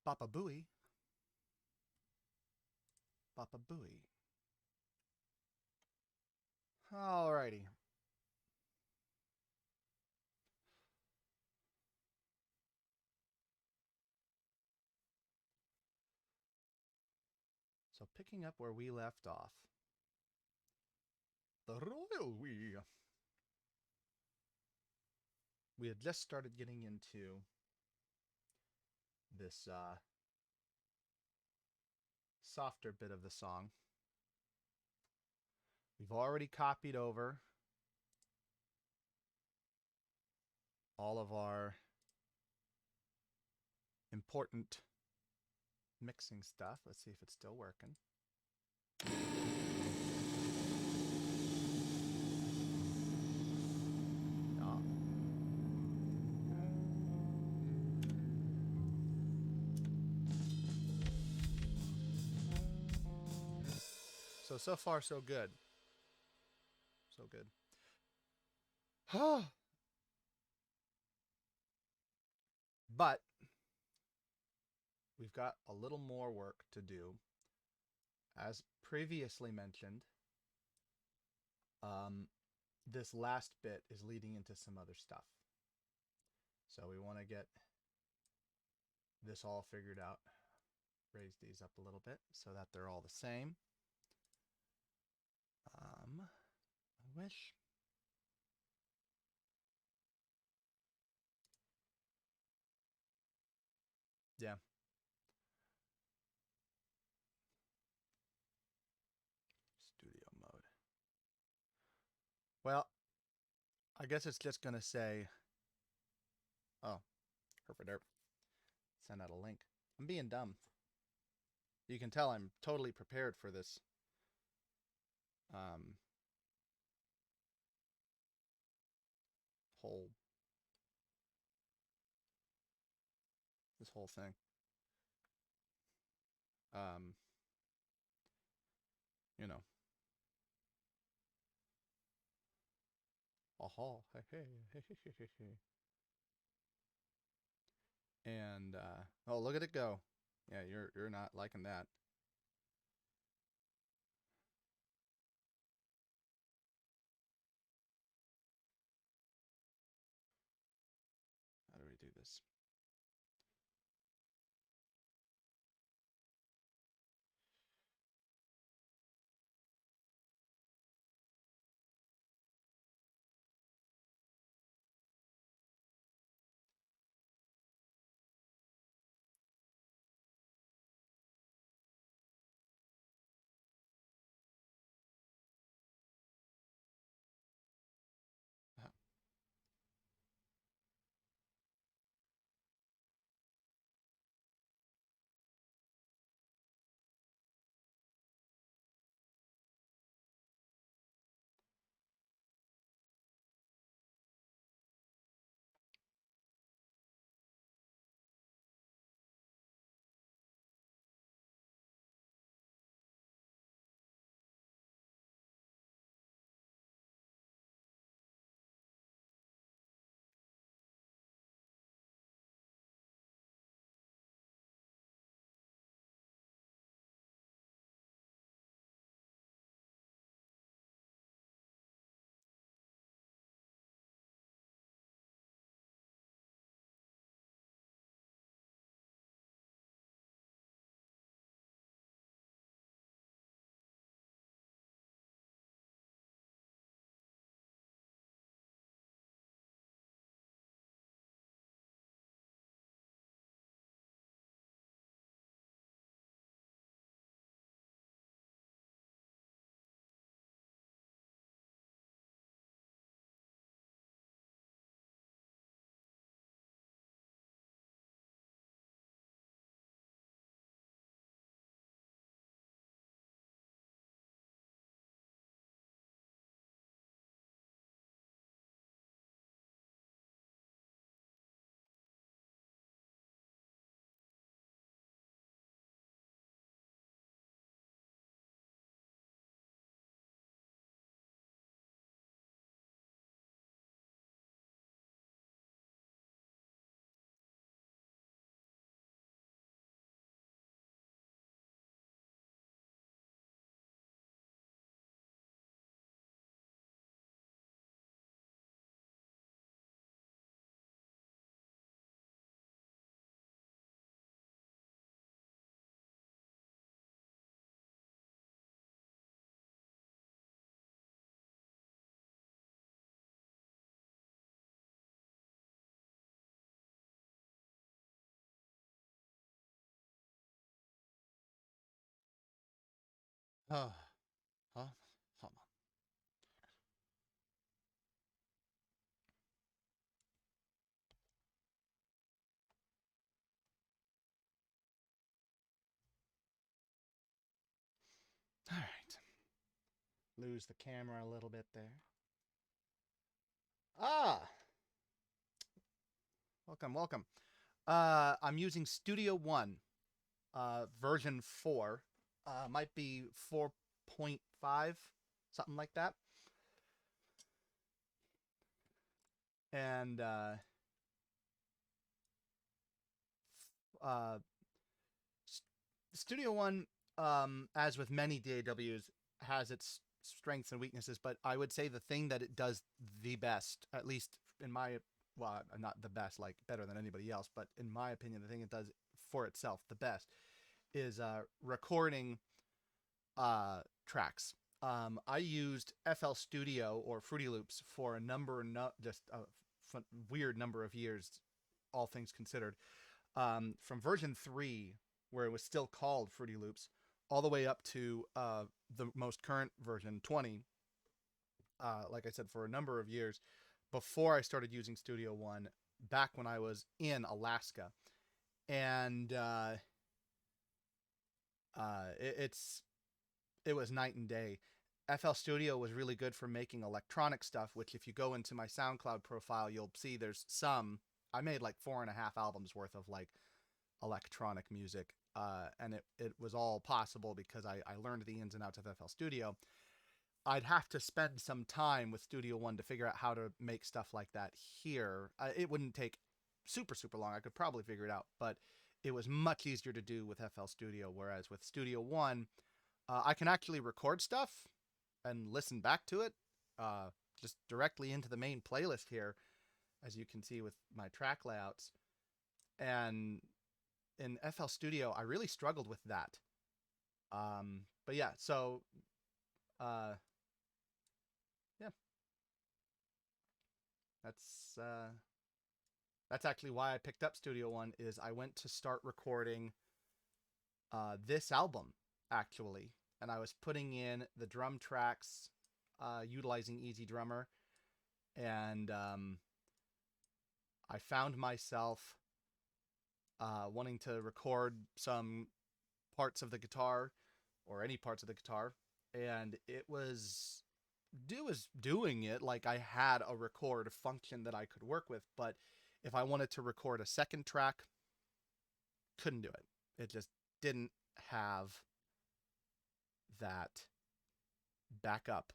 Papa Booey. Papa Booey. Alrighty. So picking up where we left off. The royal we. We had just started getting into this softer bit of the song. We've already copied over all of our important mixing stuff. Let's see if it's still working. Oh. So far, so good. So good. But we've got a little more work to do. As previously mentioned, this last bit is leading into some other stuff. So we want to get this all figured out. Raise these up a little bit so that they're all the same. I wish. Yeah. Studio mode. Well, I guess it's just going to say, oh, herpaderp. Send out a link. I'm being dumb. You can tell I'm totally prepared for this. Um, whole this whole thing. Um, you know. Aha. Hey, hey, hey, hey, hey, hey. And oh, look at it go. Yeah, you're not liking that. How do we do this? Oh, huh? Hold on. All right. Lose the camera a little bit there. Ah, welcome, welcome. I'm using Studio One, version 4. Might be 4.5, something like that. And uh, Studio One, as with many DAWs, has its strengths and weaknesses. But I would say the thing that it does the best, at least in my, well, not the best, like better than anybody else, but in my opinion, the thing it does for itself the best is recording tracks. I used FL Studio or Fruity Loops for a number, just a weird number of years, all things considered. From version 3, where it was still called Fruity Loops, all the way up to the most current version, 20. Like I said, for a number of years before I started using Studio One, back when I was in Alaska, and it's it was night and day. FL Studio was really good for making electronic stuff, which if you go into my SoundCloud profile, you'll see there's some. I made like 4.5 albums worth of like electronic music, and it was all possible because I learned the ins and outs of FL Studio. I'd have to spend some time with Studio One to figure out how to make stuff like that here. It wouldn't take super long. I could probably figure it out, but it was much easier to do with FL Studio. Whereas with Studio One, I can actually record stuff and listen back to it, uh, just directly into the main playlist here, as you can see with my track layouts. And in FL Studio, I really struggled with that. But yeah, so uh, yeah, that's uh, that's actually why I picked up Studio One. Is I went to start recording this album actually, and I was putting in the drum tracks, utilizing Easy Drummer, and I found myself wanting to record some parts of the guitar or any parts of the guitar, and it was doing it like I had a record function that I could work with, but if I wanted to record a second track, couldn't do it. It just didn't have that backup.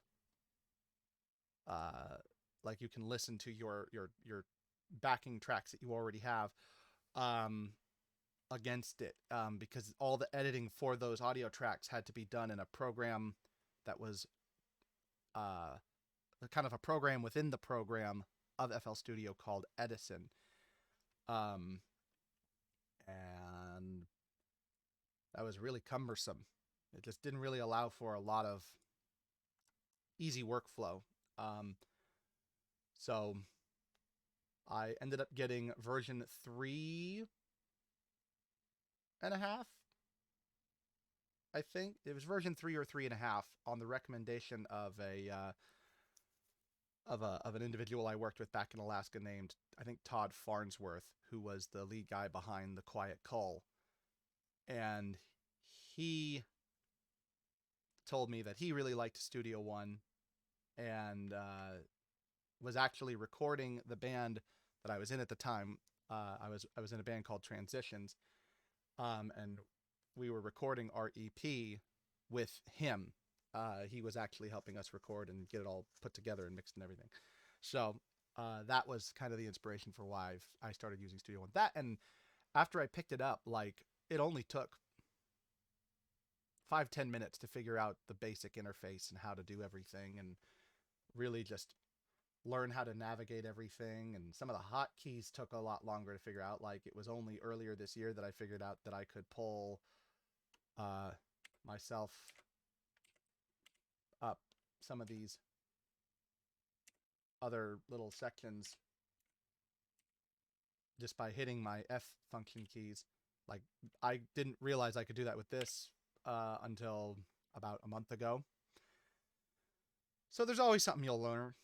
Uh, like you can listen to your backing tracks that you already have, um, against it, because all the editing for those audio tracks had to be done in a program that was uh, kind of a program within the program of FL Studio called Edison. Um, and that was really cumbersome. It just didn't really allow for a lot of easy workflow. Um, so I ended up getting version 3.5. I think it was version 3 or 3.5 on the recommendation of an individual I worked with back in Alaska named, I think, Todd Farnsworth, who was the lead guy behind The Quiet Cull. And he told me that he really liked Studio One, and was actually recording the band that I was in at the time. I was in a band called Transitions, and we were recording our EP with him. He was actually helping us record and get it all put together and mixed and everything. So that was kind of the inspiration for why I started using Studio One. That, and after I picked it up, like it only took 5-10 minutes to figure out the basic interface and how to do everything, and really just learn how to navigate everything. And some of the hotkeys took a lot longer to figure out. Like it was only earlier this year that I figured out that I could pull uh, myself up some of these other little sections just by hitting my F function keys. Like I didn't realize I could do that with this until about a month ago. So there's always something you'll learn.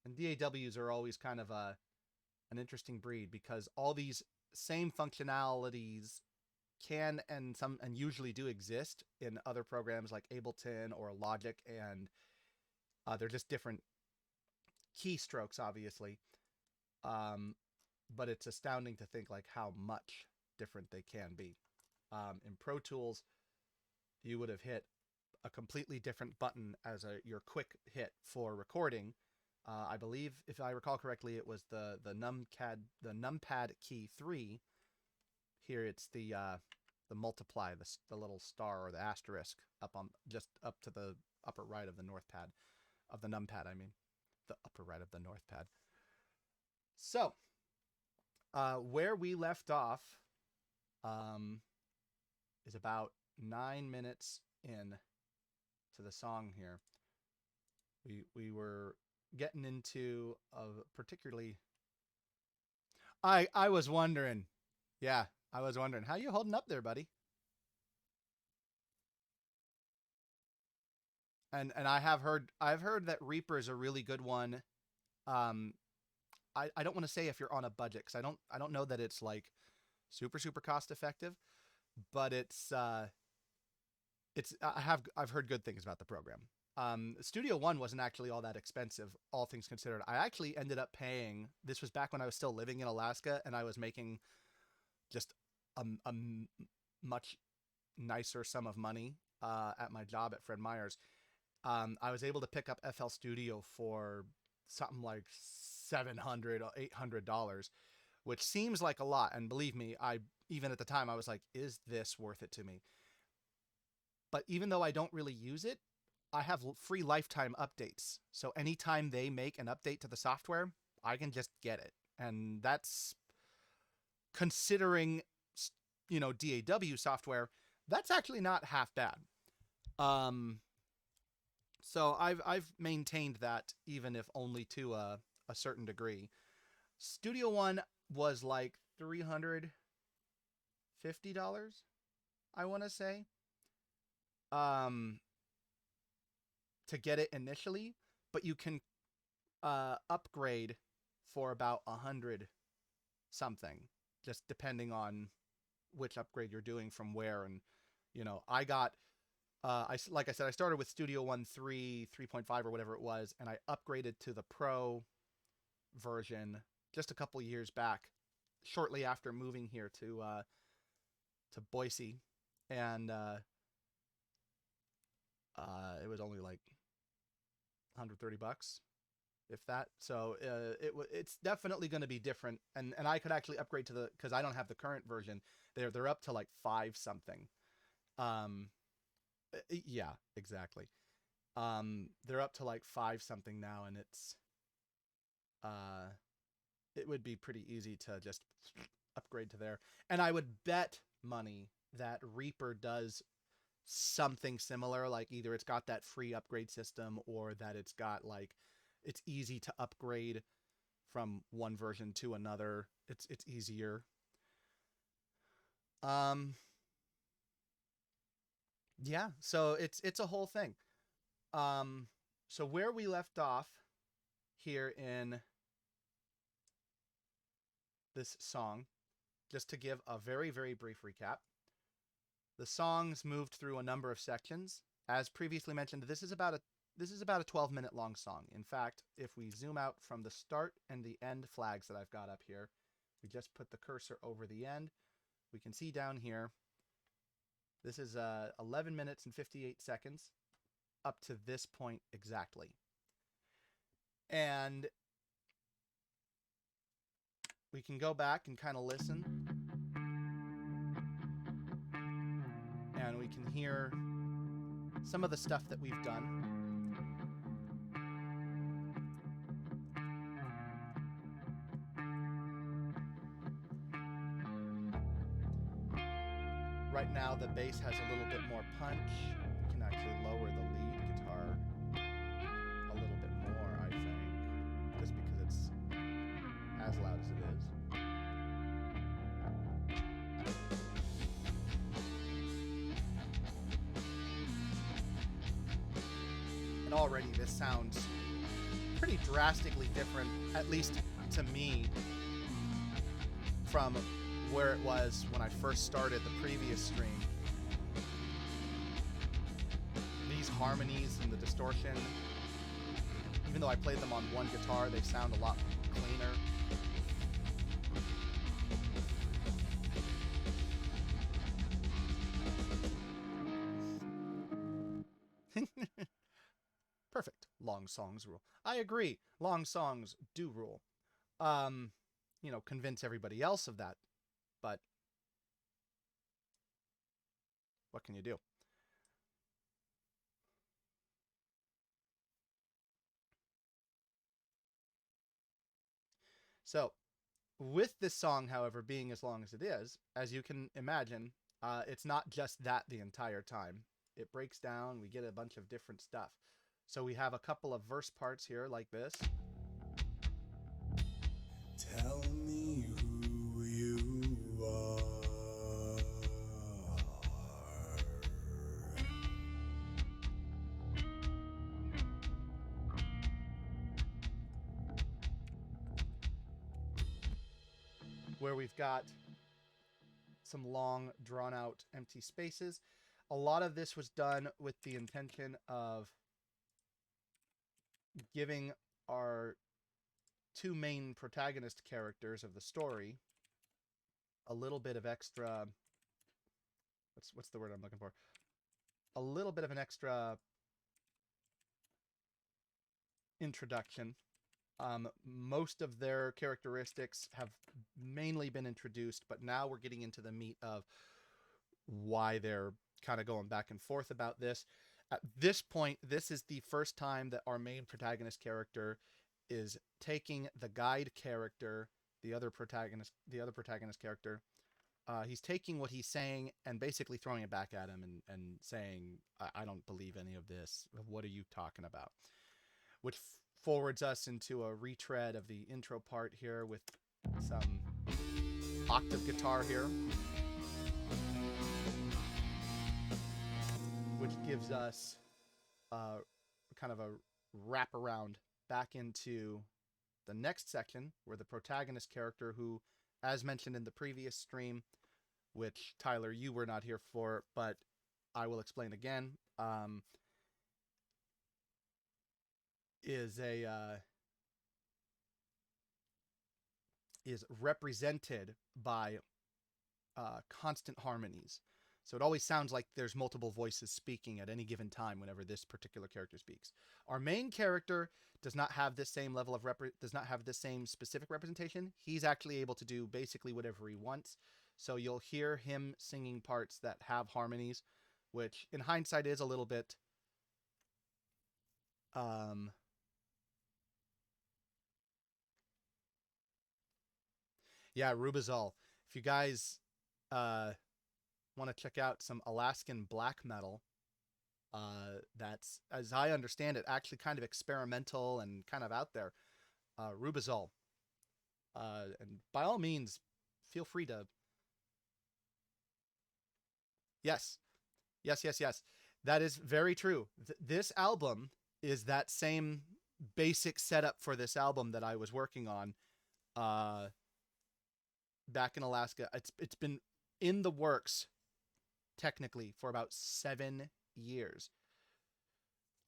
And DAWs are always kind of an interesting breed because all these same functionalities can and usually do exist in other programs like Ableton or Logic, and they're just different keystrokes, obviously. But it's astounding to think like how much different they can be. In Pro Tools, you would have hit a completely different button as your quick hit for recording. I believe, if I recall correctly, it was the numpad key 3. Here it's the multiply, the little star or the asterisk up on just up to the upper right of the north pad of the numpad. I mean, the upper right of the north pad. So, where we left off is about 9 minutes in to the song here. We were getting into a particularly. I was wondering, yeah, I was wondering how you holding up there, buddy. And I've heard that Reaper is a really good one. I don't want to say if you're on a budget, because I don't know that it's like super cost effective, but I've heard good things about the program. Studio One wasn't actually all that expensive, all things considered. I actually ended up paying. This was back when I was still living in Alaska, and I was making just a much nicer sum of money at my job at Fred Meyer's. I was able to pick up FL Studio for something like $700 or $800, which seems like a lot. And believe me, even at the time, I was like, is this worth it to me? But even though I don't really use it, I have free lifetime updates. So anytime they make an update to the software, I can just get it. And that's, considering, DAW software, that's actually not half bad. So I've maintained that, even if only to a certain degree. Studio One was like $350, I want to say, to get it initially, but you can upgrade for about 100 something, just depending on which upgrade you're doing from where. And I got like I said, I started with Studio One 3.5 or whatever it was, and I upgraded to the Pro version just a couple years back, shortly after moving here to Boise, and it was only like $130, if that. So it's definitely going to be different, and I could actually upgrade to because I don't have the current version. They're up to like 5 something. Yeah, exactly. They're up to like 5 something now, and it would be pretty easy to just upgrade to there. And I would bet money that Reaper does something similar, like either it's got that free upgrade system, or that it's got like, it's easy to upgrade from one version to another. It's easier. Yeah, so it's a whole thing. So where we left off here in this song, just to give a very, very brief recap, the songs moved through a number of sections. As previously mentioned, this is about a 12-minute long song. In fact, if we zoom out from the start and the end flags that I've got up here, we just put the cursor over the end, we can see down here, this is 11 minutes and 58 seconds up to this point exactly. And we can go back and kind of listen, and we can hear some of the stuff that we've done. Right now, the bass has a little bit more punch. We can actually lower the lead guitar a little bit more, I think, just because it's as loud as it is. already this sounds pretty drastically different, at least to me, from where it was when I first started the previous stream. These harmonies and the distortion, even though I played them on one guitar, they sound a lot cleaner. Perfect. Long songs rule. I agree. Long songs do rule. Convince everybody else of that, but what can you do? So, with this song, however, being as long as it is, as you can imagine, it's not just that the entire time. It breaks down. We get a bunch of different stuff. So we have a couple of verse parts here like this. Tell me who you are. Where we've got some long, drawn-out, empty spaces. A lot of this was done with the intention of giving our two main protagonist characters of the story a little bit of extra... What's the word I'm looking for? A little bit of an extra introduction. Most of their characteristics have mainly been introduced, but now we're getting into the meat of why they're kind of going back and forth about this. At this point, this is the first time that our main protagonist character is taking the guide character, the other protagonist character. He's taking what he's saying and basically throwing it back at him and saying, I don't believe any of this. What are you talking about? Which forwards us into a retread of the intro part here with some octave guitar here, which gives us kind of a wraparound back into the next section where the protagonist character, who, as mentioned in the previous stream, which Tyler, you were not here for, but I will explain again, is represented by constant harmonies. So it always sounds like there's multiple voices speaking at any given time whenever this particular character speaks. Our main character does not have this same level of does not have the same specific representation. He's actually able to do basically whatever he wants. So you'll hear him singing parts that have harmonies, which in hindsight is a little bit yeah, Rubizol. If you guys want to check out some Alaskan black metal, that's, as I understand it, actually kind of experimental and kind of out there. Rubizol. And by all means, feel free to... Yes. Yes. That is very true. This album is that same basic setup for this album that I was working on back in Alaska. It's been in the works technically for about 7 years.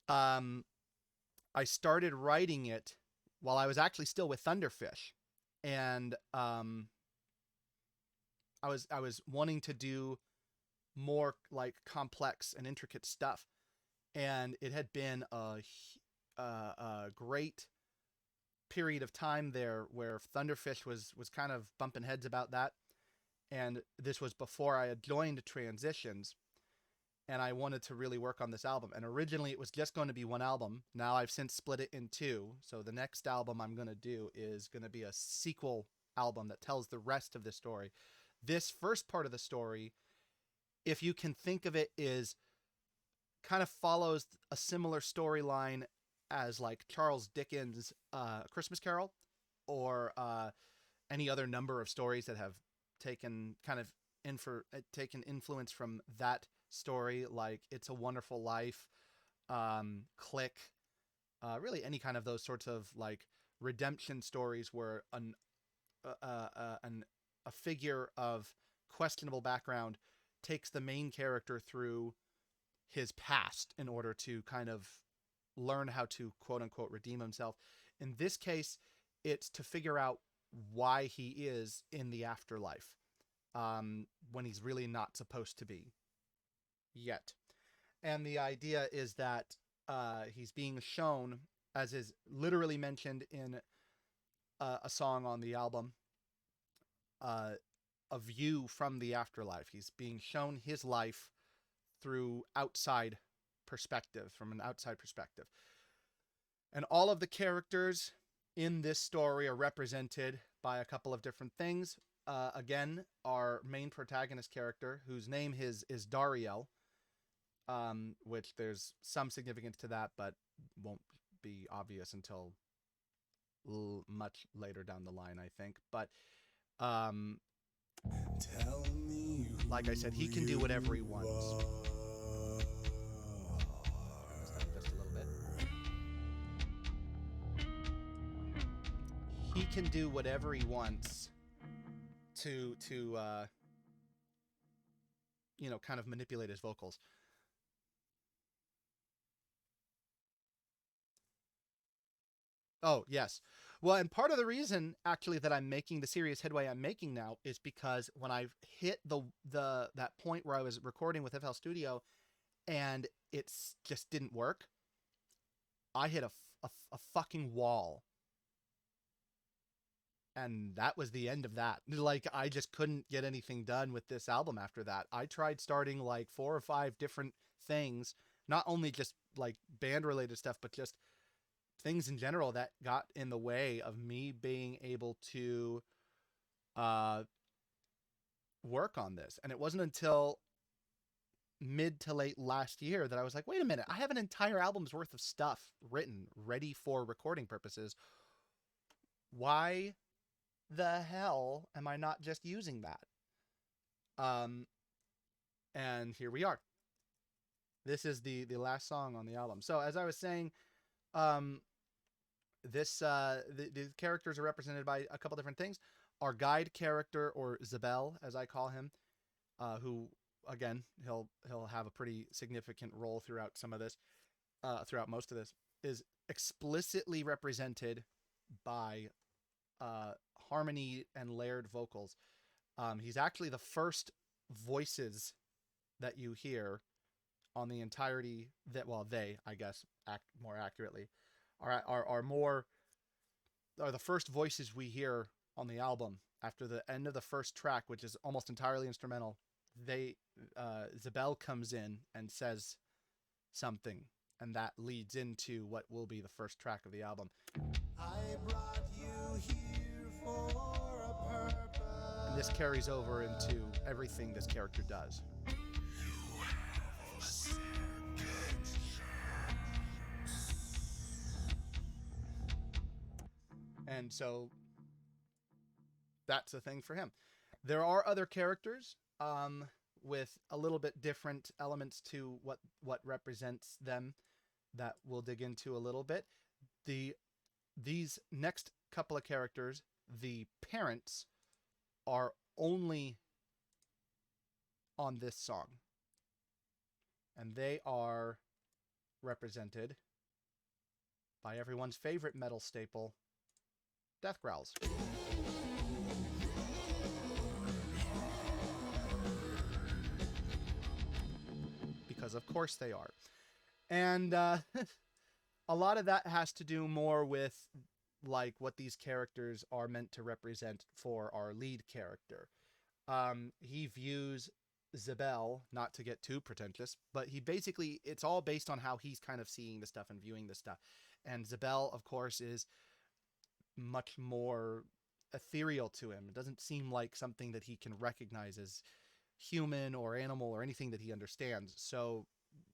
I started writing it while I was actually still with Thunderfish, and I was wanting to do more like complex and intricate stuff, and it had been a great period of time there where Thunderfish was kind of bumping heads about that, and this was before I had joined Transitions, and I wanted to really work on this album. And originally it was just going to be one album. Now I've since split it in two, so the next album I'm going to do is going to be a sequel album that tells the rest of the story. This first part of the story, if you can think of it, is kind of follows a similar storyline as like Charles Dickens' Christmas Carol, or any other number of stories that have taken taken influence from that story, like It's a Wonderful Life, Click, really any kind of those sorts of like redemption stories where a figure of questionable background takes the main character through his past in order to kind of learn how to quote unquote redeem himself. In this case, it's to figure out why he is in the afterlife when he's really not supposed to be yet. And the idea is that he's being shown, as is literally mentioned in a song on the album, uh, a view from the afterlife. He's being shown his life through outside perspective, from an outside perspective. And all of the characters in this story are represented by a couple of different things. Again, our main protagonist character, whose name is Dariel, which there's some significance to that, but won't be obvious until much later down the line, I think. But Tell me like I said, he can do whatever he wants. Just a little bit. He can do whatever he wants to kind of manipulate his vocals. Oh, yes. Well, and part of the reason actually that I'm making the serious headway I'm making now is because when I hit the that point where I was recording with FL Studio and it's just didn't work, I hit a fucking wall. And that was the end of that. Like, I just couldn't get anything done with this album after that. I tried starting like 4 or 5 different things, not only just like band related stuff, but just things in general that got in the way of me being able to work on this. And it wasn't until mid to late last year that I was like, wait a minute, I have an entire album's worth of stuff written, ready for recording purposes. Why the hell am I not just using that? And here we are. This is the last song on the album. So as I was saying, the characters are represented by a couple different things. Our guide character, or Zabel, as I call him, who again he'll have a pretty significant role throughout some of this, throughout most of this, is explicitly represented by harmony and layered vocals. He's actually the first voices that you hear on the entirety that, well, they, I guess, more accurately, are the first voices we hear on the album after the end of the first track, which is almost entirely instrumental. Zabel comes in and says something, and that leads into what will be the first track of the album. I brought you here for a purpose. And this carries over into everything this character does. And so that's the thing for him. There are other characters with a little bit different elements to what represents them that we'll dig into a little bit. These next couple of characters, the parents, are only on this song. And they are represented by everyone's favorite metal staple, death growls. Because of course they are. And a lot of that has to do more with like what these characters are meant to represent for our lead character. He views Zabel, not to get too pretentious, but he basically, it's all based on how he's kind of seeing the stuff and viewing the stuff. And Zabel, of course, is much more ethereal to him. It doesn't seem like something that he can recognize as human or animal or anything that he understands. So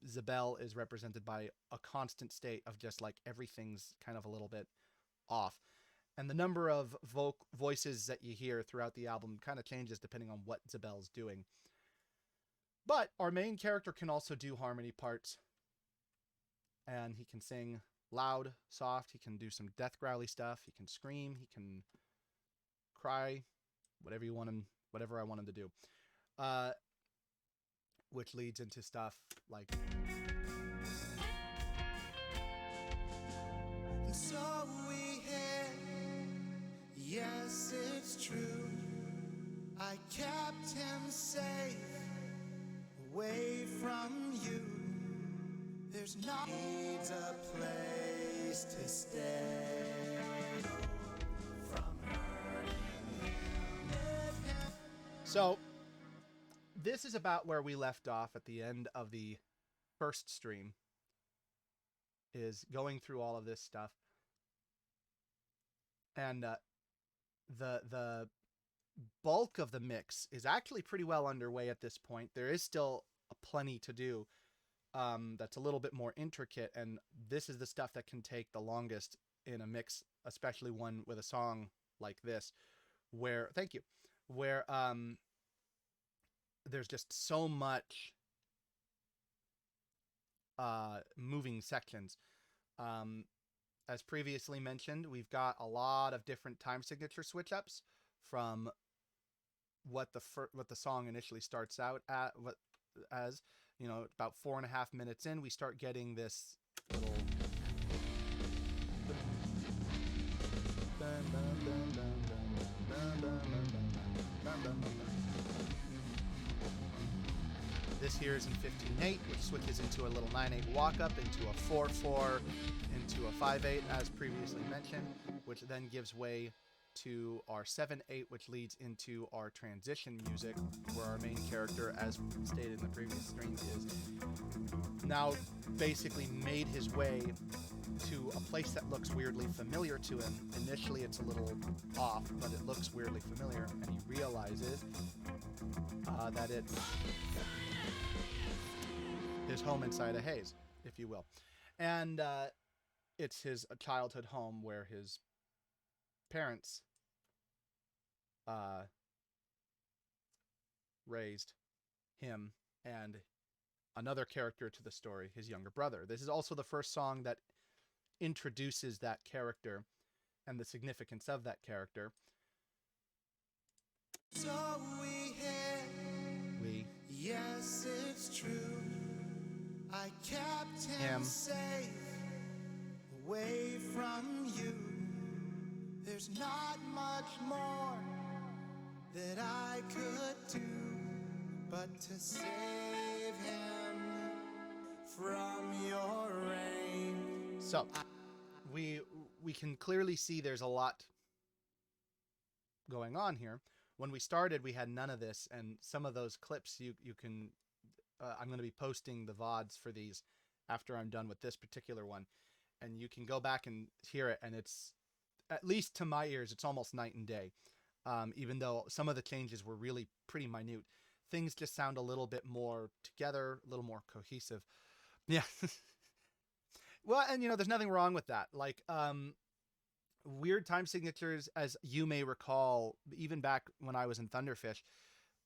Zabel is represented by a constant state of just like everything's kind of a little bit off. And the number of voices that you hear throughout the album kind of changes depending on what Zabel's doing. But our main character can also do harmony parts. And he can sing loud, soft. He can do some death growly stuff. He can scream. He can cry, whatever you want him, whatever I want him to do. Which leads into stuff like. So we had, yes, it's true. I kept him safe away from you. There's not needs a place to stay from hurting him. So, this is about where we left off at the end of the first stream, is going through all of this stuff. And the bulk of the mix is actually pretty well underway at this point. There is still plenty to do that's a little bit more intricate, and this is the stuff that can take the longest in a mix, especially one with a song like this, where, thank you, where there's just so much moving sections. As previously mentioned, we've got a lot of different time signature switch ups from what the song initially starts out at, as you know, about 4.5 minutes in, we start getting this little this here is in 15/8, which switches into a little 9/8 walk up, into a 4/4, into a 5/8, as previously mentioned, which then gives way to our 7/8, which leads into our transition music, where our main character, as stated in the previous stream, is now basically made his way to a place that looks weirdly familiar to him. Initially, it's a little off, but it looks weirdly familiar, and he realizes that it's his home inside a haze, if you will. And it's his childhood home where his parents raised him and another character to the story, his younger brother. This is also the first song that introduces that character and the significance of that character. So yes, it's true. I kept him safe away from you. There's not much more that I could do but to save him from your rain. So we can clearly see there's a lot going on here. When we started, we had none of this, and some of those clips you can I'm going to be posting the VODs for these after I'm done with this particular one, and you can go back and hear it, and it's, at least to my ears, it's almost night and day. Even though some of the changes were really pretty minute, things just sound a little bit more together, a little more cohesive. Yeah. Well, and you know, there's nothing wrong with that. Like, weird time signatures, as you may recall, even back when I was in Thunderfish,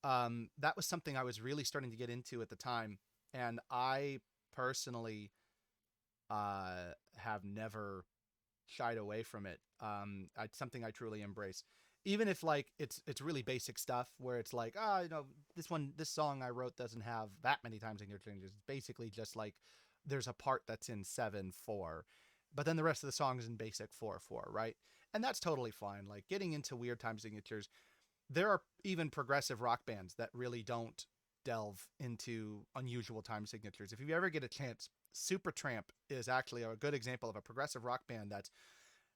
that was something I was really starting to get into at the time, and I personally have never shied away from it. It's something I truly embrace, even if like it's really basic stuff where it's like, you know, this song I wrote doesn't have that many time signature changes. It's basically just like there's a part that's in 7/4, but then the rest of the song is in basic 4/4, right? And that's totally fine. Like, getting into weird time signatures, there are even progressive rock bands that really don't delve into unusual time signatures. If you ever get a chance, Supertramp is actually a good example of a progressive rock band that's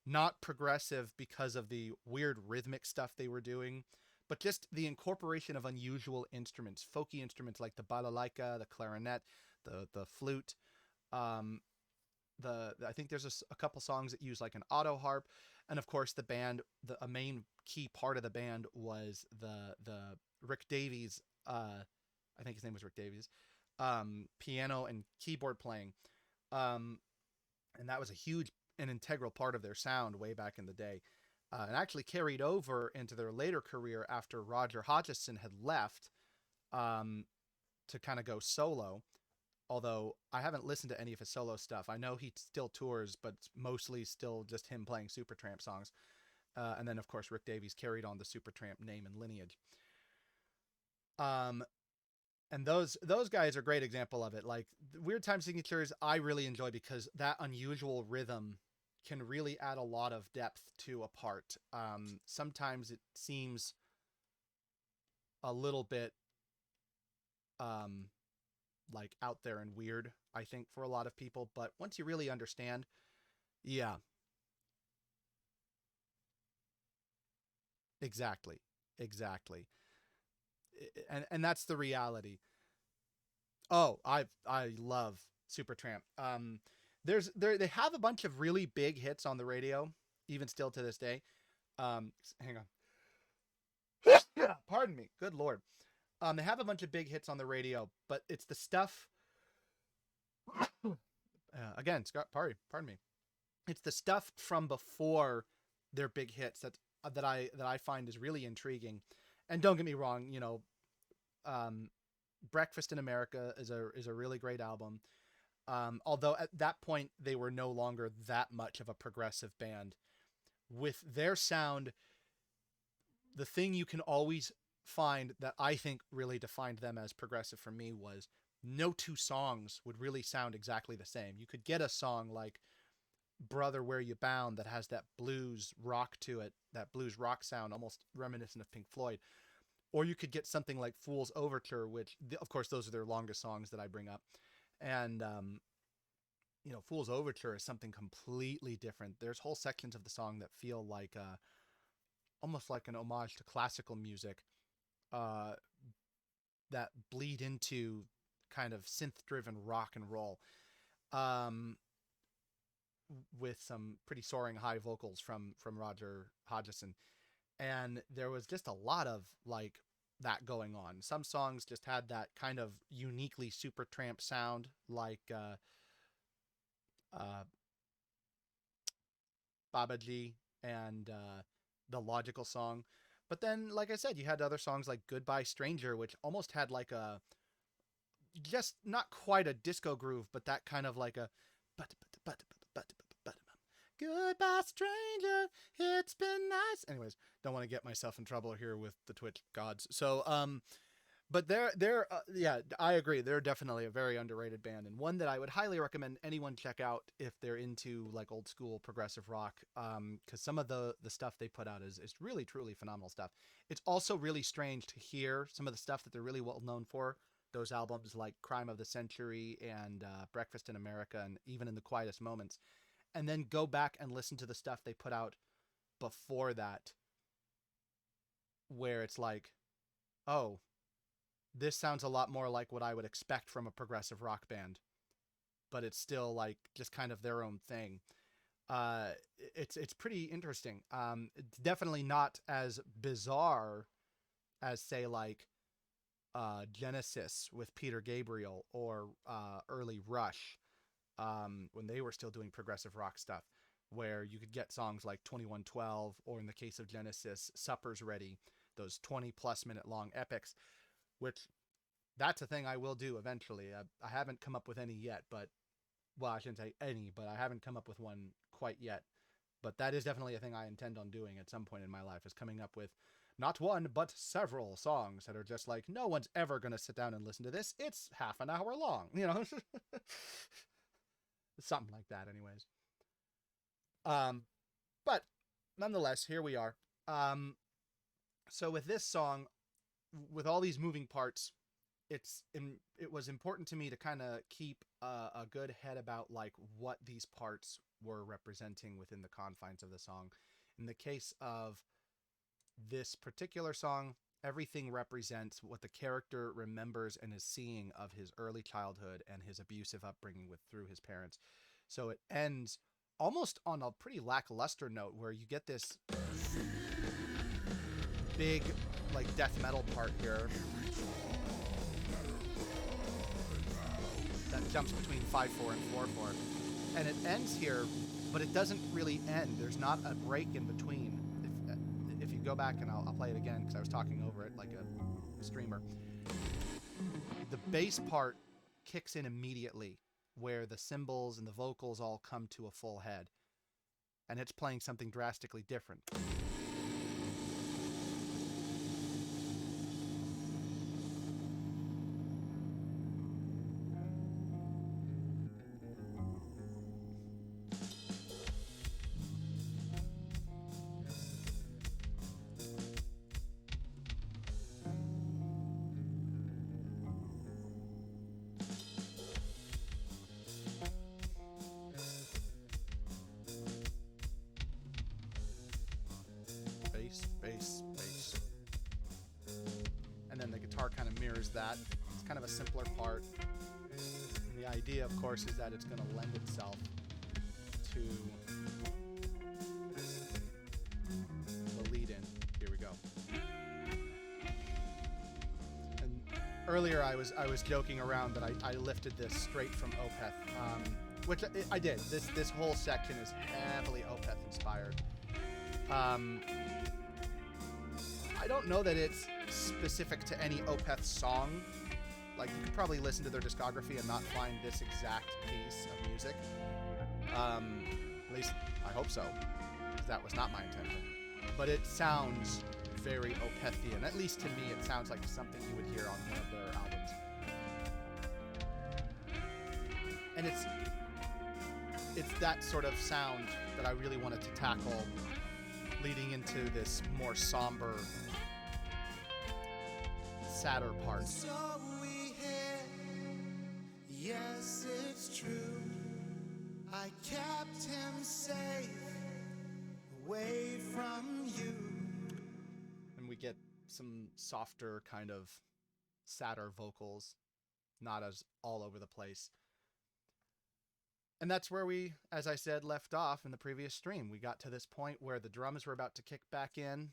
not progressive because of the weird rhythmic stuff they were doing, but just the incorporation of unusual instruments, folky instruments like the balalaika, the clarinet, the flute. I think there's a couple songs that use like an auto harp, and of course the band, a main key part of the band was the Rick Davies, I think his name was Rick Davies, piano and keyboard playing, and that was a huge and integral part of their sound way back in the day, and actually carried over into their later career after Roger Hodgson had left to kind of go solo. Although I haven't listened to any of his solo stuff. I know he still tours, but it's mostly still just him playing Supertramp songs. And then, of course, Rick Davies carried on the Supertramp name and lineage. Um, and those guys are a great example of it. Like Weird Time Signatures, I really enjoy because that unusual rhythm can really add a lot of depth to a part. Sometimes it seems a little bit um, like out there and weird, I think, for a lot of people. But once you really understand, yeah, exactly, exactly, and that's the reality. Oh, I love Supertramp. They have a bunch of really big hits on the radio, even still to this day. Hang on, pardon me. Good lord. They have a bunch of big hits on the radio, but it's the stuff. Again, Scott, pardon me. It's the stuff from before their big hits that I find is really intriguing. And don't get me wrong, um, Breakfast in America is a really great album. Although at that point they were no longer that much of a progressive band. With their sound, the thing you can always find that I think really defined them as progressive for me was no two songs would really sound exactly the same. You could get a song like Brother Where You Bound that has that blues rock to it, that blues rock sound almost reminiscent of Pink Floyd. Or you could get something like Fool's Overture, which, of course, those are their longest songs that I bring up. And, Fool's Overture is something completely different. There's whole sections of the song that feel like almost like an homage to classical music uh, that bleed into kind of synth-driven rock and roll um, with some pretty soaring high vocals from Roger Hodgson. And there was just a lot of like that going on. Some songs just had that kind of uniquely Supertramp sound, like uh, Babaji and the Logical Song. But then, like I said, you had other songs like Goodbye Stranger, which almost had like a just not quite a disco groove, but that kind of like a goodbye stranger, it's been nice. Anyways, don't want to get myself in trouble here with the Twitch gods. So but yeah, I agree, they're definitely a very underrated band, and one that I would highly recommend anyone check out if they're into like old school progressive rock, because some of the stuff they put out is really truly phenomenal stuff. It's also really strange to hear some of the stuff that they're really well known for, those albums like Crime of the Century and Breakfast in America and even In the Quietest Moments, and then go back and listen to the stuff they put out before that, where it's like, oh, this sounds a lot more like what I would expect from a progressive rock band, but it's still like just kind of their own thing. Uh, it's pretty interesting. It's definitely not as bizarre as say like Genesis with Peter Gabriel or early Rush, when they were still doing progressive rock stuff, where you could get songs like 2112 or, in the case of Genesis, Supper's Ready, those 20+ minute long epics, which that's a thing I will do eventually. I haven't come up with any yet, but, well, I shouldn't say any, but I haven't come up with one quite yet. But that is definitely a thing I intend on doing at some point in my life, is coming up with not one, but several songs that are just like, no one's ever going to sit down and listen to this. It's half an hour long, something like that, anyways. Um, but nonetheless, here we are. Um, so with this song, with all these moving parts, it was important to me to kind of keep a good head about like what these parts were representing within the confines of the song. In the case of this particular song, everything represents what the character remembers and is seeing of his early childhood and his abusive upbringing with through his parents. So it ends almost on a pretty lackluster note, where you get this big like death metal part here that jumps between 5/4 and 4/4, and it ends here, but it doesn't really end. There's not a break in between. If you go back, and I'll play it again because I was talking over it like a streamer, the bass part kicks in immediately, where the cymbals and the vocals all come to a full head, and it's playing something drastically different. Bass, bass. And then the guitar kind of mirrors that. It's kind of a simpler part. And the idea, of course, is that it's going to lend itself to the lead-in. Here we go. And earlier I was joking around that I lifted this straight from Opeth, which I did. This whole section is heavily Opeth inspired. I don't know that it's specific to any Opeth song. Like, you could probably listen to their discography and not find this exact piece of music. At least, I hope so, because that was not my intention. But it sounds very Opethian. At least to me, it sounds like something you would hear on one of their albums. And it's that sort of sound that I really wanted to tackle leading into this more somber, sadder part. So we hear, yes, it's true. I kept him safe away from you. And we get some softer, kind of sadder vocals, not as all over the place. And that's where we, as I said, left off in the previous stream. We got to this point where the drums were about to kick back in,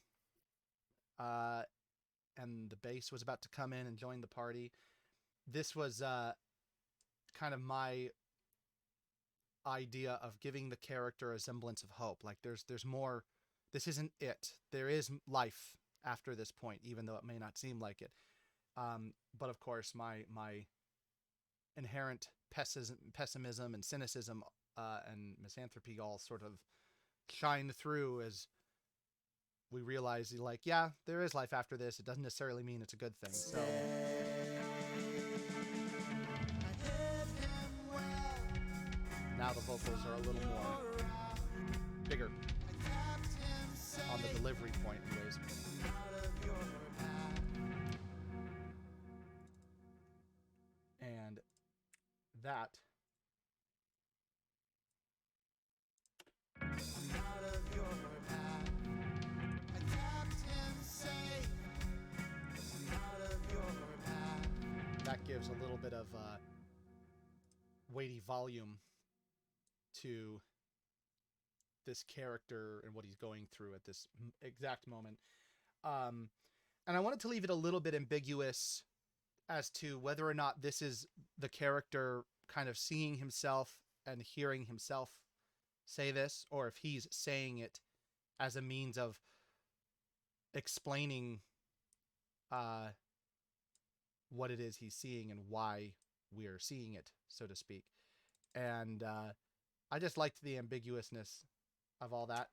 and the bass was about to come in and join the party. This was kind of my idea of giving the character a semblance of hope. Like, there's more. This isn't it. There is life after this point, even though it may not seem like it. But of course, my inherent pessimism and cynicism and misanthropy all sort of shine through as we realize, like, yeah, there is life after this. It doesn't necessarily mean it's a good thing. So now the vocals are a little more bigger on the delivery point anyways. And that gives a little bit of weighty volume to this character and what he's going through at this exact moment. And I wanted to leave it a little bit ambiguous as to whether or not this is the character kind of seeing himself and hearing himself say this, or if he's saying it as a means of explaining what it is he's seeing and why we're seeing it, so to speak. And I just liked the ambiguousness of all that.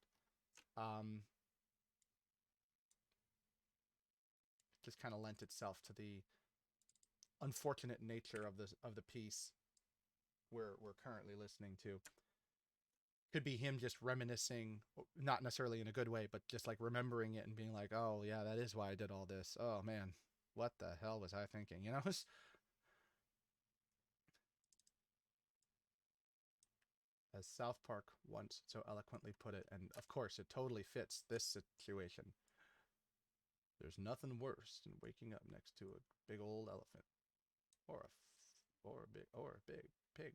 Just kind of lent itself to the unfortunate nature of the piece we're currently listening to. Could be him just reminiscing, not necessarily in a good way, but just like remembering it and being like, oh yeah, that is why I did all this. Oh man, what the hell was I thinking? You know? As South Park once so eloquently put it, and of course it totally fits this situation. There's nothing worse than waking up next to a big old elephant, or a big pig.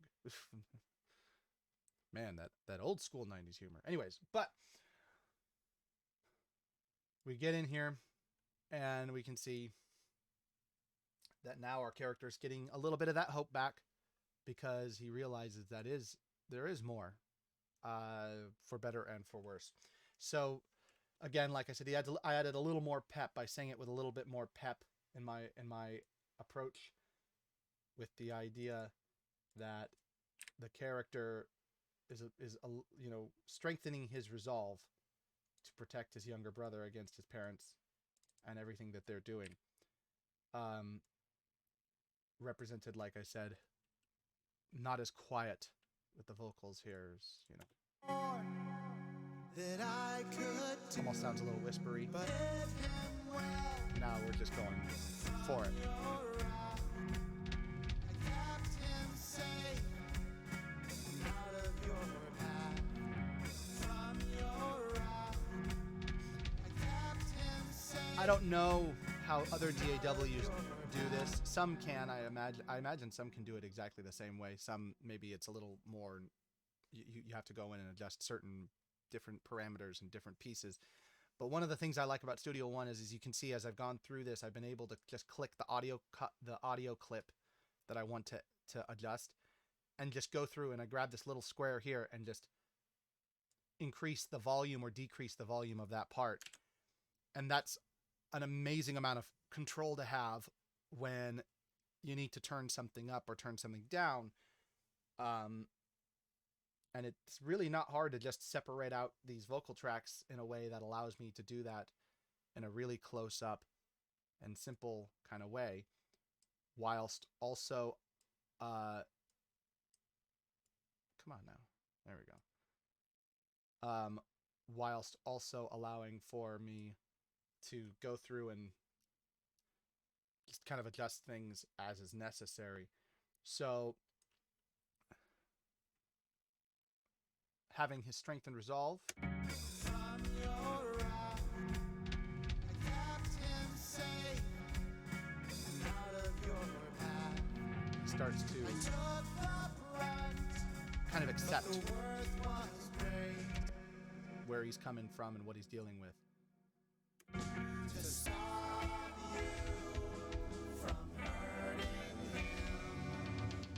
Man, that old school 90s humor. Anyways, but we get in here and we can see that now our character is getting a little bit of that hope back, because he realizes that there is more, for better and for worse. So again, like I said, I added a little more pep by saying it with a little bit more pep in my approach, with the idea that the character is strengthening his resolve to protect his younger brother against his parents and everything that they're doing. Um, Represented, like I said, not as quiet with the vocals here, that I could almost sounds a little whispery. but him well. Now we're just going for it. I kept him safe out of your path, from your wrath. I kept him safe. I don't know how other DAWs do this. Some can, I imagine some can do it exactly the same way. Some, maybe it's a little more, you have to go in and adjust certain different parameters and different pieces. But one of the things I like about Studio One is you can see as I've gone through this, I've been able to just click the audio clip that I want to adjust, and just go through, and I grab this little square here and just increase the volume or decrease the volume of that part. And that's an amazing amount of control to have when you need to turn something up or turn something down. And it's really not hard to just separate out these vocal tracks in a way that allows me to do that in a really close up and simple kind of way, whilst also come on now, there we go. Whilst also allowing for me to go through and just kind of adjust things as is necessary. So having his strength and resolve, From your wrath, I kept him safe out of your path. he starts to I took the brunt, kind of accept the worth was great. where he's coming from and what he's dealing with. To stop you from hurting him,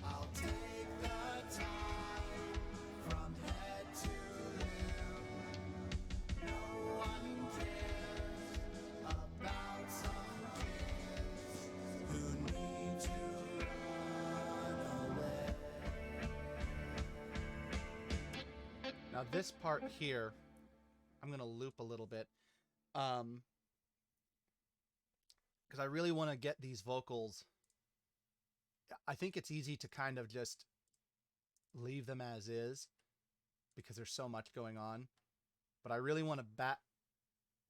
I'll take the tide from head to limb. No one cares about some kids who need to run away. Now this part here, I'm going to loop a little bit. Because I really want to get these vocals. I think it's easy to kind of just leave them as is because there's so much going on. But I really want to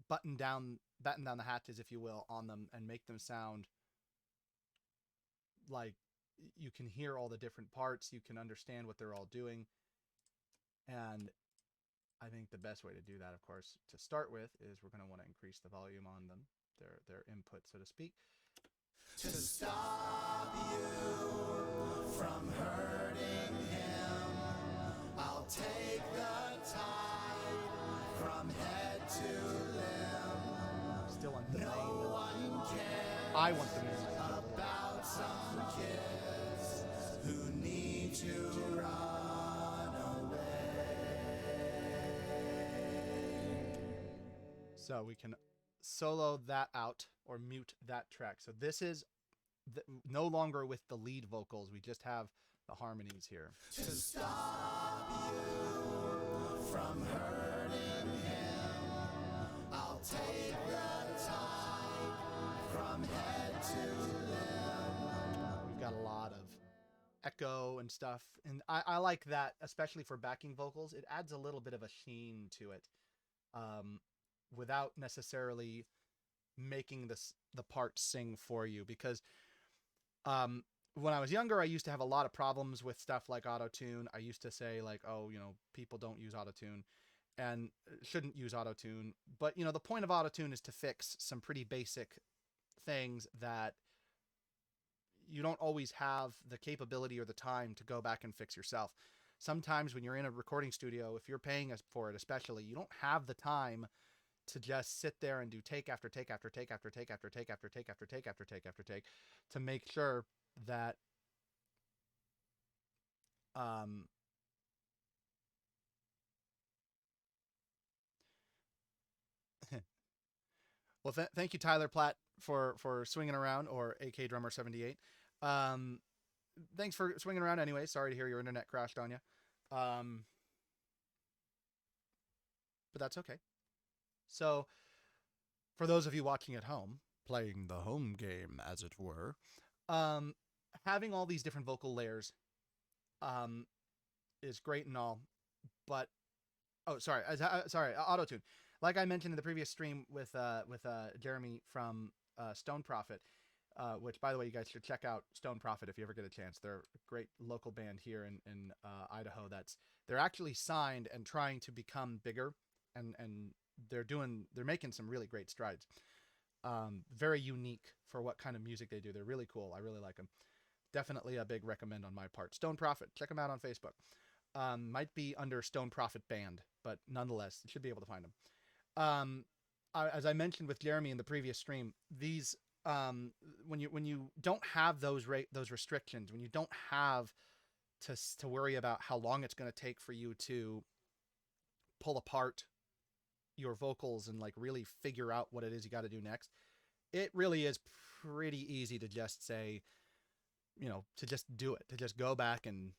batten down the hatches, if you will, on them and make them sound like you can hear all the different parts, you can understand what they're all doing. And I think the best way to do that, of course, to start with, is we're going to want to increase the volume on them, their input, so to speak. To stop you from hurting him, I'll take the tide from head to limb. Still want the No main. one cares I want the main. about some kids who need to run away. So we can solo that out or mute that track. So this is no longer with the lead vocals. We just have the harmonies here. To stop you from hurting him, I'll take the tide from head to limb. We've got a lot of echo and stuff. And I like that, especially for backing vocals. It adds a little bit of a sheen to it, without necessarily making the part sing for you. Because when I was younger, I used to have a lot of problems with stuff like auto-tune. I used to say like, oh, people don't use auto-tune and shouldn't use auto-tune. But, the point of auto-tune is to fix some pretty basic things that you don't always have the capability or the time to go back and fix yourself. Sometimes when you're in a recording studio, if you're paying us for it, especially, you don't have the time to just sit there and do take after take after take after take after take after take after take after take after take to make sure that well, thank you, Tyler Platt, for swinging around, or AK Drummer 78. thanks for swinging around anyway. Sorry to hear your internet crashed on you. Um, but that's okay. So, for those of you watching at home, playing the home game, as it were, um, having all these different vocal layers um, is great and all, but oh, sorry, sorry, auto tune. Like I mentioned in the previous stream with Jeremy from Stone Prophet, which by the way, you guys should check out Stone Prophet if you ever get a chance. They're a great local band here in Idaho. They're actually signed and trying to become bigger, and they're making some really great strides. Very unique for what kind of music they do. They're really cool. I really like them. Definitely a big recommend on my part. Stone Prophet, check them out on Facebook. Might be under Stone Prophet Band, but nonetheless, you should be able to find them. Um, as I mentioned with Jeremy in the previous stream, these when you don't have those restrictions, when you don't have to worry about how long it's going to take for you to pull apart your vocals and like really figure out what it is you got to do next, it really is pretty easy to just say, to just do it, to just go back and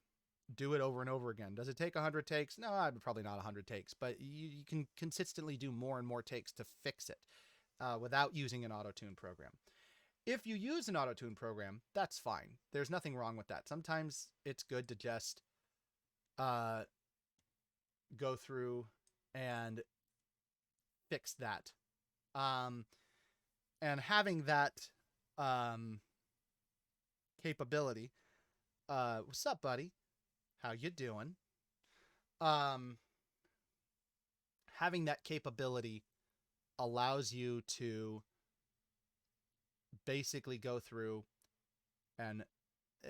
do it over and over again. Does it take 100 takes? No, probably not 100 takes, but you can consistently do more and more takes to fix it without using an auto-tune program. If you use an auto-tune program, that's fine. There's nothing wrong with that. Sometimes it's good to just uh, go through and fix that. And having that capability, what's up, buddy? How you doing? Um, Having that capability allows you to basically go through and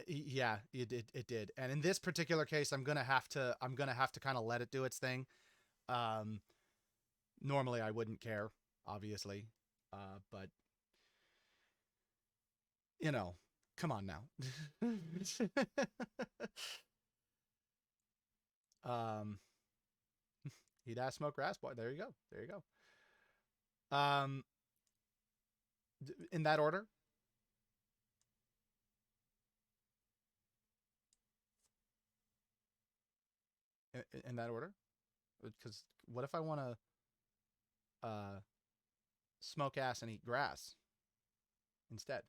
yeah, it did. And in this particular case, I'm gonna have to kind of let it do its thing. Um, Normally I wouldn't care, obviously, but come on now. um, Eat ass, smoke grass, boy. There you go. There you go. In that order. In that order, because what if I want to smoke ass and eat grass instead?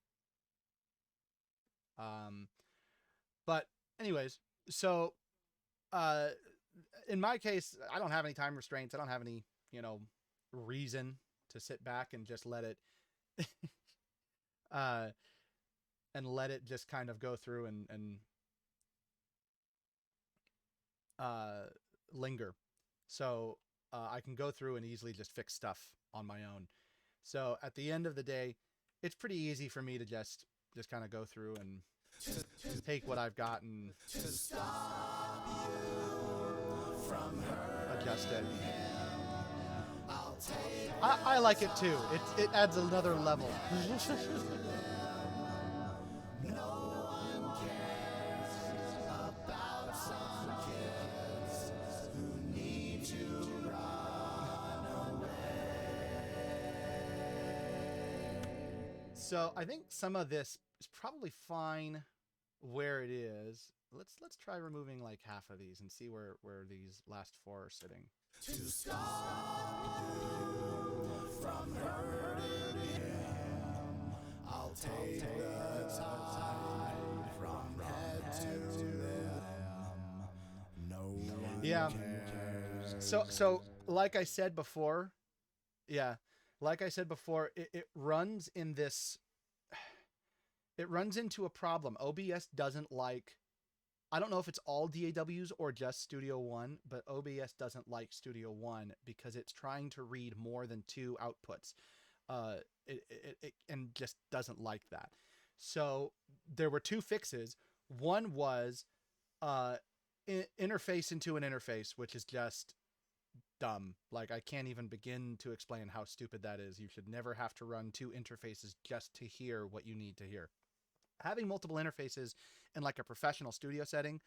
Um, but anyways, so uh, in my case, I don't have any time restraints. I don't have any, reason to sit back and just let it, uh, and let it just kind of go through and uh, linger. So I can go through and easily just fix stuff on my own. So at the end of the day, it's pretty easy for me to just kind of go through and take what I've got and adjust it. I like it too. It adds another level. So I think some of this is probably fine where it is. Let's try removing like half of these and see where these last four are sitting. To stop you from hurting him, I'll take the time from head to limb. No one cares. So like I said before, yeah, like I said before, it runs in this. It runs into a problem. OBS doesn't like. I don't know if it's all DAWs or just Studio One, but OBS doesn't like Studio One because it's trying to read more than two outputs. It and just doesn't like that. So there were two fixes. One was interface into an interface, which is just dumb. Like I can't even begin to explain how stupid that is. You should never have to run two interfaces just to hear what you need to hear. Having multiple interfaces in like a professional studio setting,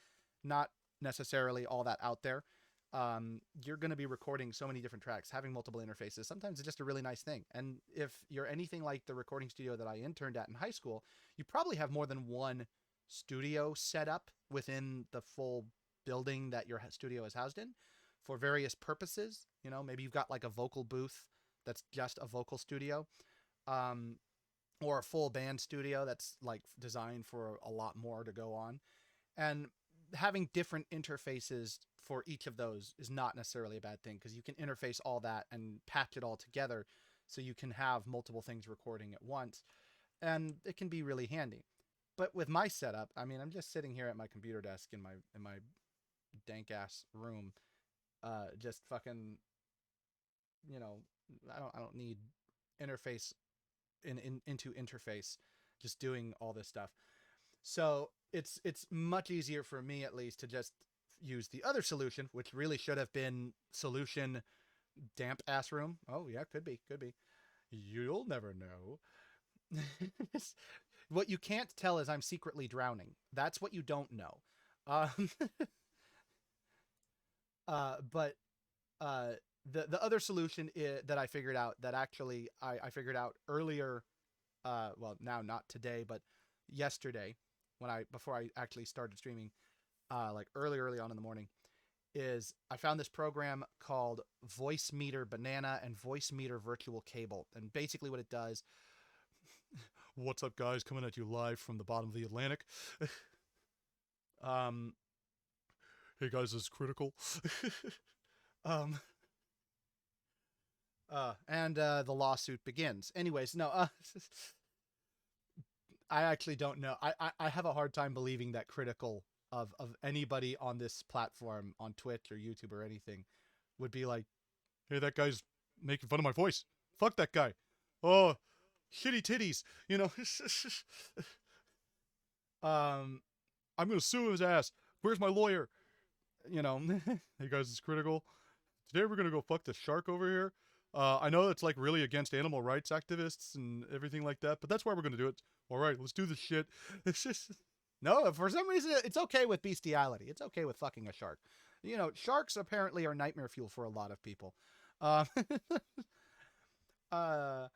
not necessarily all that out there. You're going to be recording so many different tracks. Having multiple interfaces, sometimes it's just a really nice thing. And if you're anything like the recording studio that I interned at in high school, you probably have more than one studio setup within the full building that your studio is housed in for various purposes. You know, maybe you've got like a vocal booth that's just a vocal studio, um, or a full band studio that's like designed for a lot more to go on. And having different interfaces for each of those is not necessarily a bad thing because you can interface all that and patch it all together so you can have multiple things recording at once. And it can be really handy. But with my setup, I mean, I'm just sitting here at my computer desk in my dank ass room, just fucking, you know, I don't need interface into interface, just doing all this stuff. So it's much easier for me at least to just use the other solution, which really should have been solution damp ass room. Oh yeah, could be. You'll never know. What you can't tell is I'm secretly drowning. That's what you don't know. Um, but uh, the other solution that I figured out that actually I figured out earlier. Well, now not today, but yesterday when I before I actually started streaming, like early on in the morning, is I found this program called Voice Meter Banana and Voice Meter Virtual Cable, and basically what it does. What's up, guys? Coming at you live from the bottom of the Atlantic. um, hey guys, this is critical. um, and the lawsuit begins. Anyways, no, I actually don't know. I have a hard time believing that critical of anybody on this platform, on Twitch or YouTube or anything, would be like, hey, that guy's making fun of my voice. Fuck that guy. Oh, shitty titties. You know. I'm gonna sue his ass. Where's my lawyer? You know. Hey guys, it's critical. Today we're gonna go fuck the shark over here. I know it's like really against animal rights activists and everything like that, but that's why we're gonna do it. All right, let's do this shit. It's just no. For some reason, it's okay with bestiality. It's okay with fucking a shark. You know, sharks apparently are nightmare fuel for a lot of people. Uh, uh,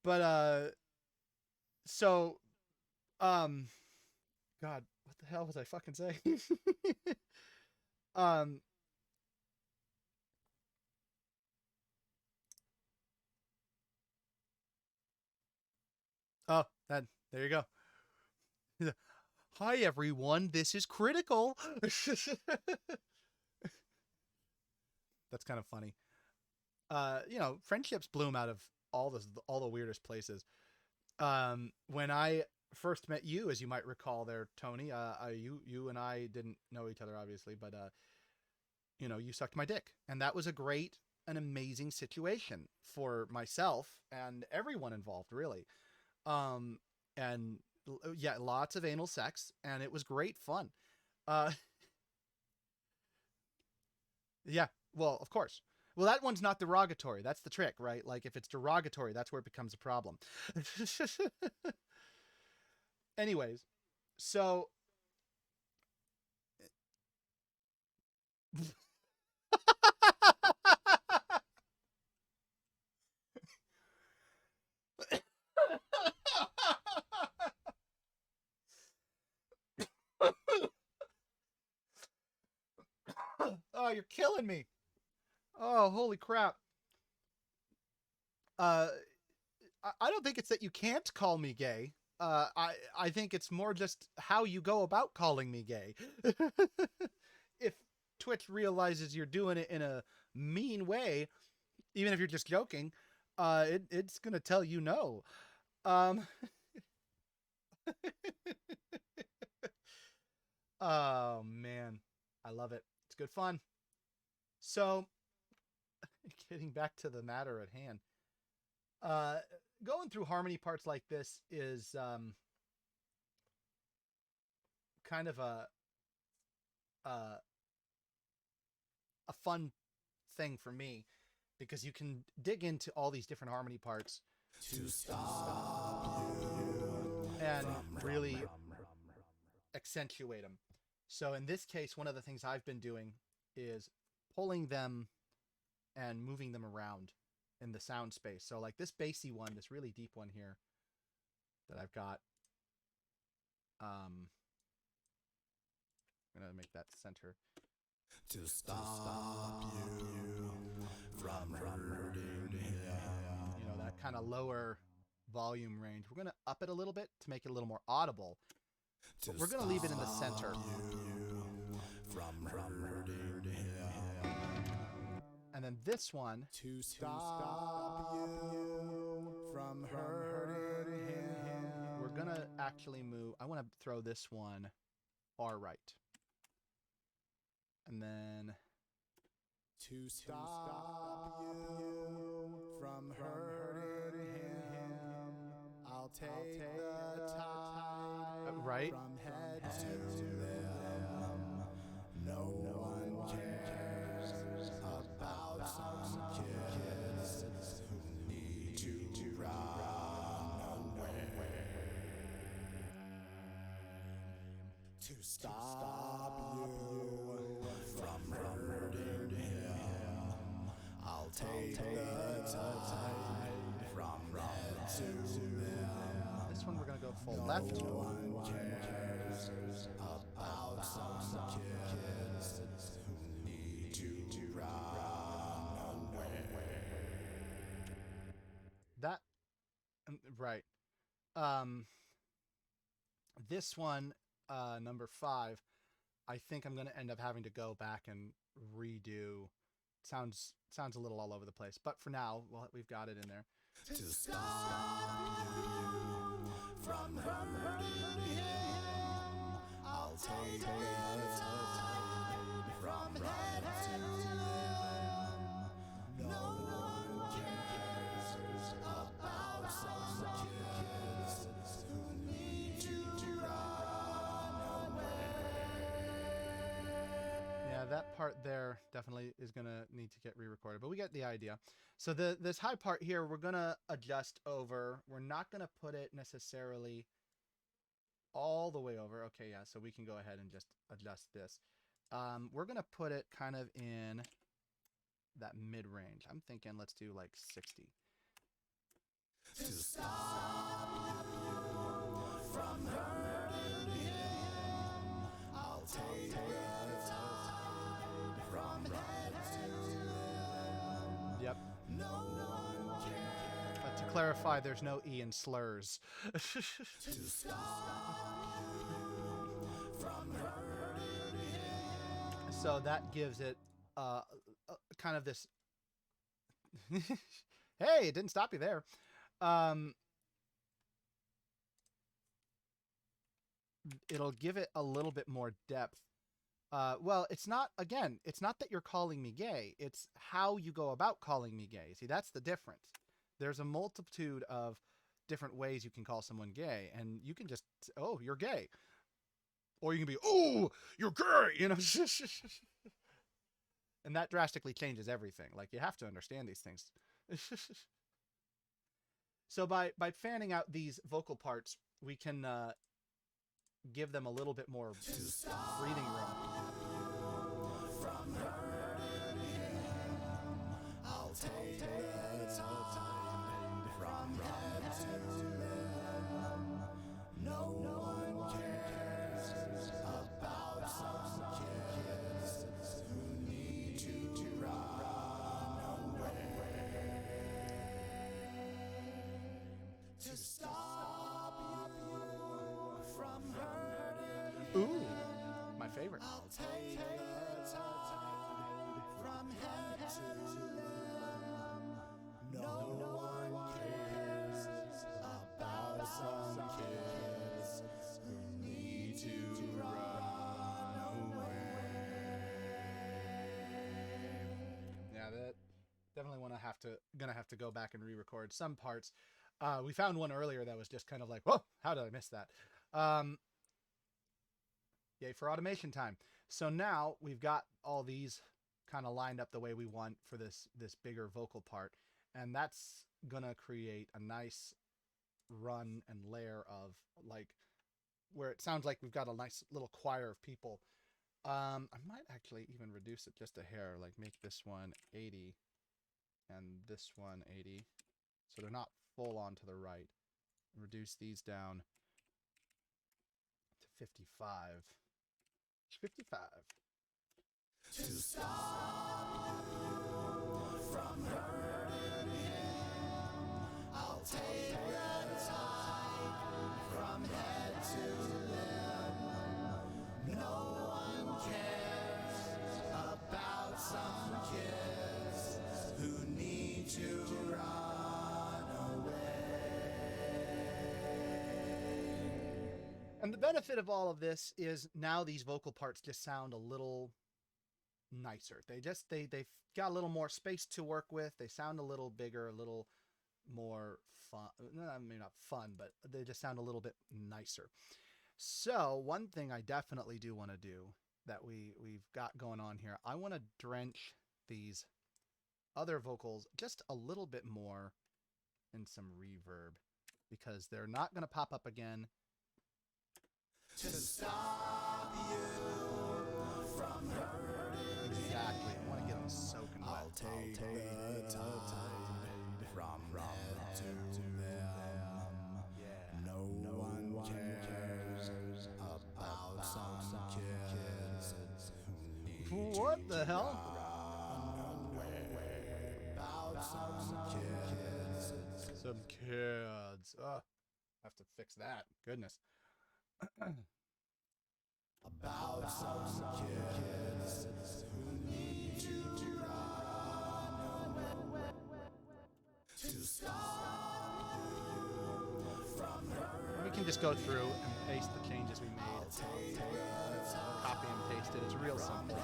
but so um, God, what the hell was I fucking saying? um, oh, that there you go. Hi everyone, this is critical. That's kind of funny. You know, friendships bloom out of all the weirdest places. When I first met you, as you might recall, there, Tony, you and I didn't know each other obviously, but you know, you sucked my dick, and that was a great, an amazing situation for myself and everyone involved, really. Um, and yeah, lots of anal sex, and it was great fun. Uh, yeah, well, of course. Well, that one's not derogatory. That's the trick, right? Like, if it's derogatory, that's where it becomes a problem. Anyways, so oh, you're killing me. Oh, holy crap. Uh, I don't think it's that you can't call me gay. I think it's more just how you go about calling me gay. If Twitch realizes you're doing it in a mean way, even if you're just joking, it's gonna tell you no. Um, oh man, I love it. It's good fun. So, getting back to the matter at hand, uh, going through harmony parts like this is kind of a a fun thing for me because you can dig into all these different harmony parts to stop you and from really accentuate them. So in this case, one of the things I've been doing is pulling them and moving them around in the sound space. So like this bassy one, this really deep one here that I've got, I'm gonna make that center. To stop you from hurting him. You know, that kind of lower volume range. We're gonna up it a little bit to make it a little more audible. But we're gonna leave it in the center. From hurting him. And then this one, To stop you from hurting him. we're gonna actually move. I want to throw this one far right. And then To stop you from hurting him. I'll take the tide right. from head to limb. No one cares about some kids who need to run away. To stop you from hurting him, I'll take the tide from head to limb. This one we're gonna go full left. No one cares about some kids who need to run away. That right. This one, number 5, I think I'm gonna end up having to go back and redo. Sounds a little all over the place, but for now, well, we've got it in there. To stop you from hurting him, I'll take the tide from head to limb. No one cares about some kids who need to run away. Yeah, that part there definitely is gonna need to get re-recorded, but we get the idea. So this high part here, we're gonna adjust over. We're not gonna put it necessarily all the way over. Okay, yeah, so we can go ahead and just adjust this. We're gonna put it kind of in that mid-range. I'm thinking let's do like 60. To stop you from hurting him, I'll take the tide from head to limb. Yep. No one cares. But to clarify, there's no E in slurs. To stop you from hurting him. So that gives it kind of this. Hey, it didn't stop you there. It'll give it a little bit more depth. Well, it's not that you're calling me gay. It's how you go about calling me gay. See, that's the difference. There's a multitude of different ways you can call someone gay, and you can just, oh, you're gay. Or you can be, oh, you're gay, you know. And that drastically changes everything. Like, you have to understand these things. So by fanning out these vocal parts, we can give them a little bit more breathing room. From hurting him, I'll take the tide from head to limb. No one cares about some kids who need to run away. To stop you from hurting Ooh, my favorite. I'll take the tide from head to limb. No one cares about some kids who need to run away. Yeah, that definitely gonna have to go back and re-record some parts. We found one earlier that was just kind of like, whoa, how did I miss that? Yay for automation time. So now we've got all these kind of lined up the way we want for this bigger vocal part, and that's gonna create a nice run and layer of, like, where it sounds like we've got a nice little choir of people. I might actually even reduce it just a hair, like make this one 80 and this one 80, so they're not full on to the right. Reduce these down 55. 55. To stop you from hurting him, I'll take the tide from head to limb. No one cares about some kids who need to run away. And the benefit of all of this is now these vocal parts just sound a little nicer. They've got a little more space to work with. They sound a little bigger, a little more fun. Maybe not fun, but they just sound a little bit nicer. So one thing I definitely do want to do that we've got going on here, I want to drench these other vocals just a little bit more in some reverb because they're not going to pop up again. To stop you from hurting. Exactly. I want to get them soaking wet. I'll take the tide from head to them. Yeah. No one cares about some kids who need What to the hell? run away. About some kids. Some kids. Have to fix that. Goodness. About some kids who need to run away. To stop you from hurting. We can just go through and paste the changes we made. Copy and paste it. It's real simple.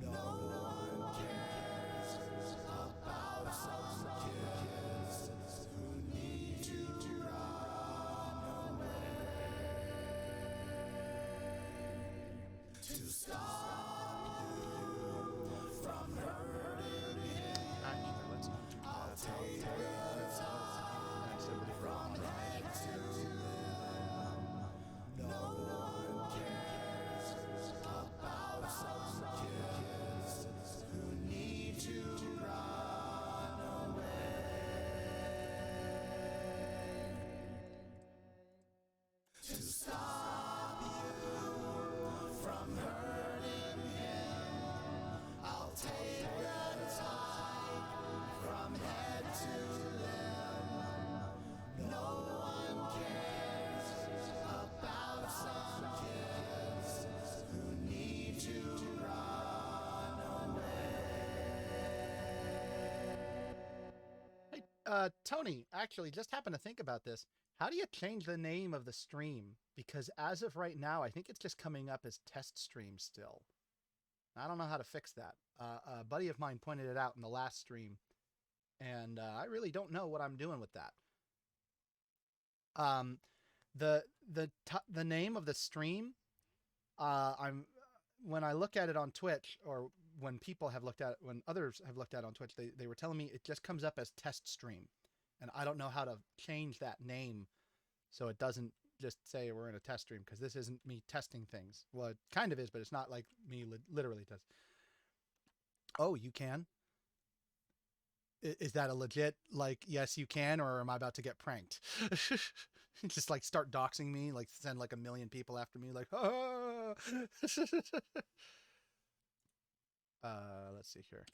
No one cares about some kids who need to run away. To stop you from hurting him, Actually, let's not do I'll that. take the tide Accidentally from head to limb. No one cares about some kids who need to run away. To stop you from hurting him, I'll take the tide from head to limb. No one cares about some kids who need to run away. Hey, Tony, actually, just happened to think about this. How do you change the name of the stream? Because as of right now, I think it's just coming up as test stream still. I don't know how to fix that. A buddy of mine pointed it out in the last stream, and I really don't know what I'm doing with that. The name of the stream, when I look at it on Twitch, or when people have looked at it, when others have looked at it on Twitch, they were telling me it just comes up as test stream, and I don't know how to change that name so it doesn't just say we're in a test stream, because this isn't me testing things. Well, it kind of is, but it's not like me literally test. Oh, you can? Is that a legit, like, yes, you can, or am I about to get pranked? Just like start doxing me, like send like 1 million people after me, like, ah! Let's see here.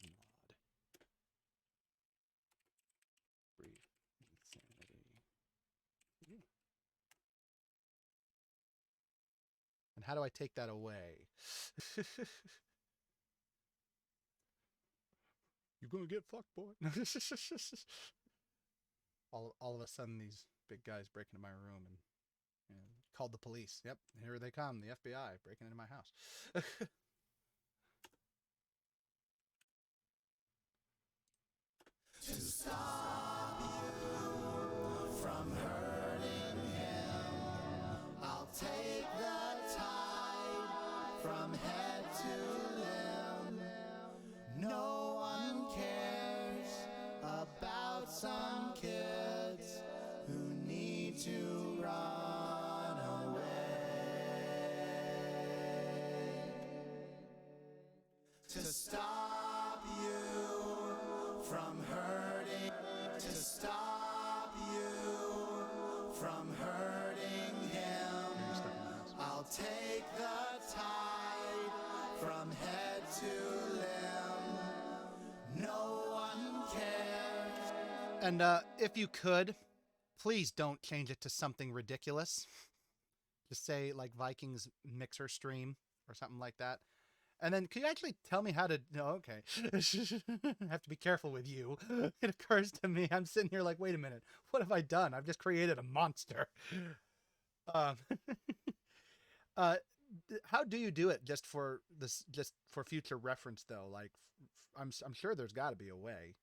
Mod. Brief insanity. And how do I take that away? You're gonna get fucked, boy. all of a sudden, these big guys break into my room and called the police. Yep, here they come, the FBI breaking into my house. To stop you from hurting him, I'll take the tide from head to limb. No one cares about some kids who need to run away. To stop you from hurting, to from hurting him. Are you stuck in the house? I'll take the tide from head to limb. No one cares. And if you could, please don't change it to something ridiculous. Just say like Viking's mixer stream or something like that. And then can you actually tell me how to... No, okay. I have to be careful with you. It occurs to me, I'm sitting here like, wait a minute. What have I done? I've just created a monster. Um, how do you do it just for this, just for future reference though? Like, I'm sure there's got to be a way.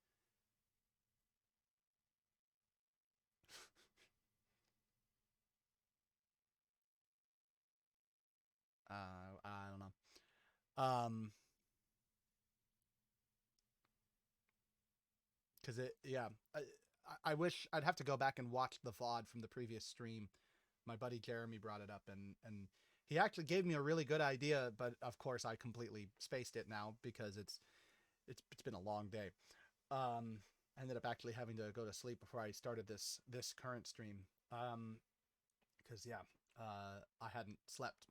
I don't know. Because yeah, I wish I'd have to go back and watch the VOD from the previous stream. My buddy Jeremy brought it up, and he actually gave me a really good idea, but of course I completely spaced it now because it's been a long day. I ended up actually having to go to sleep before I started this current stream. Because yeah, I hadn't slept,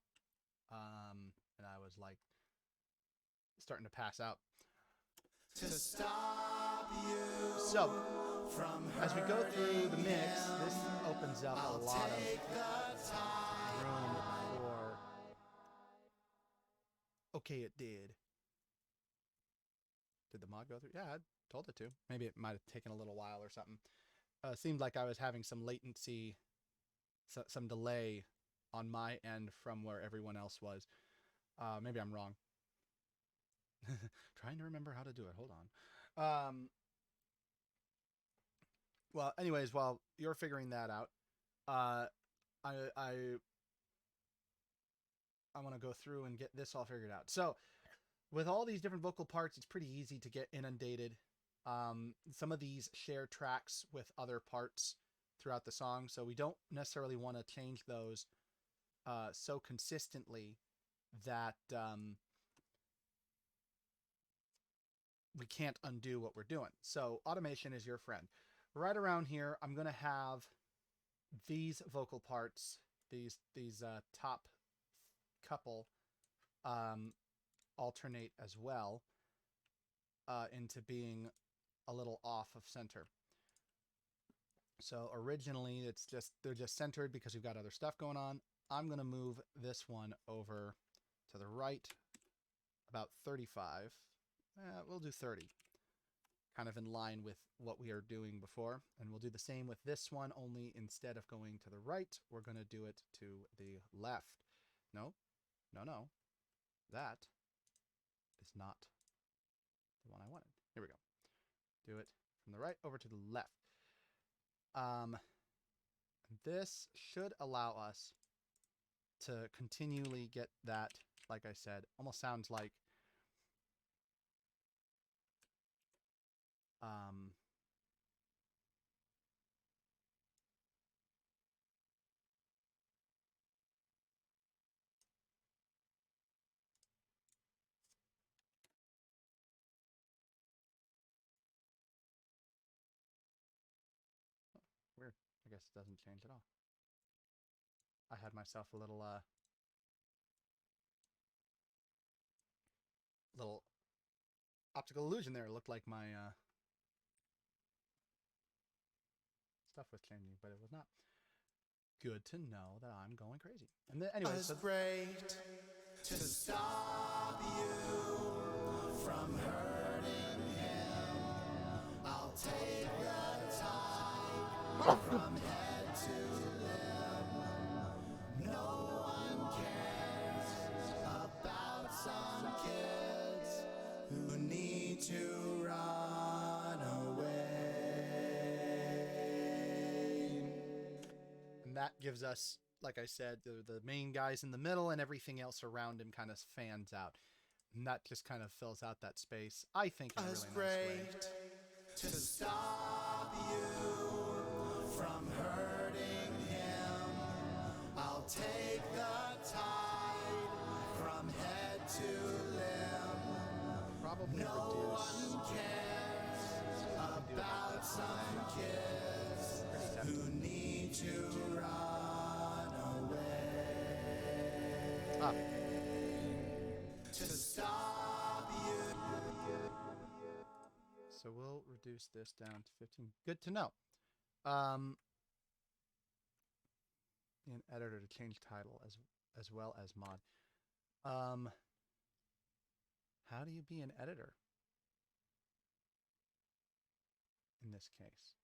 and I was like starting to pass out. To stop you So, from as we go through the mix, this opens up I'll a lot of take the tide. room for... Okay, it did. Did the mod go through? Yeah, I told it to. Maybe it might have taken a little while or something. Seemed like I was having some latency, some delay on my end from where everyone else was. Maybe I'm wrong. Trying to remember how to do it. Hold on. Well, anyways, while you're figuring that out, I want to go through and get this all figured out. So, with all these different vocal parts, it's pretty easy to get inundated. Some of these share tracks with other parts throughout the song, so we don't necessarily want to change those so consistently that we can't undo what we're doing. So automation is your friend. Right around here, I'm going to have these vocal parts, these top couple, alternate as well into being a little off of center. So originally they're just centered because we've got other stuff going on. I'm going to move this one over to the right about 35. We'll do 30. Kind of in line with what we are doing before. And we'll do the same with this one, only instead of going to the right, we're going to do it to the left. No. That is not the one I wanted. Here we go. Do it from the right over to the left. This should allow us to continually get that, like I said, almost sounds like weird. I guess it doesn't change at all. I had myself a little little optical illusion there. It looked like my stuff was changing, but it was not. Good to know that I'm going crazy. And then anyway, so great to stop you from hurting him. I'll take the tide from head to limb. No one cares about some kids who need to run away. and that gives us, like I said, the main guys in the middle, and everything else around him kind of fans out. And that just kind of fills out that space, I think, in a really nice way. To stop you from hurting him, I'll take the tide from head to limb. Probably No reduce. one cares about some kids who need to run Ah. To stop you. So we'll reduce this down to 15. Good to know. Um, in editor to change title as well as mod. Um, how do you be an editor in this case?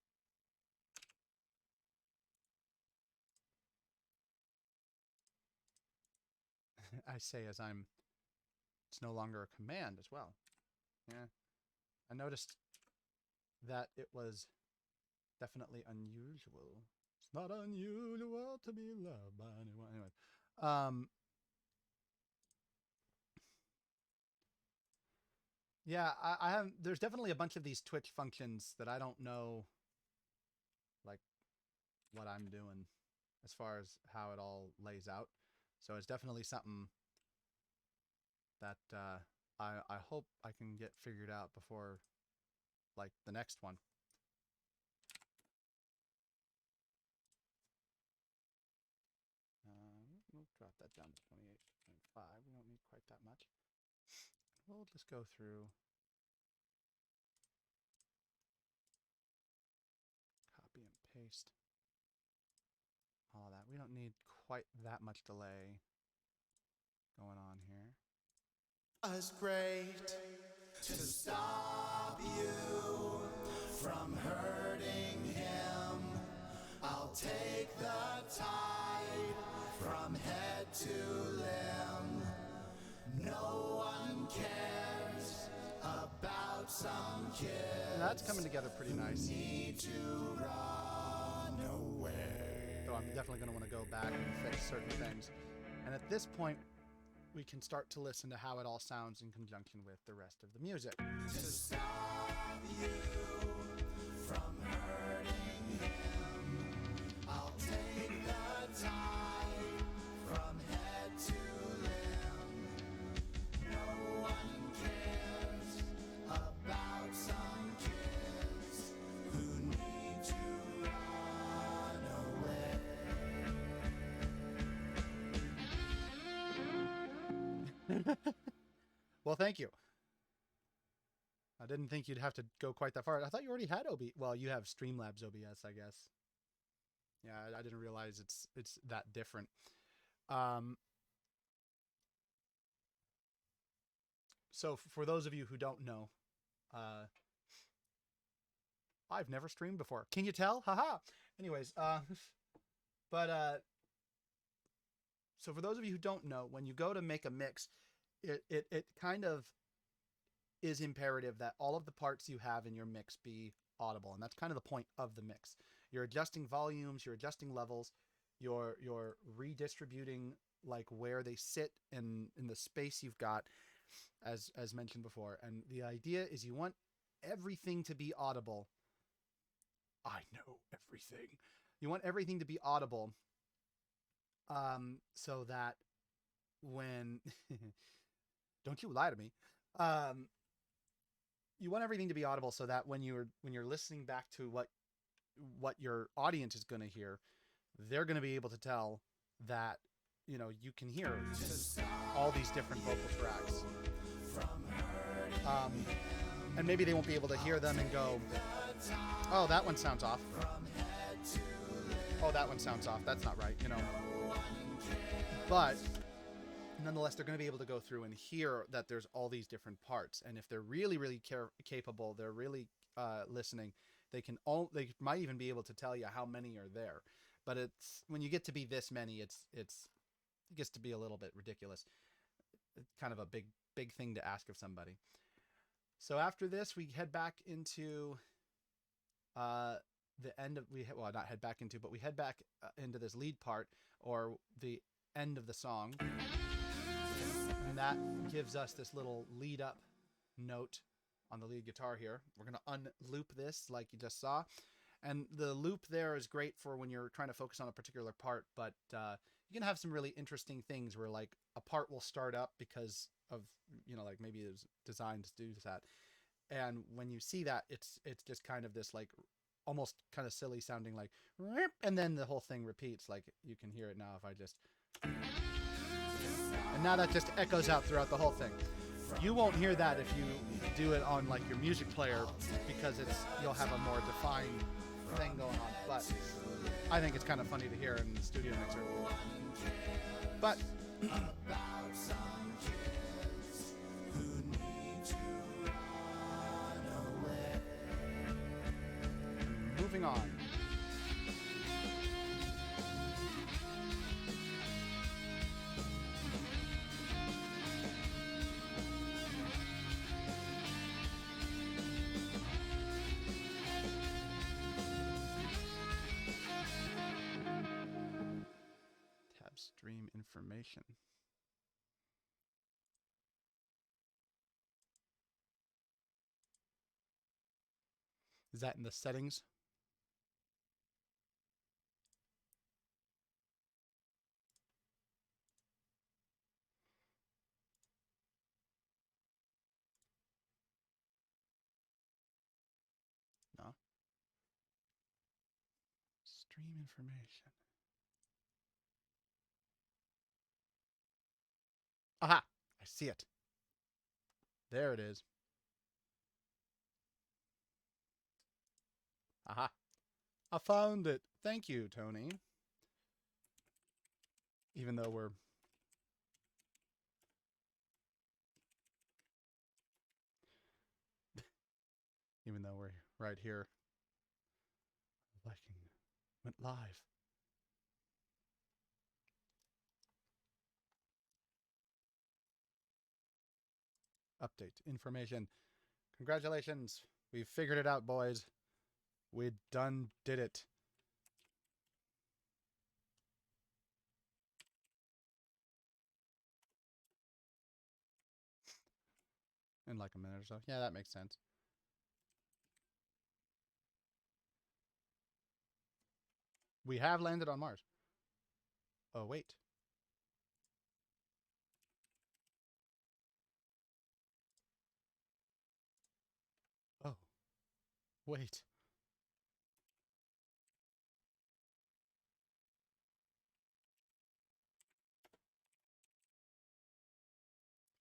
I say as it's no longer a command as well. Yeah. I noticed that it was definitely unusual. It's not unusual to be loved by anyone. Anyway, yeah, I have. There's definitely a bunch of these Twitch functions that I don't know, like what I'm doing as far as how it all lays out. So it's definitely something that I hope I can get figured out before like the next one. We'll drop that down to 28.5. We don't need quite that much. We'll just go through, copy and paste all that. We don't need quite that much delay going on here. Was great to stop you from hurting him. I'll take the tide from head to limb. No one cares about some kid. That's coming together pretty nice. Need to run away. Though I'm definitely going to want to go back and fix certain things. And at this point, we can start to listen to how it all sounds in conjunction with the rest of the music. To stop you from hurting him, I'll take the tide from head to limb. No one cares about some kids who need to run away. Well, thank you. I didn't think you'd have to go quite that far. I thought you already had OBS. Well, you have Streamlabs OBS, I guess. Yeah, I didn't realize it's that different. So for those of you who don't know, I've never streamed before. Can you tell? Haha. Anyways, so for those of you who don't know, when you go to make a mix, it kind of is imperative that all of the parts you have in your mix be audible, and that's kind of the point of the mix. You're adjusting volumes, you're adjusting levels, you're redistributing like where they sit in the space you've got, as mentioned before. And the idea is you want everything to be audible. I know everything. You want everything to be audible, so that when don't you lie to me. You want everything to be audible so that when you're listening back to what your audience is going to hear, they're going to be able to tell that, you know, you can hear all these different vocal tracks. And maybe they won't be able to hear them and go, oh, that one sounds off. Oh, that one sounds off. That's not right, you know. But nonetheless, they're going to be able to go through and hear that there's all these different parts. And if they're really, really capable, they're really listening, they might even be able to tell you how many are there. But it's when you get to be this many, it gets to be a little bit ridiculous. It's kind of a big thing to ask of somebody. So after this, we head back into the end of we head back into this lead part, or the end of the song. And that gives us this little lead up note on the lead guitar here. We're going to unloop this like you just saw. And the loop there is great for when you're trying to focus on a particular part, but you can have some really interesting things where like a part will start up because of, you know, like maybe it was designed to do that. And when you see that, it's just kind of this like almost kind of silly sounding like, and then the whole thing repeats. Like you can hear it now if I just... And now that just echoes out throughout the whole thing. You won't hear that if you do it on like your music player because you'll have a more defined thing going on. But I think it's kind of funny to hear in the studio mixer. But moving on. Tab stream information. Is that in the settings? No. Stream information. Aha! I see it. There it is. Aha. I found it. Thank you, Tony. Even though we're right here. Viking went live. Update information. Congratulations. We figured it out, boys. We done did it. In like a minute or so. Yeah, that makes sense. We have landed on Mars. Oh, wait. Oh, wait.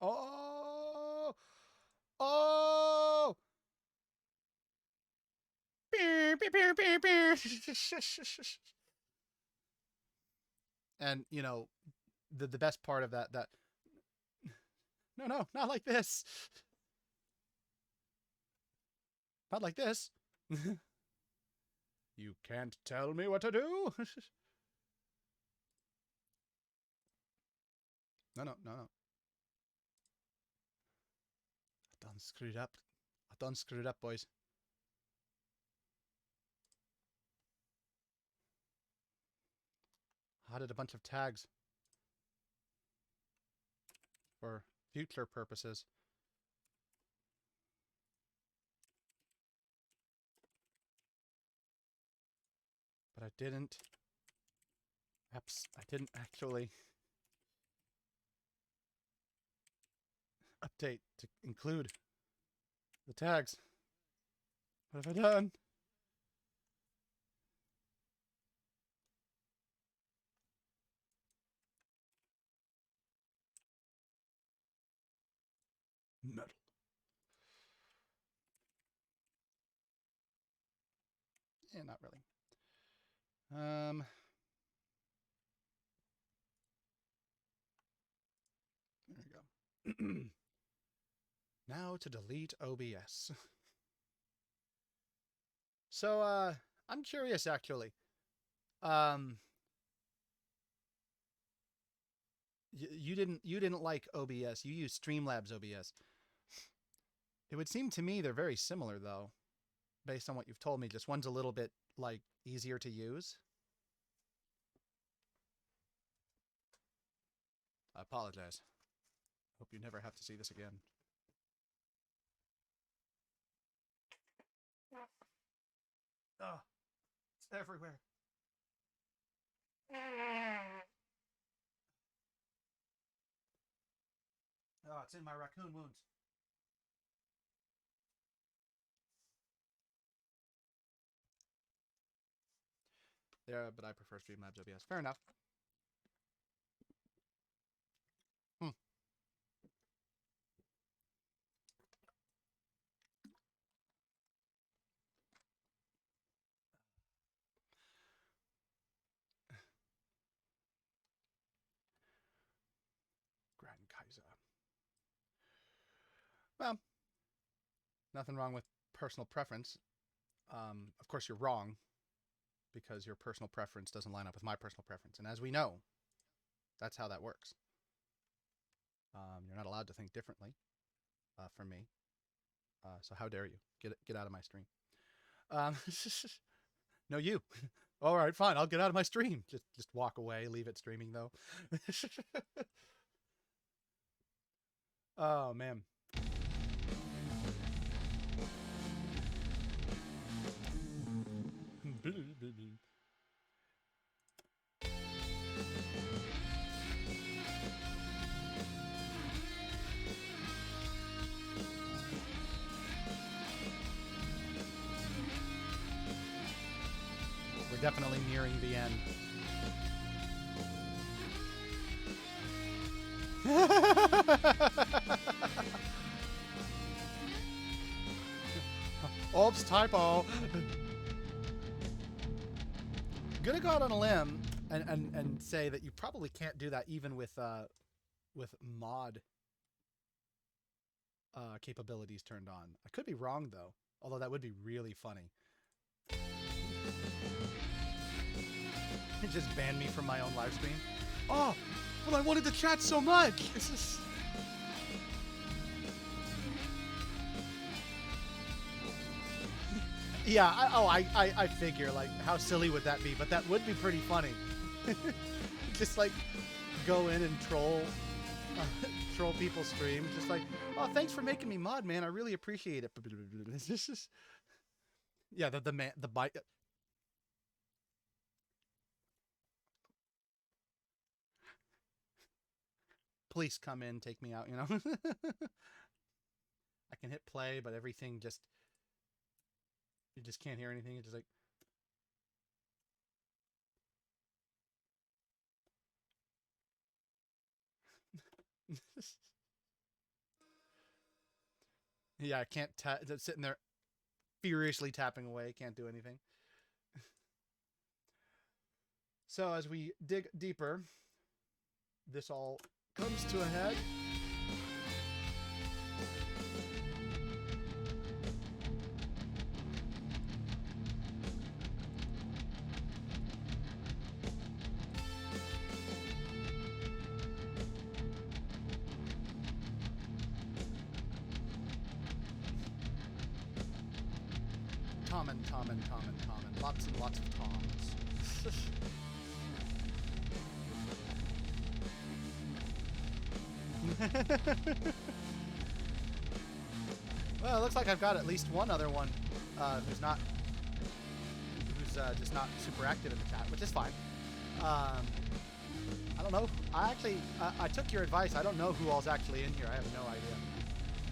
Oh! Oh! And, you know, the best part of that no, not like this. Not like this. You can't tell me what to do. No. I done screwed up. I done screwed up, boys. I added a bunch of tags for future purposes. But I didn't actually update to include the tags. What have I done? Metal. Yeah, not really. There we go. Now to delete OBS. So, I'm curious actually. Um, you didn't like OBS. You used Streamlabs OBS. It would seem to me they're very similar though, based on what you've told me. Just one's a little bit like easier to use. I apologize. Hope you never have to see this again. Oh, it's everywhere. Oh, it's in my raccoon wounds. Yeah, but I prefer Streamlabs OBS. Fair enough. Well, nothing wrong with personal preference. Of course, you're wrong because your personal preference doesn't line up with my personal preference. And as we know, that's how that works. You're not allowed to think differently from me. So how dare you? Get out of my stream. Um, no, you. All right, fine. I'll get out of my stream. Just walk away. Leave it streaming though. Oh man. We're definitely nearing the end. Oops, typo. Gonna go out on a limb and say that you probably can't do that even with mod capabilities turned on. I could be wrong though, although that would be really funny. It just banned me from my own live stream. Oh, well, I wanted to chat so much. Yeah, I figure, like, how silly would that be? But that would be pretty funny. Just, like, go in and troll people's streams. Just like, oh, thanks for making me mod, man. I really appreciate it. This is... Yeah, the bite... Please come in, take me out, you know? I can hit play, but everything just... You just can't hear anything. It's just like... Yeah, I can't just sitting there furiously tapping away, can't do anything. So as we dig deeper, this all comes to a head. Tom and lots and lots of Toms. Well, it looks like I've got at least one other one who's just not super active in the chat, which is fine. I don't know. I took your advice. I don't know who all's actually in here. I have no idea.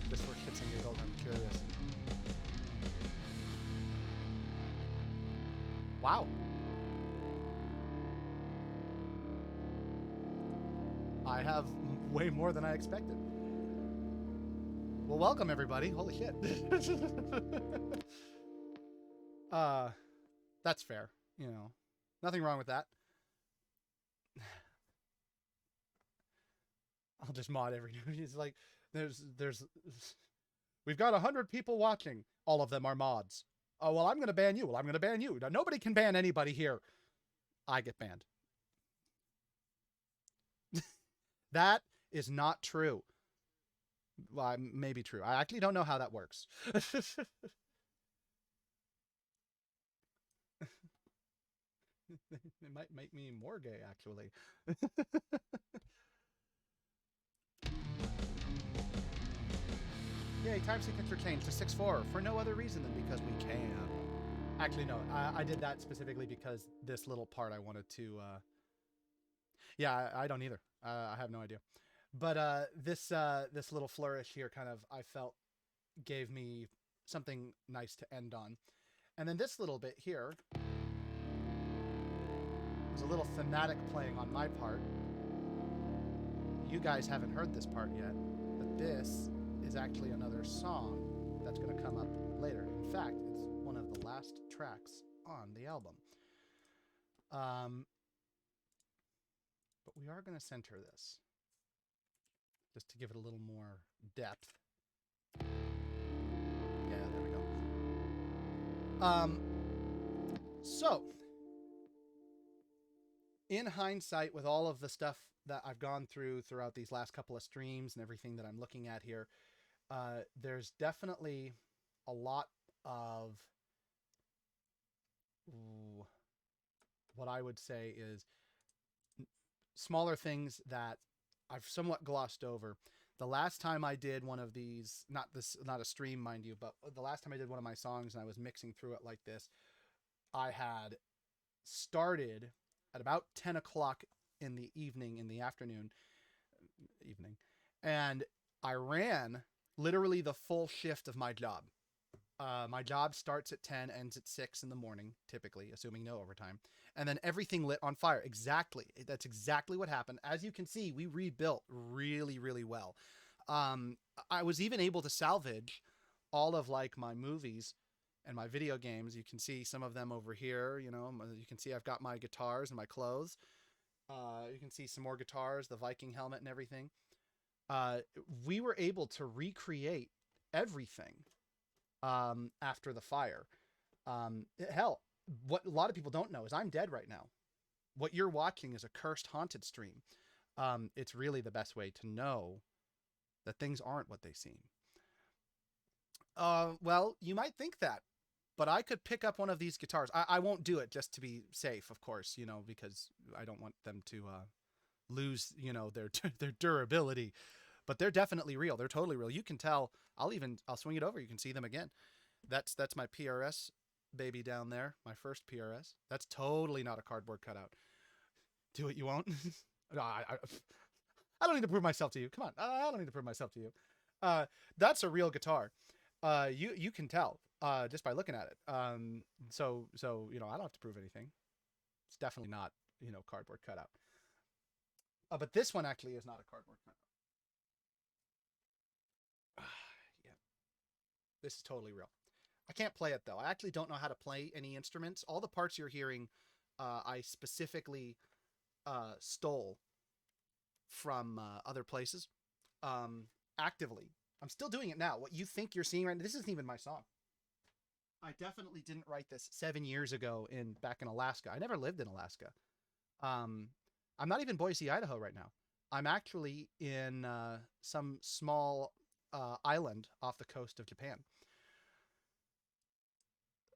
Just for shits and giggles, I'm curious. Wow. I have way more than I expected. Well, welcome everybody. Holy shit. That's fair. You know, nothing wrong with that. I'll just mod every. It's like we've got 100 people watching. All of them are mods. Oh well, I'm going to ban you. Well, I'm going to ban you. Now, nobody can ban anybody here. I get banned. That is not true. Well, maybe true. I actually don't know how that works. It might make me more gay, actually. Yay, time signature changed to 6-4 for no other reason than because we can. Actually, no. I did that specifically because this little part I wanted to... Yeah, I don't either. I have no idea. But this little flourish here kind of, I felt, gave me something nice to end on. And then this little bit here was a little thematic playing on my part. You guys haven't heard this part yet, but this is actually another song that's going to come up later. In fact, it's one of the last tracks on the album. But we are going to center this just to give it a little more depth. Yeah, there we go. So in hindsight, with all of the stuff that I've gone through throughout these last couple of streams and everything that I'm looking at here, there's definitely a lot of what I would say is smaller things that I've somewhat glossed over. The last time I did one of these, not a stream, mind you, but the last time I did one of my songs and I was mixing through it like this, I had started at about 10 o'clock in the evening, in the evening, and I ran literally the full shift of my job. My job starts at 10, ends at 6 in the morning, typically, assuming no overtime. And then everything lit on fire. Exactly. That's exactly what happened. As you can see, we rebuilt really, really well. Um, I was even able to salvage all of like my movies and my video games. You can see some of them over here. You know, you can see I've got my guitars and my clothes. You can see some more guitars, the Viking helmet and everything. Uh, we were able to recreate everything after the fire. Hell, what a lot of people don't know is I'm dead right now. What you're watching is a cursed haunted stream. It's really the best way to know that things aren't what they seem. Well, you might think that, but I could pick up one of these guitars. I won't do it just to be safe, of course, you know, because I don't want them to lose, you know, their durability. But they're definitely real. They're totally real. You can tell. I'll swing it over. You can see them again. That's my PRS baby down there. My first PRS. That's totally not a cardboard cutout. Do what you want. No, I don't need to prove myself to you. Come on, I don't need to prove myself to you. Uh, that's a real guitar. You can tell just by looking at it. So you know I don't have to prove anything. It's definitely not cardboard cutout. But this one actually is not a cardboard cutout. Yeah, this is totally real. I can't play it though. I actually don't know how to play any instruments. All the parts you're hearing, I specifically stole from other places actively. I'm still doing it now. What you think you're seeing right now, this isn't even my song. I definitely didn't write this 7 years ago back in Alaska. I never lived in Alaska. Um, I'm not even Boise, Idaho right now. I'm actually in some small island off the coast of Japan.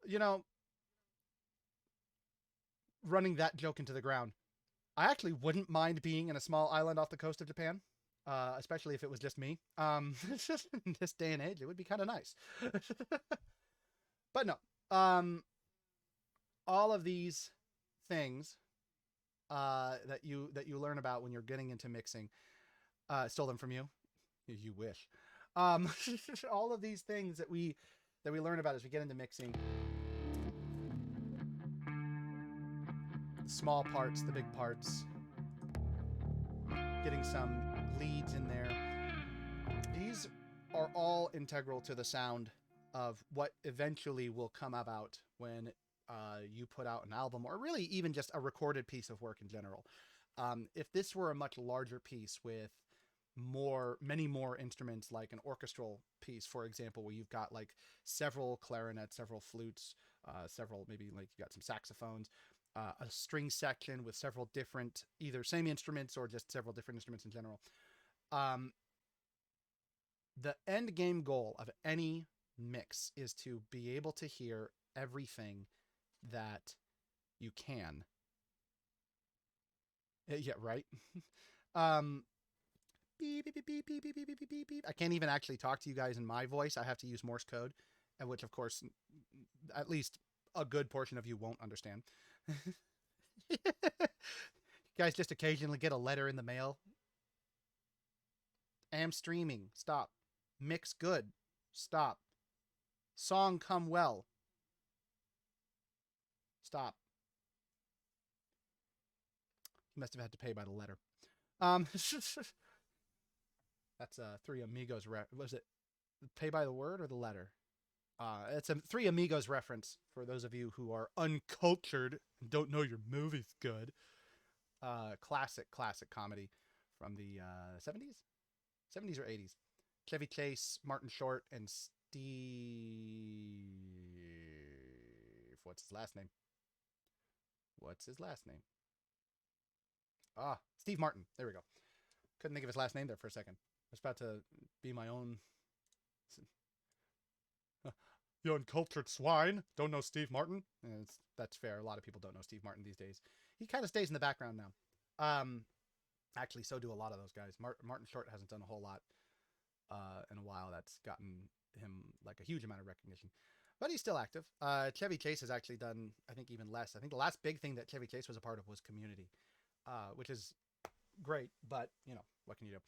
You know, running that joke into the ground. I actually wouldn't mind being in a small island off the coast of Japan, especially if it was just me. In this day and age, it would be kind of nice. But no, all of these things that you learn about when you're getting into mixing, stole them from you. You wish. Um, all of these things that we learn about as we get into mixing, the small parts, the big parts, getting some leads in there. These are all integral to the sound of what eventually will come about when you put out an album or really even just a recorded piece of work in general. If this were a much larger piece with many more instruments, like an orchestral piece, for example, where you've got like several clarinets, several flutes, several maybe like you got some saxophones, a string section with several different either same instruments or just several different instruments in general. Um, the end game goal of any mix is to be able to hear everything that you can. Yeah, right. um, beep, beep, beep, beep, beep, beep, beep, beep, beep. I can't even actually talk to you guys in my voice. I have to use Morse code, which, of course, at least a good portion of you won't understand. You guys just occasionally get a letter in the mail. Am streaming. Stop. Mix good. Stop. Song come well. Stop. You must have had to pay by the letter. That's a Three Amigos. Was it pay by the word or the letter? It's a Three Amigos reference for those of you who are uncultured and don't know your movie's good. Classic comedy from the 70s or 80s. Chevy Chase, Martin Short, and Steve. What's his last name? What's his last name? Steve Martin. There we go. Couldn't think of his last name there for a second. I was about to be my own. You uncultured swine. Don't know Steve Martin? That's fair. A lot of people don't know Steve Martin these days. He kind of stays in the background now. Actually, so do a lot of those guys. Martin Short hasn't done a whole lot in a while. That's gotten him like a huge amount of recognition. But he's still active. Chevy Chase has actually done, I think, even less. I think the last big thing that Chevy Chase was a part of was Community, which is great. But, what can you do?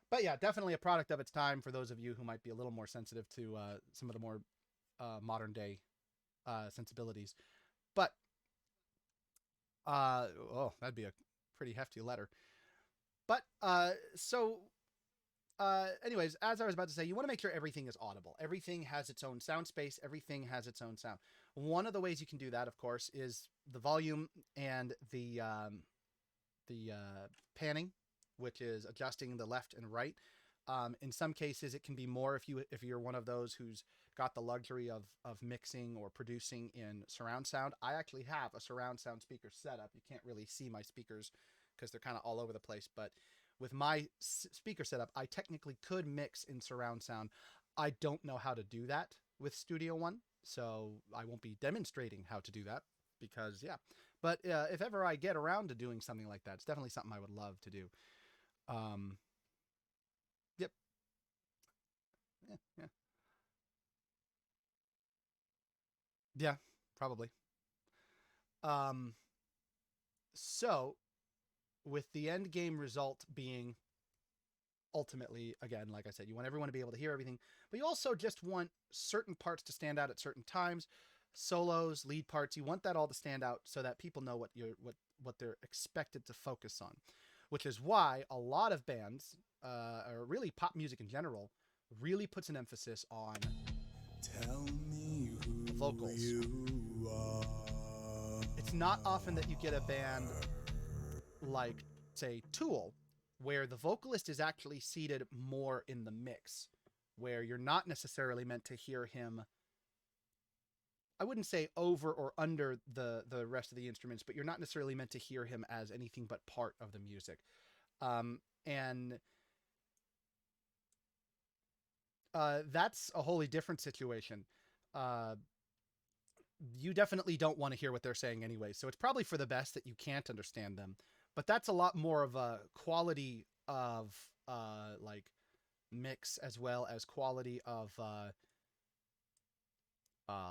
But yeah, definitely a product of its time for those of you who might be a little more sensitive to some of the more modern day sensibilities. But, that'd be a pretty hefty letter. But, anyways, as I was about to say, you want to make sure everything is audible. Everything has its own sound space. Everything has its own sound. One of the ways you can do that, of course, is the volume and the panning, which is adjusting the left and right. In some cases, it can be more if you're one of those who's got the luxury of mixing or producing in surround sound. I actually have a surround sound speaker setup. You can't really see my speakers because they're kind of all over the place, but with my speaker setup, I technically could mix in surround sound. I don't know how to do that with Studio One, so I won't be demonstrating how to do that because, yeah. But if ever I get around to doing something like that, it's definitely something I would love to do. Yep. Yeah. Yeah, probably. So, with the end game result being ultimately, again, like I said, you want everyone to be able to hear everything, but you also just want certain parts to stand out at certain times, solos, lead parts. You want that all to stand out so that people know what they're expected to focus on, which is why a lot of bands, or really pop music in general, really puts an emphasis on Tell me who vocals. you are. It's not often that you get a band like, say, Tool, where the vocalist is actually seated more in the mix, where you're not necessarily meant to hear him, I wouldn't say over or under the rest of the instruments, but you're not necessarily meant to hear him as anything but part of the music. And that's a wholly different situation. You definitely don't want to hear what they're saying anyway, so it's probably for the best that you can't understand them. But that's a lot more of a quality of like mix as well as quality of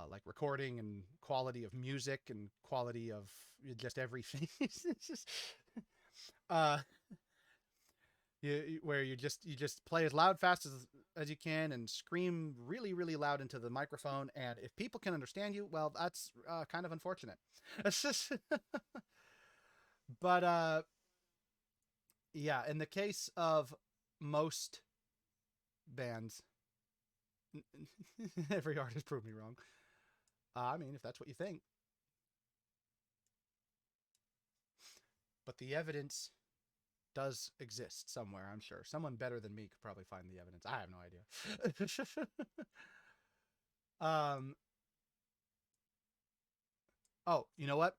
like recording and quality of music and quality of just everything. It's just where you just play as loud fast as you can and scream really really loud into the microphone, and if people can understand you, well, that's kind of unfortunate. But yeah, in the case of most bands, every artist proved me wrong. I mean, if that's what you think, but the evidence does exist somewhere, I'm sure. Someone better than me could probably find the evidence. I have no idea. Oh, you know what?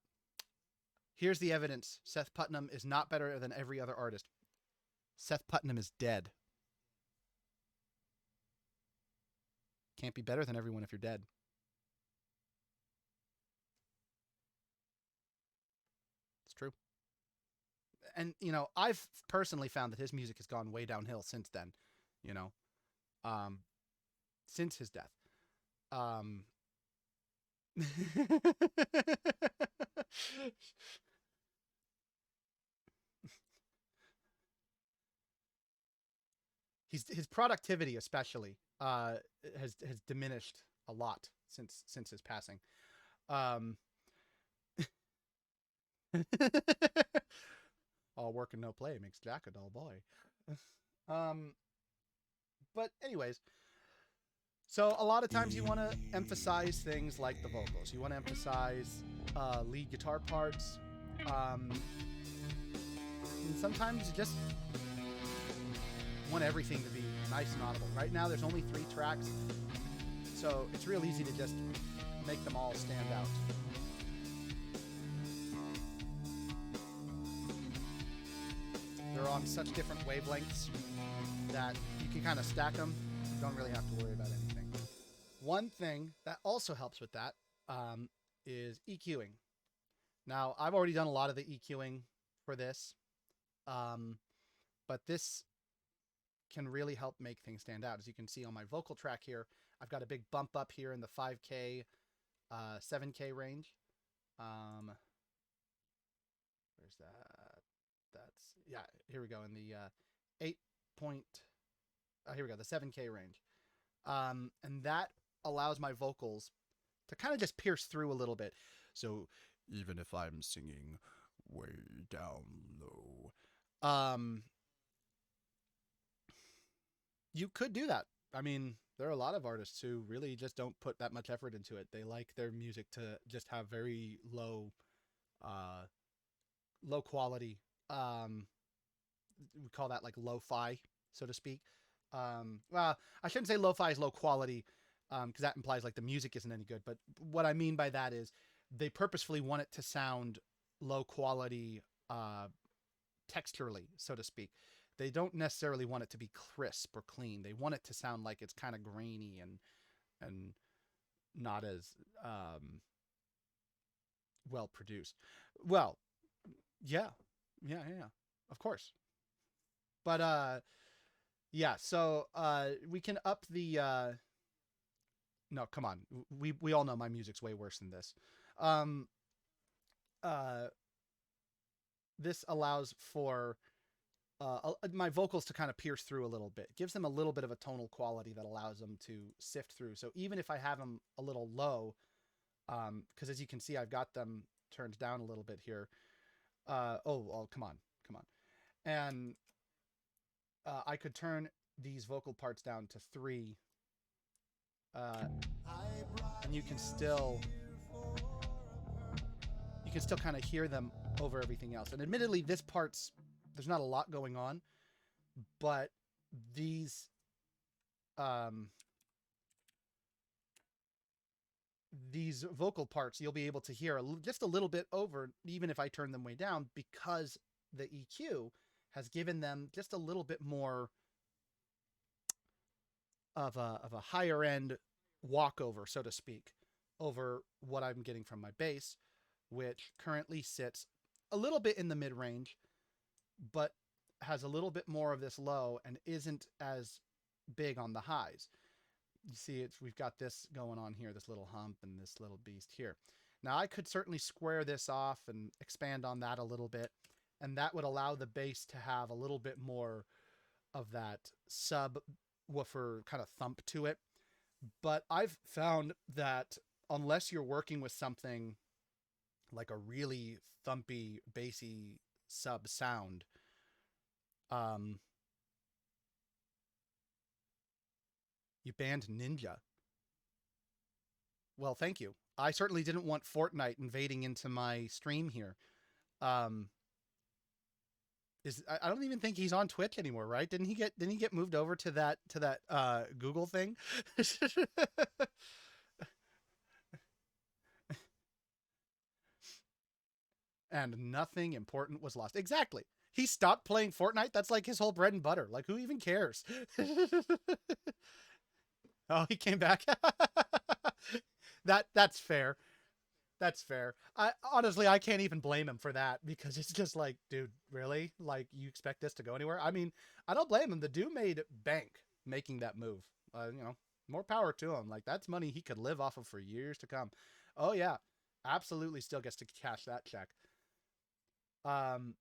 Here's the evidence. Seth Putnam is not better than every other artist. Seth Putnam is dead. Can't be better than everyone if you're dead. It's true. And, I've personally found that his music has gone way downhill since then, you know, um, since his death. His productivity especially has diminished a lot since his passing. Um, all work and no play makes Jack a dull boy. um, but anyways, so a lot of times you want to emphasize things like the vocals. You want to emphasize lead guitar parts. And sometimes you just want everything to be nice and audible. Right now, there's only 3 tracks, so it's real easy to just make them all stand out. They're on such different wavelengths that you can kind of stack them. You don't really have to worry about anything. One thing that also helps with that is EQing. Now, I've already done a lot of the EQing for this, but this can really help make things stand out. As you can see on my vocal track here, I've got a big bump up here in the 5K, 7K range. Where's that? That's, yeah, here we go, in the 8 point, here we go, the 7K range. And that allows my vocals to kind of just pierce through a little bit. So even if I'm singing way down low, you could do that. I mean, there are a lot of artists who really just don't put that much effort into it. They like their music to just have very low quality. We call that like lo-fi, so to speak. Well, I shouldn't say lo-fi is low quality, because that implies like the music isn't any good. But what I mean by that is they purposefully want it to sound low quality, texturally, so to speak. They don't necessarily want it to be crisp or clean. They want it to sound like it's kind of grainy and not as well produced. Well, yeah, of course. But yeah, so we can up the no, come on. We all know my music's way worse than this. Um this allows for my vocals to kind of pierce through a little bit. It gives them a little bit of a tonal quality that allows them to sift through. So even if I have them a little low, because as you can see, I've got them turned down a little bit here. Come on. And I could turn these vocal parts down to 3, and you can still kind of hear them over everything else. And admittedly, there's not a lot going on, but these vocal parts you'll be able to hear just a little bit over, even if I turn them way down, because the EQ has given them just a little bit more of a higher end walkover, so to speak, over what I'm getting from my bass, which currently sits a little bit in the mid range, but has a little bit more of this low and isn't as big on the highs. You see, we've got this going on here, this little hump and this little beast here. Now I could certainly square this off and expand on that a little bit, and that would allow the bass to have a little bit more of that subwoofer kind of thump to it. But I've found that unless you're working with something like a really thumpy, bassy sub sound, you banned Ninja. Well, thank you. I certainly didn't want Fortnite invading into my stream here. I don't even think he's on Twitch anymore, right? Didn't he get moved over to that Google thing? And nothing important was lost. Exactly. He stopped playing Fortnite. That's like his whole bread and butter. Like, who even cares? Oh, he came back. That's fair. That's fair. I can't even blame him for that, because it's just like, dude, really? Like, you expect this to go anywhere? I mean, I don't blame him. The dude made bank making that move. More power to him. Like, that's money he could live off of for years to come. Oh yeah, absolutely. Still gets to cash that check. And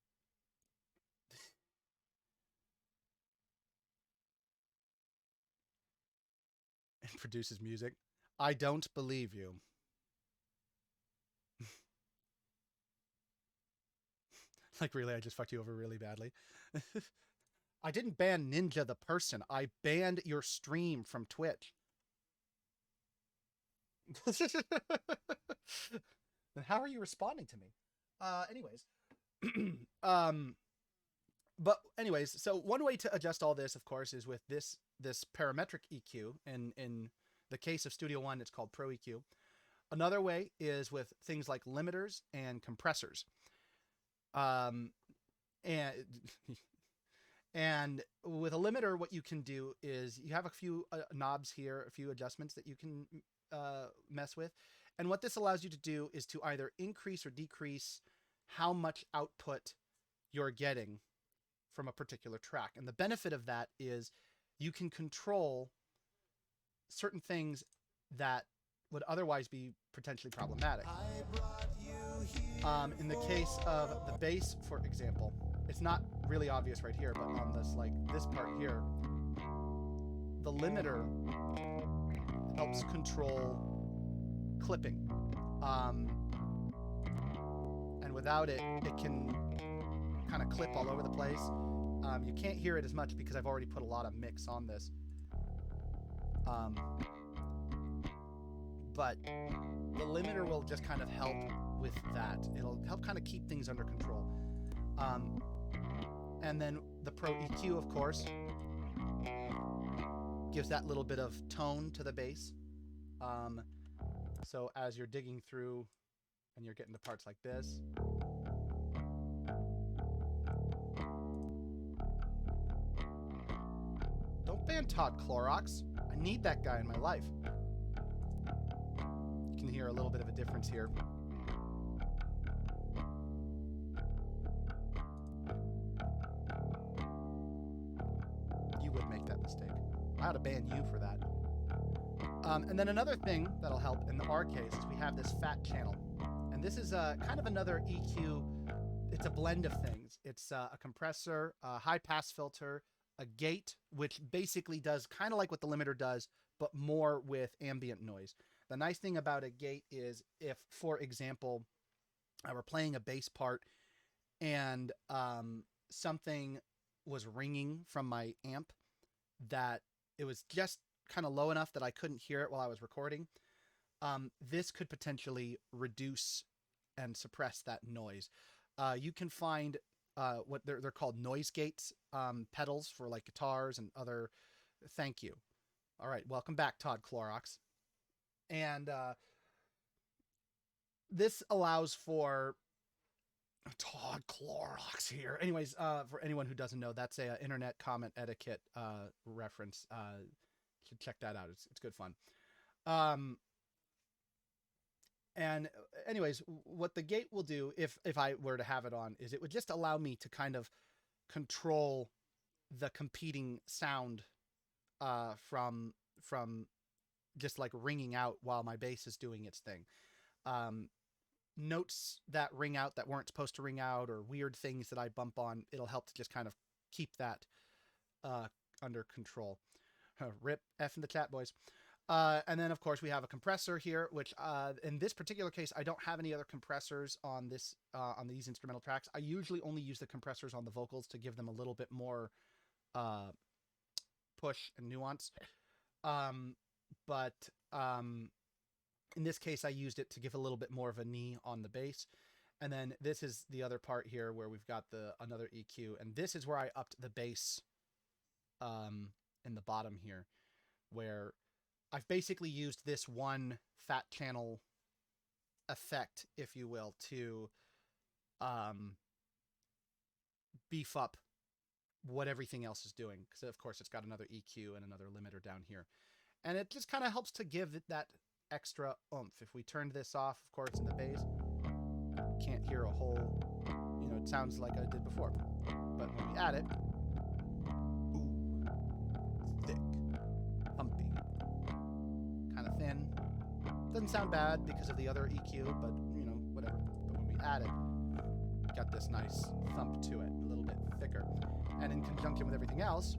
produces music. I don't believe you. Like, really, I just fucked you over really badly. I didn't ban Ninja the person. I banned your stream from Twitch. Then how are you responding to me? Anyways. But anyways, so one way to adjust all this, of course, is with this parametric EQ. In the case of Studio One, it's called Pro EQ. Another way is with things like limiters and compressors. Um, and and with a limiter, what you can do is you have a few knobs here, a few adjustments that you can mess with. And what this allows you to do is to either increase or decrease how much output you're getting from a particular track. And the benefit of that is you can control certain things that would otherwise be potentially problematic. In the case of the bass, for example, it's not really obvious right here, but on this part here, the limiter helps control clipping. And without it, it can kind of clip all over the place. You can't hear it as much because I've already put a lot of mix on this. But the limiter will just kind of help with that. It'll help kind of keep things under control. And then the Pro EQ, of course, gives that little bit of tone to the bass. So as you're digging through and you're getting to parts like this, don't ban Todd Clorox. I need that guy in my life. You can hear a little bit of a difference here. You would make that mistake. I ought to ban you for that. And then another thing that'll help in our case is we have this fat channel. And this is kind of another EQ. It's a blend of things. It's a compressor, a high pass filter, a gate, which basically does kind of like what the limiter does, but more with ambient noise. The nice thing about a gate is if, for example, I were playing a bass part and something was ringing from my amp that it was just kind of low enough that I couldn't hear it while I was recording, this could potentially reduce and suppress that noise. You can find what they're called noise gates, pedals for like guitars and other. Thank you. All right, welcome back, Todd Clorox. And this allows for Todd Clorox here. Anyways, for anyone who doesn't know, that's a internet comment etiquette reference. Should check that out. It's good fun. And anyways, what the gate will do if I were to have it on is it would just allow me to kind of control the competing sound from just like ringing out while my bass is doing its thing. Notes that ring out that weren't supposed to ring out, or weird things that I bump on, it'll help to just kind of keep that under control. Rip F in the chat, boys. And then, of course, we have a compressor here, which in this particular case, I don't have any other compressors on these instrumental tracks. I usually only use the compressors on the vocals to give them a little bit more push and nuance. But in this case, I used it to give a little bit more of a knee on the bass. And then this is the other part here where we've got another EQ. And this is where I upped the bass in the bottom here, where I've basically used this one fat channel effect, if you will, to beef up what everything else is doing. Because, of course, it's got another EQ and another limiter down here. And it just kind of helps to give it that extra oomph. If we turned this off, of course, in the bass, can't hear a whole, it sounds like I did before. But when we add it, ooh, thick, humpy, kind of thin. Doesn't sound bad because of the other EQ, but, whatever. But when we add it, got this nice thump to it, a little bit thicker. And in conjunction with everything else,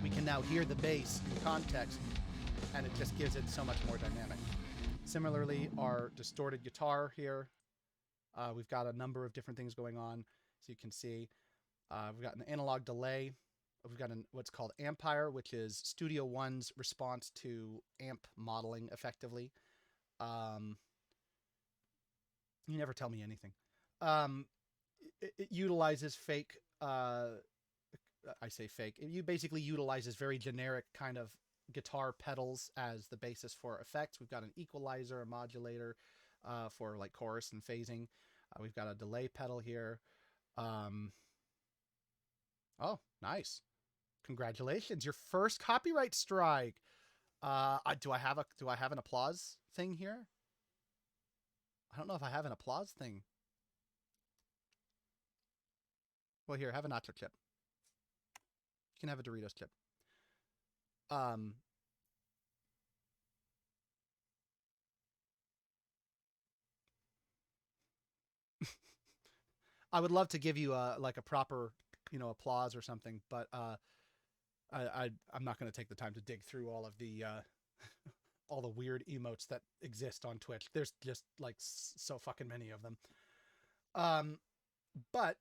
we can now hear the bass in context, and it just gives it so much more dynamic. Similarly, our distorted guitar here, we've got a number of different things going on. So you can see we've got an analog delay. We've got what's called Ampire, which is Studio One's response to amp modeling effectively. You never tell me anything. Um, it utilizes fake. I say fake. You basically utilizes very generic kind of guitar pedals as the basis for effects. We've got an equalizer, a modulator for like chorus and phasing. We've got a delay pedal here. Um, oh, nice! Congratulations, your first copyright strike. Do I have an applause thing here? I don't know if I have an applause thing. Well, here, have a nacho chip. You can have a Doritos chip. Um, I would love to give you like a proper, applause or something, but I'm not going to take the time to dig through all of the all the weird emotes that exist on Twitch. There's just like so fucking many of them. Um, but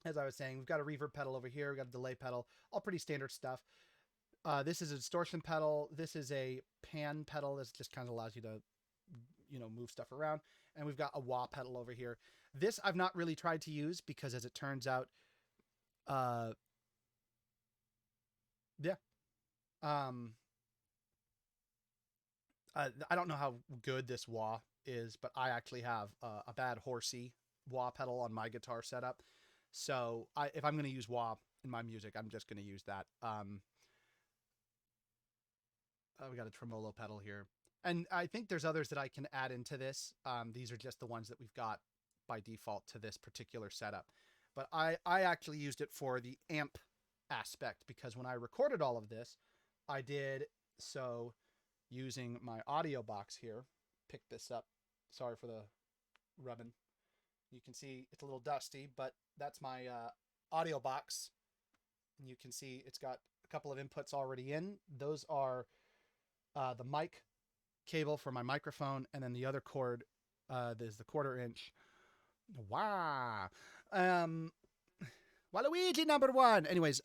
as I was saying, we've got a reverb pedal over here. We've got a delay pedal, all pretty standard stuff. This is a distortion pedal. This is a pan pedal. This just kind of allows you to, move stuff around. And we've got a wah pedal over here. This I've not really tried to use because, as it turns out, uh, yeah, um, I don't know how good this wah is, but I actually have a bad horsey wah pedal on my guitar setup. So if I'm going to use wah in my music, I'm just going to use that. We got a tremolo pedal here. And I think there's others that I can add into this. These are just the ones that we've got by default to this particular setup. But I actually used it for the amp aspect because when I recorded all of this, I did so using my audio box here. Pick this up. Sorry for the rubbing. You can see it's a little dusty, but that's my audio box. And you can see it's got a couple of inputs already in. Those are the mic cable for my microphone, and then the other cord is the 1/4 inch. Wow. Waluigi #1. Anyways,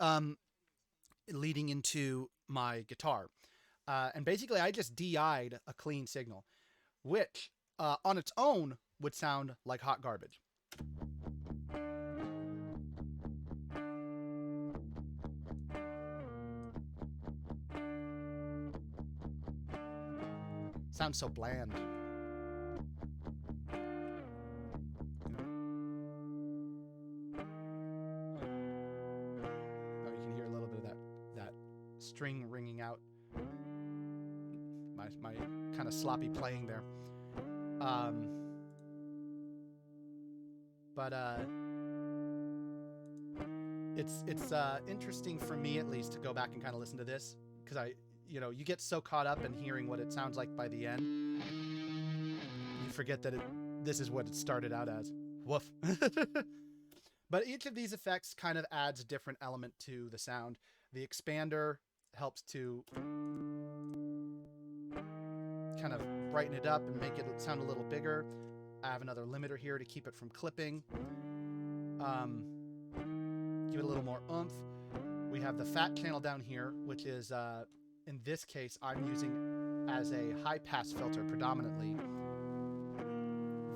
leading into my guitar. And basically, I just DI'd a clean signal, which on its own would sound like hot garbage. Sounds so bland. Oh, you can hear a little bit of that string ringing out. My kind of sloppy playing there. But it's interesting for me at least to go back and kind of listen to this because you get so caught up in hearing what it sounds like by the end, you forget that this is what it started out as. Woof. But each of these effects kind of adds a different element to the sound. The expander helps to kind of brighten it up and make it sound a little bigger. I have another limiter here to keep it from clipping. Give it a little more oomph. We have the fat channel down here, which is, in this case, I'm using as a high-pass filter predominantly.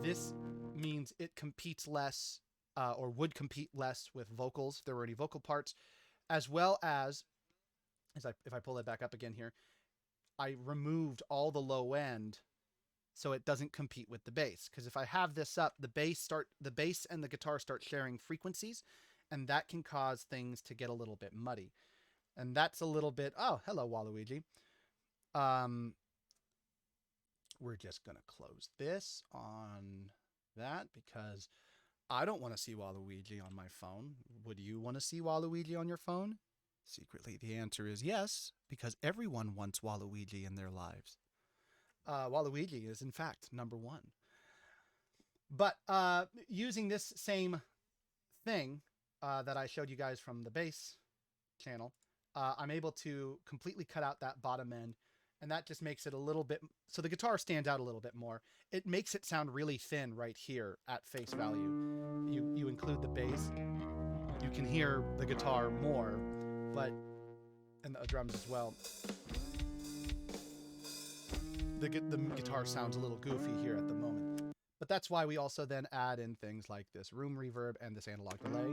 This means it competes less, or would compete less with vocals, if there were any vocal parts, as well as if I pull it back up again here, I removed all the low end so it doesn't compete with the bass. Because if I have this up, the bass and the guitar start sharing frequencies, and that can cause things to get a little bit muddy. And that's a little bit, oh, hello, Waluigi. We're just going to close this on that because I don't want to see Waluigi on my phone. Would you want to see Waluigi on your phone? Secretly, the answer is yes, because everyone wants Waluigi in their lives. Waluigi is, in fact, #1. But using this same thing that I showed you guys from the bass channel, I'm able to completely cut out that bottom end, and that just makes it a little bit, so the guitar stands out a little bit more. It makes it sound really thin right here at face value. You include the bass, you can hear the guitar more, and the drums as well. The guitar sounds a little goofy here at the moment. But that's why we also then add in things like this room reverb and this analog delay.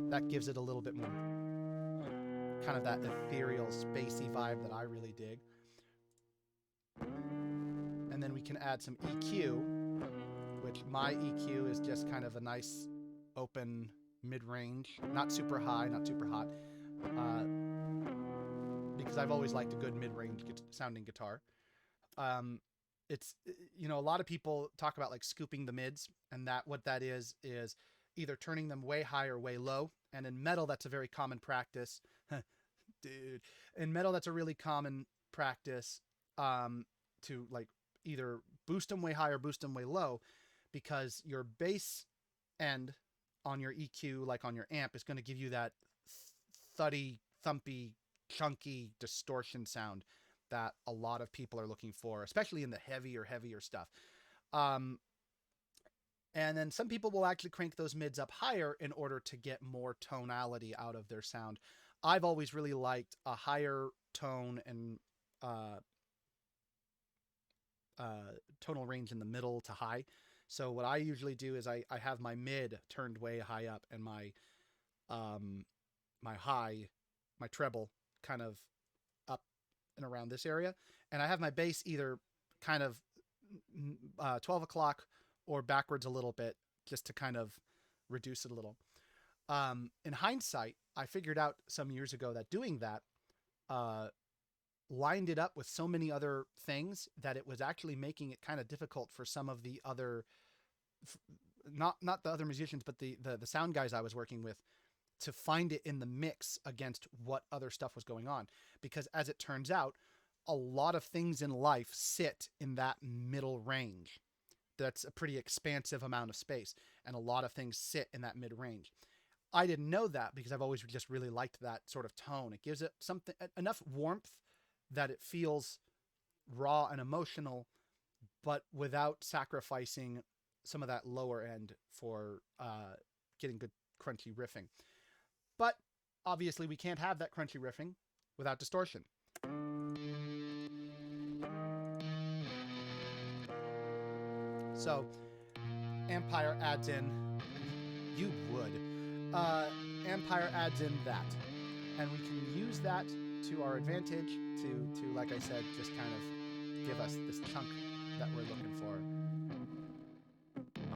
That gives it a little bit more kind of that ethereal, spacey vibe that I really dig. And then we can add some EQ, which my EQ is just kind of a nice open mid-range, not super high, not super hot, because I've always liked a good mid-range sounding guitar. It's, you know, a lot of people talk about like scooping the mids, and that what that is either turning them way high or way low. And in metal, that's a very common practice. Dude, in metal, that's a really common practice to like either boost them way high or boost them way low, because your bass end on your EQ, like on your amp, is going to give you that thuddy, thumpy, chunky distortion sound that a lot of people are looking for, especially in the heavier stuff. And then some people will actually crank those mids up higher in order to get more tonality out of their sound. I've always really liked a higher tone and tonal range in the middle to high. So what I usually do is I have my mid turned way high up, and my high, my treble, kind of up and around this area, and I have my bass either kind of 12 o'clock or backwards a little bit, just to kind of reduce it a little. In hindsight, I figured out some years ago that doing that lined it up with so many other things that it was actually making it kind of difficult for some of the other, not the other musicians, but the sound guys I was working with, to find it in the mix against what other stuff was going on. Because as it turns out, a lot of things in life sit in that middle range. That's a pretty expansive amount of space, and a lot of things sit in that mid range. I didn't know that because I've always just really liked that sort of tone. It gives it something, enough warmth that it feels raw and emotional, but without sacrificing some of that lower end for getting good crunchy riffing. But obviously we can't have that crunchy riffing without distortion. So Empire adds in, you would, Empire adds in that, and we can use that to our advantage to like I said, just kind of give us this chunk that we're looking for.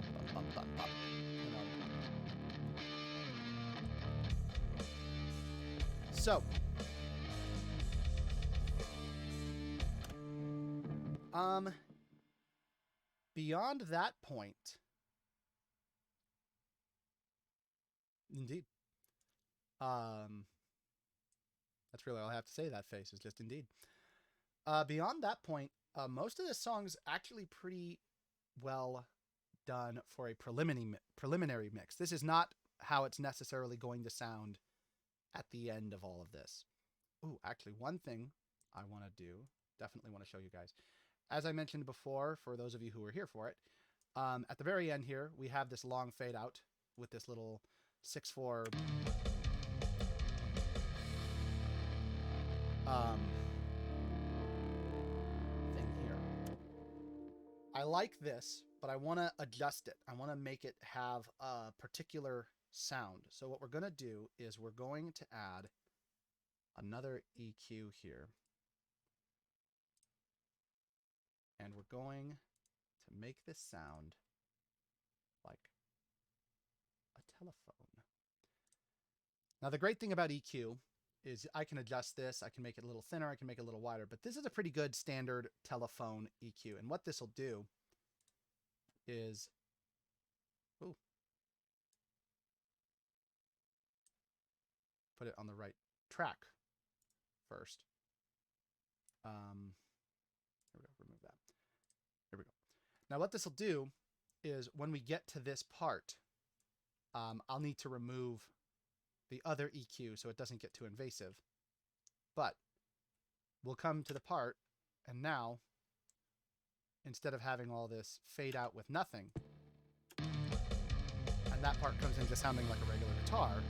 You know. So beyond that point, indeed. That's really all I have to say. That face is just indeed. Beyond that point, most of the song's actually pretty well done for a preliminary mix. This is not how it's necessarily going to sound at the end of all of this. Ooh, actually, one thing I want to do, definitely want to show you guys. As I mentioned before, for those of you who were here for it, at the very end here, we have this long fade out with this little 6/4 thing here. I like this, but I want to adjust it. I want to make it have a particular sound. So what we're going to do is we're going to add another EQ here. And we're going to make this sound like a telephone. Now, the great thing about EQ is I can adjust this. I can make it a little thinner. I can make it a little wider. But this is a pretty good standard telephone EQ. And what this will do is... Ooh, put it on the right track first. Here we go. Remove that. Here we go. Now what this will do is when we get to this part, I'll need to remove the other EQ so it doesn't get too invasive. But we'll come to the part, and now, instead of having all this fade out with nothing, and that part comes into sounding like a regular guitar,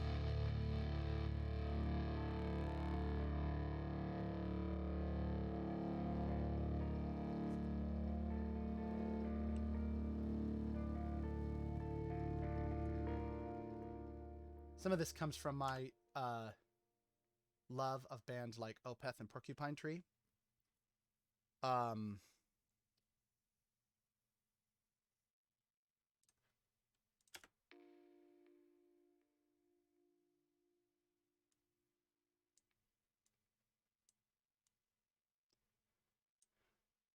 Some of this comes from my love of bands like Opeth and Porcupine Tree. Um,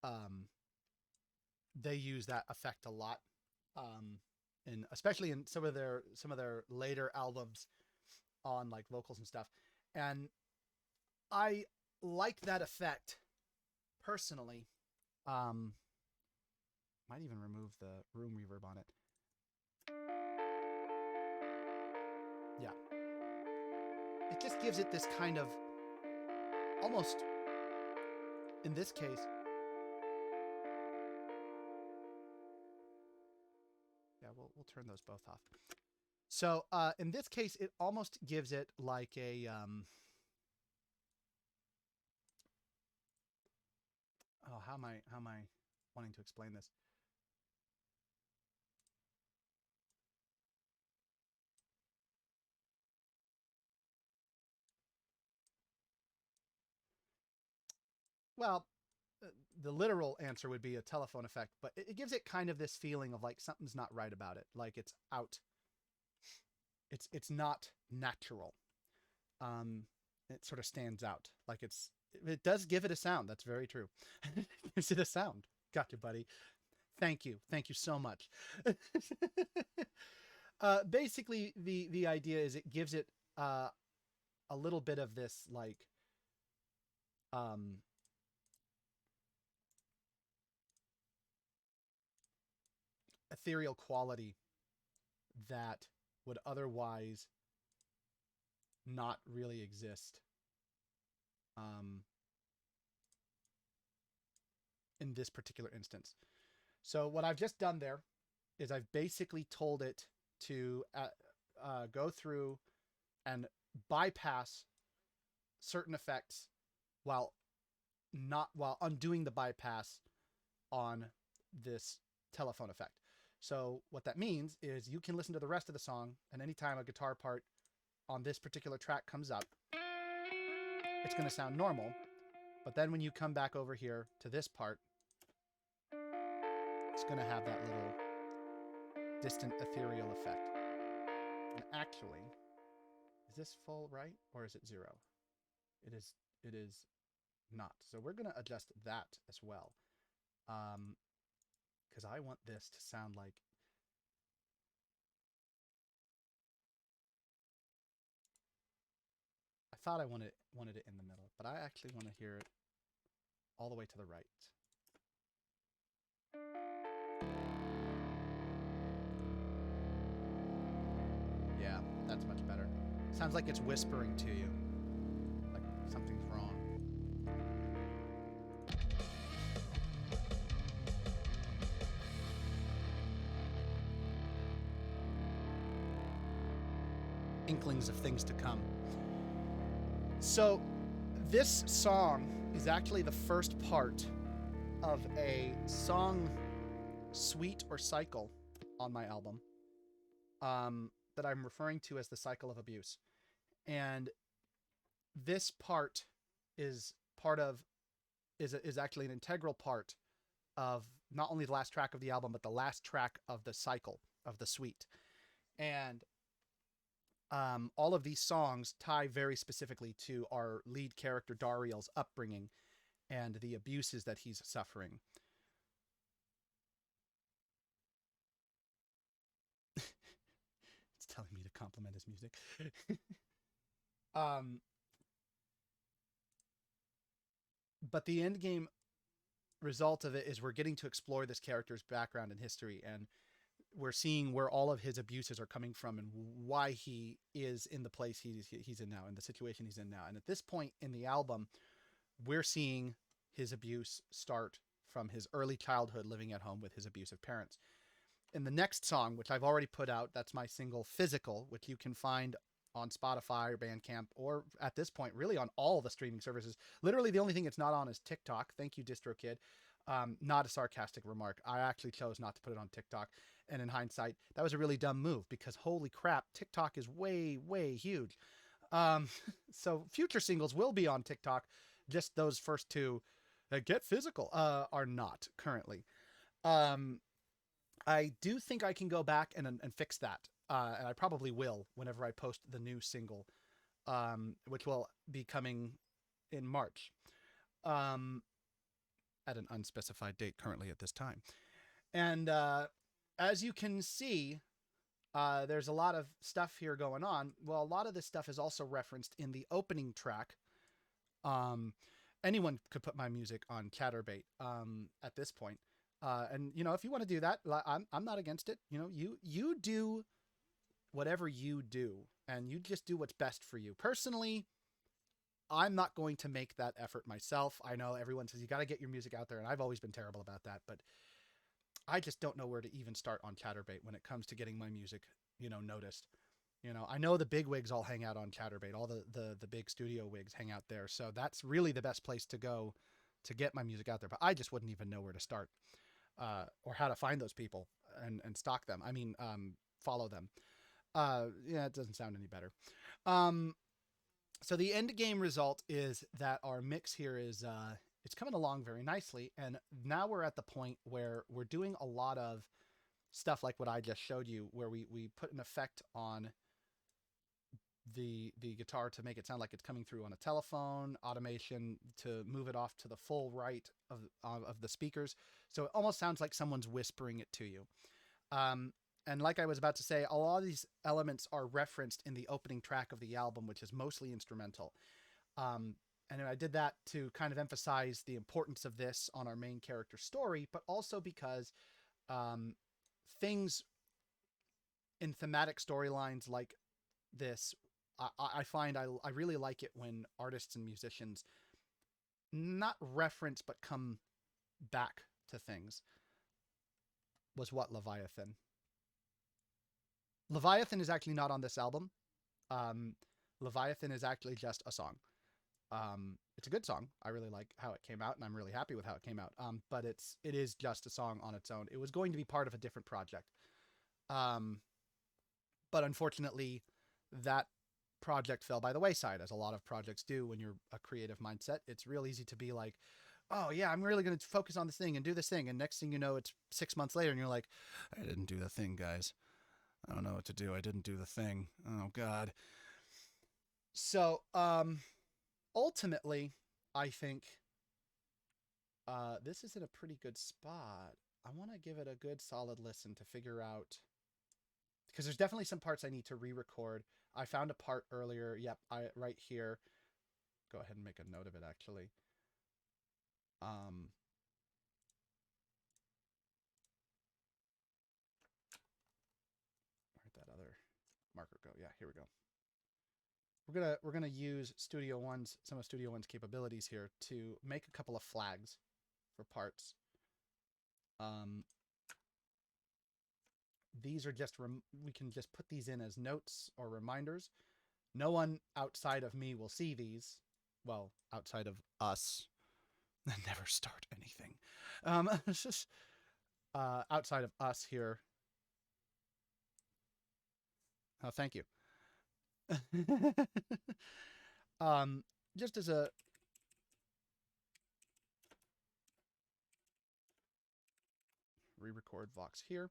um, they use that effect a lot, and especially in some of their later albums on like vocals and stuff. And I like that effect personally. Um, might even remove the room reverb on it. Yeah, it just gives it this kind of almost, in this case, yeah, we'll turn those both off. So in this case, it almost gives it like a oh, how am I wanting to explain this? Well, the literal answer would be a telephone effect, but it gives it kind of this feeling of like something's not right about it, like it's out. It's not natural. It sort of stands out, like it does give it a sound. That's very true. It gives it a sound. Got you, buddy. Thank you so much. Basically, the idea is it gives it a little bit of this like um, ethereal quality that would otherwise not really exist um, in this particular instance. So what I've just done there is I've basically told it to go through and bypass certain effects while not while undoing the bypass on this telephone effect. So what that means is you can listen to the rest of the song, and anytime a guitar part on this particular track comes up, it's going to sound normal. But then when you come back over here to this part, it's going to have that little distant ethereal effect. And actually, is this full right or is it 0? It is not. So we're going to adjust that as well. Because I want this to sound like I thought I wanted it in the middle, but I actually want to hear it all the way to the right. Yeah, that's much better. Sounds like it's whispering to you, like something's wrong. Inklings of things to come. So this song is actually the first part of a song suite or cycle on my album that I'm referring to as the cycle of abuse. And this part is actually an integral part of not only the last track of the album, but the last track of the cycle of the suite. And all of these songs tie very specifically to our lead character Dariel's upbringing and the abuses that he's suffering. It's telling me to compliment his music. But the end game result of it is we're getting to explore this character's background and history, and we're seeing where all of his abuses are coming from and why he is in the place he's in now, in the situation he's in now. And at this point in the album, we're seeing his abuse start from his early childhood living at home with his abusive parents. In the next song, which I've already put out, that's my single Physical, which you can find on Spotify or Bandcamp, or at this point, really on all the streaming services. Literally, the only thing it's not on is TikTok. Thank you, DistroKid. Not a sarcastic remark. I actually chose not to put it on TikTok. And in hindsight, that was a really dumb move because holy crap, TikTok is way, way huge. Um, so future singles will be on TikTok. Just those first two that get physical are not currently. Um, I do think I can go back and fix that. And I probably will whenever I post the new single, which will be coming in March um, at an unspecified date currently at this time. And as you can see, there's a lot of stuff here going on. Well, a lot of this stuff is also referenced in the opening track. Um, Anyone could put my music on Chatterbait at this point. And you know, if you want to do that, I'm not against it. You know, you do whatever you do, and you just do what's best for you. Personally, I'm not going to make that effort myself. I know everyone says you got to get your music out there, and I've always been terrible about that, but I just don't know where to even start on Chatterbait when it comes to getting my music, you know, noticed. You know, I know the big wigs all hang out on Chatterbait. All the big studio wigs hang out there. So that's really the best place to go to get my music out there. But I just wouldn't even know where to start or how to find those people and stalk them. I mean, follow them. Yeah, it doesn't sound any better. Um, so the end game result is that our mix here is it's coming along very nicely. And now we're at the point where we're doing a lot of stuff like what I just showed you, where we put an effect on the guitar to make it sound like it's coming through on a telephone, automation to move it off to the full right of the speakers, so it almost sounds like someone's whispering it to you. And like I was about to say, a lot of these elements are referenced in the opening track of the album, which is mostly instrumental. um, and I did that to kind of emphasize the importance of this on our main character story, but also because um, things in thematic storylines like this, I find I really like it when artists and musicians not reference but come back to things. Was what Leviathan. Leviathan is actually not on this album. Um, Leviathan is actually just a song. It's a good song. I really like how it came out, and I'm really happy with how it came out. But it is just a song on its own. It was going to be part of a different project. Um, but unfortunately, that project fell by the wayside, as a lot of projects do when you're a creative mindset. It's real easy to be like, oh, yeah, I'm really going to focus on this thing and do this thing. And next thing you know, it's 6 months later, and you're like, I didn't do the thing, guys. I don't know what to do. I didn't do the thing. Oh, God. So, ultimately, I think this is in a pretty good spot. I want to give it a good solid listen to figure out, because there's definitely some parts I need to re-record. I found a part earlier. Yep, right here. Go ahead and make a note of it, actually. Um, where'd that other marker go? Yeah, here we go. We're gonna use Studio One's some of Studio One's capabilities here to make a couple of flags for parts. Um, these are just we can just put these in as notes or reminders. No one outside of me will see these. Well, outside of us. Never start anything. It's just outside of us here. Oh, thank you. um, just as a re-record Vox here.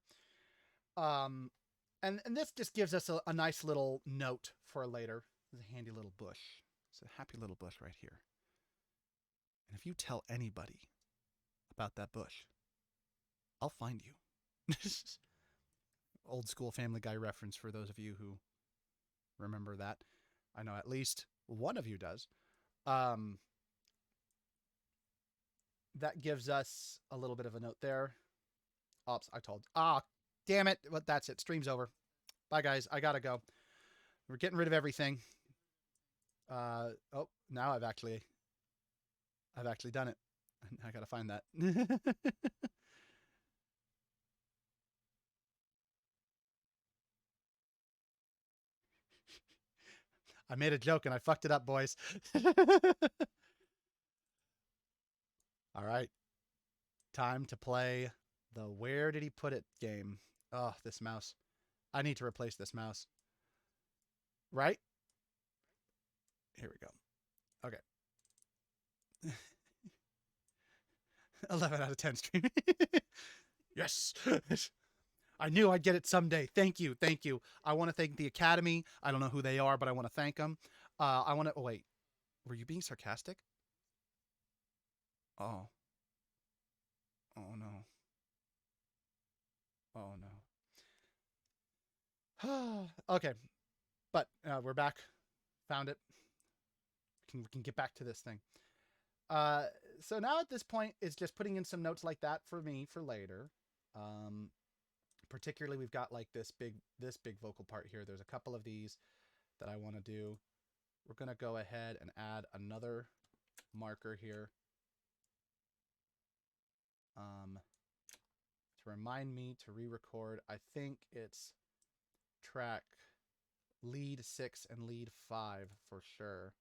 Um, and this just gives us a nice little note for later. There's a handy little bush. It's a happy little bush right here. And if you tell anybody about that bush, I'll find you. Old school Family Guy reference for those of you who remember that. I know at least one of you does. Um, that gives us a little bit of a note there. Oops, I told. Damn it. But that's it. Stream's over. Bye, guys. I gotta go. We're getting rid of everything. Oh, now I've actually done it. I gotta find that. I made a joke and I fucked it up, boys. All right. Time to play the where did he put it game. Oh, this mouse. I need to replace this mouse. Right? Here we go. Okay. 11 out of 10 stream. Yes. I knew I'd get it someday. Thank you. Thank you. I want to thank the Academy. I don't know who they are, but I want to thank them. I want to. Oh, wait. Were you being sarcastic? Oh. Oh, no. Oh, no. Okay. But we're back. Found it. We can get back to this thing. So now at this point, it's just putting in some notes like that for me for later. Particularly, we've got like this big vocal part here. There's a couple of these that I want to do. We're going to go ahead and add another marker here to remind me to re-record. I think it's track lead 6 and lead 5 for sure.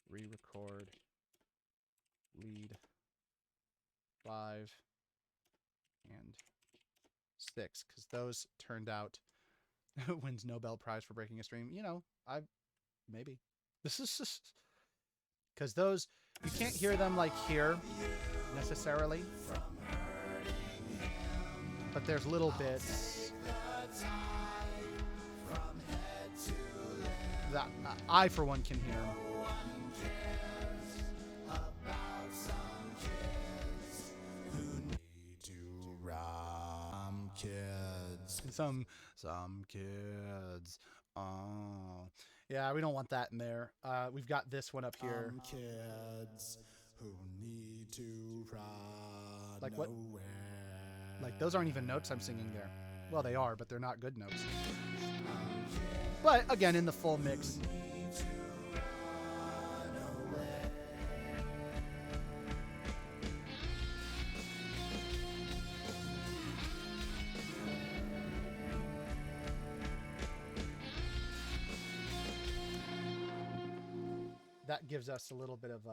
Re-record lead 5 and 6, because those turned out wins Nobel Prize for breaking a stream. You know, maybe this is just because those you can't hear them like here necessarily, but there's little bits that I for one can hear. Some kids. Oh, yeah, we don't want that in there. We've got this one up here. Kids who need to run like what? away. Like those aren't even notes I'm singing there. Well, they are, but they're not good notes. But again, in the full mix. That gives us a little bit of yeah,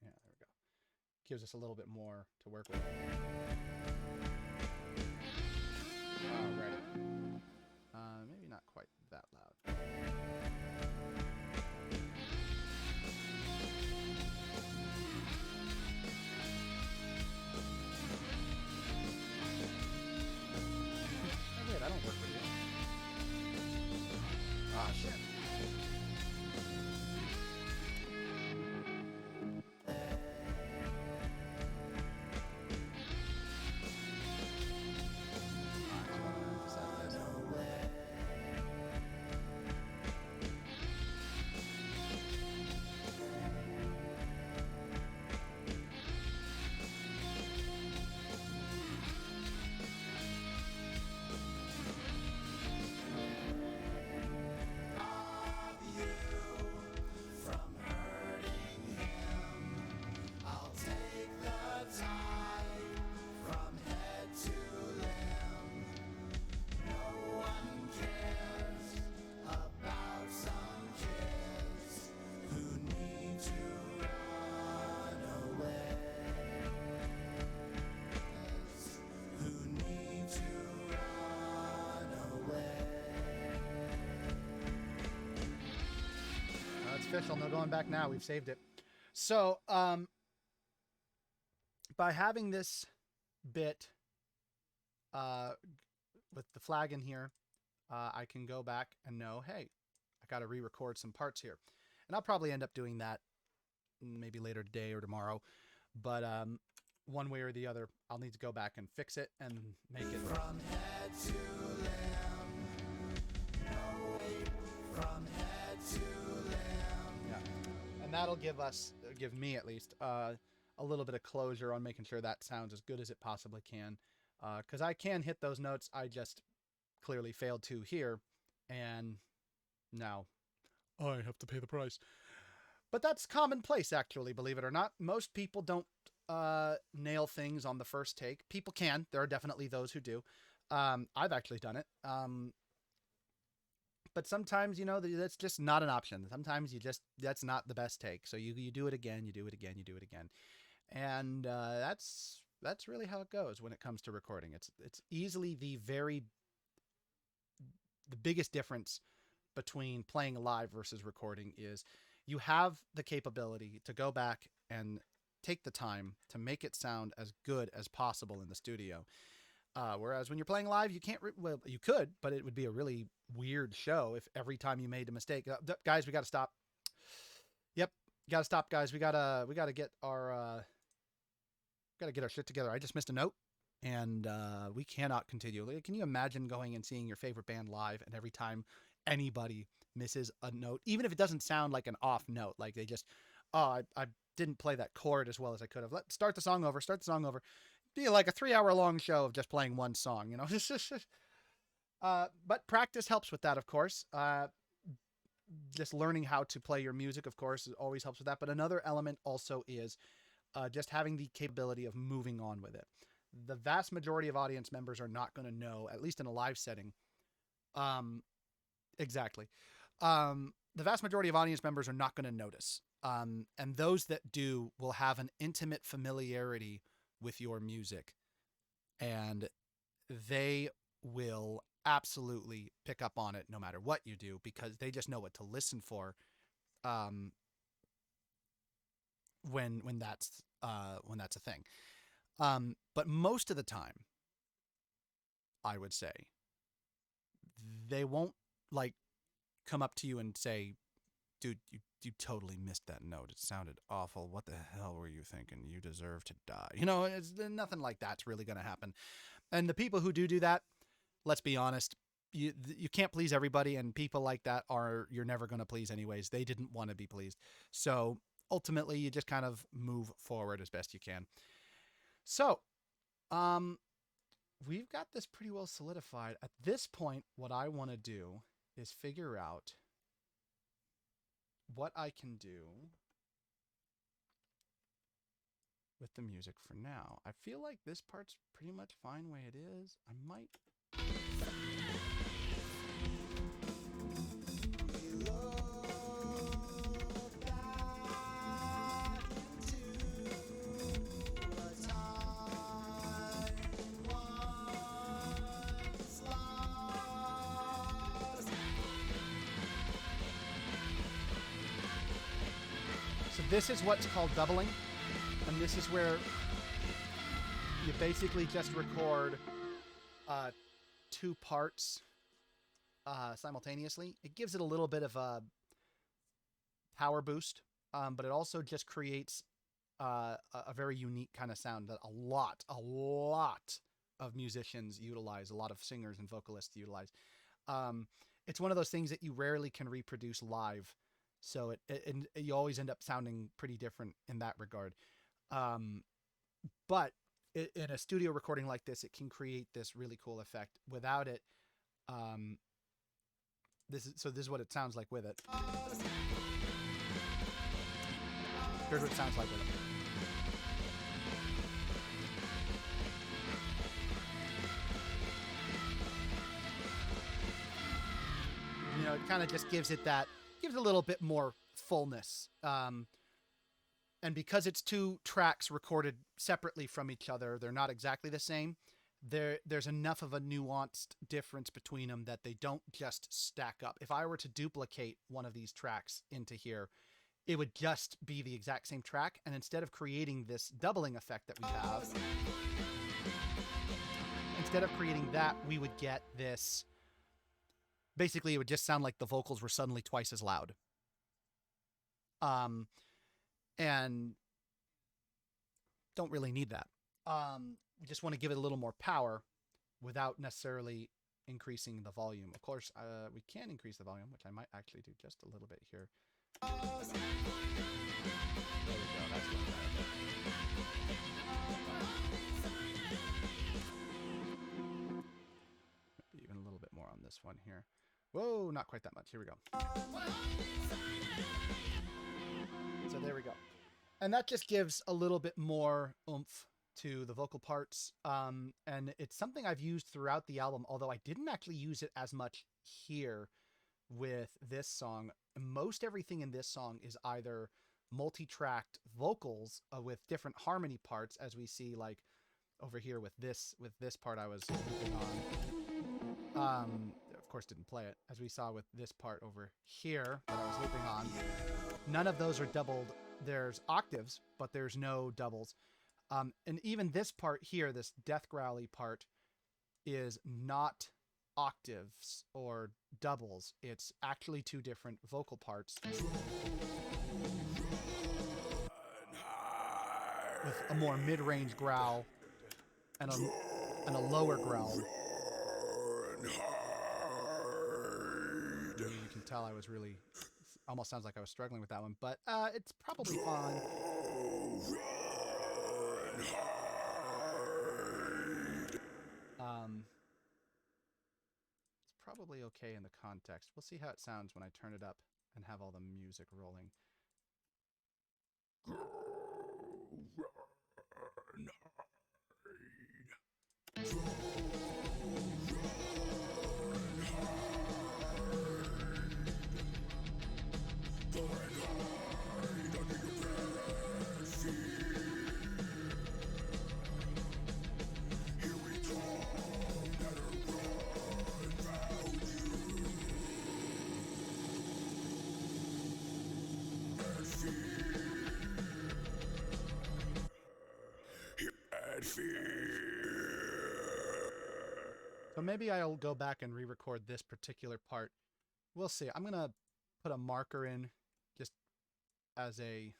there we go. Gives us a little bit more to work with. Alrighty. Maybe not quite that loud. Oh, wait, I don't work with you. Ah, shit. Official, no going back now. We've saved it. So by having this bit with the flag in here, I can go back and know, hey, I got to re-record some parts here. And I'll probably end up doing that maybe later today or tomorrow. But one way or the other, I'll need to go back and fix it and make it. From head to limb. No weight from head to limb. Yeah. And that'll give me at least, a little bit of closure on making sure that sounds as good as it possibly can. Because I can hit those notes. I just clearly failed to here. And now I have to pay the price. But that's commonplace, actually, believe it or not. Most people don't nail things on the first take. People can. There are definitely those who do. I've actually done it. but sometimes, that's just not an option. Sometimes that's not the best take. So you do it again, you do it again, you do it again. And that's really how it goes when it comes to recording. It's easily the biggest difference between playing live versus recording is you have the capability to go back and take the time to make it sound as good as possible in the studio. Whereas when you're playing live, you can't. Well, you could, but it would be a really weird show if every time you made a mistake, guys, we got to stop. Yep, got to stop, guys. We gotta get our shit together. I just missed a note, and we cannot continue. Can you imagine going and seeing your favorite band live, and every time anybody misses a note, even if it doesn't sound like an off note, like they just, oh, I didn't play that chord as well as I could have. Let's start the song over. Start the song over. Be like a 3 hour long show of just playing one song, but practice helps with that, of course. Just learning how to play your music, of course, always helps with that. But another element also is just having the capability of moving on with it. The vast majority of audience members are not going to know, at least in a live setting. Exactly. The vast majority of audience members are not going to notice. And those that do will have an intimate familiarity with your music. And they will absolutely pick up on it no matter what you do, because they just know what to listen for um, when that's a thing. But most of the time, I would say, they won't like come up to you and say, dude, you totally missed that note. It sounded awful. What the hell were you thinking? You deserve to die. It's nothing like that's really going to happen. And the people who do that, let's be honest, you can't please everybody, and people like that you're never going to please anyways. They didn't want to be pleased. So ultimately, you just kind of move forward as best you can. So, we've got this pretty well solidified. At this point, what I want to do is figure out what I can do with the music for now. I feel like this part's pretty much fine the way it is. I might... So this is what's called doubling, and this is where you basically just record two parts simultaneously. It gives it a little bit of a power boost, but it also just creates a very unique kind of sound that a lot of musicians utilize, a lot of singers and vocalists utilize. It's one of those things that you rarely can reproduce live. So you always end up sounding pretty different in that regard. But in a studio recording like this, it can create this really cool effect. Without it, this is what it sounds like with it. Here's what it sounds like with it. It kind of just gives it a little bit more fullness. And because it's two tracks recorded separately from each other, they're not exactly the same. There's enough of a nuanced difference between them that they don't just stack up. If I were to duplicate one of these tracks into here, it would just be the exact same track. And instead of creating this doubling effect that we have, instead of creating that, we would get this. Basically, it would just sound like the vocals were suddenly twice as loud. And don't really need that. We just want to give it a little more power without necessarily increasing the volume. Of course, we can increase the volume, which I might actually do just a little bit here. There we go. That's what maybe even a little bit more on this one here. Whoa, not quite that much. Here we go. So there we go. And that just gives a little bit more oomph to the vocal parts. And it's something I've used throughout the album, although I didn't actually use it as much here. with this song. Most everything in this song is either multi-tracked vocals with different harmony parts, as we see like over here with this part I was looping on. Of course, didn't play it, as we saw with this part over here that I was looping on. None of those are doubled. There's octaves, but there's no doubles. And even this part here, this death growly part, is not octaves or doubles. It's actually two different vocal parts with a more mid-range growl and a lower growl. You can tell I was really, almost sounds like I was struggling with that one, but it's probably fine. It's probably okay in the context. We'll see how it sounds when I turn it up and have all the music rolling. So maybe I'll go back and re-record this particular part. We'll see. I'm going to put a marker in just as a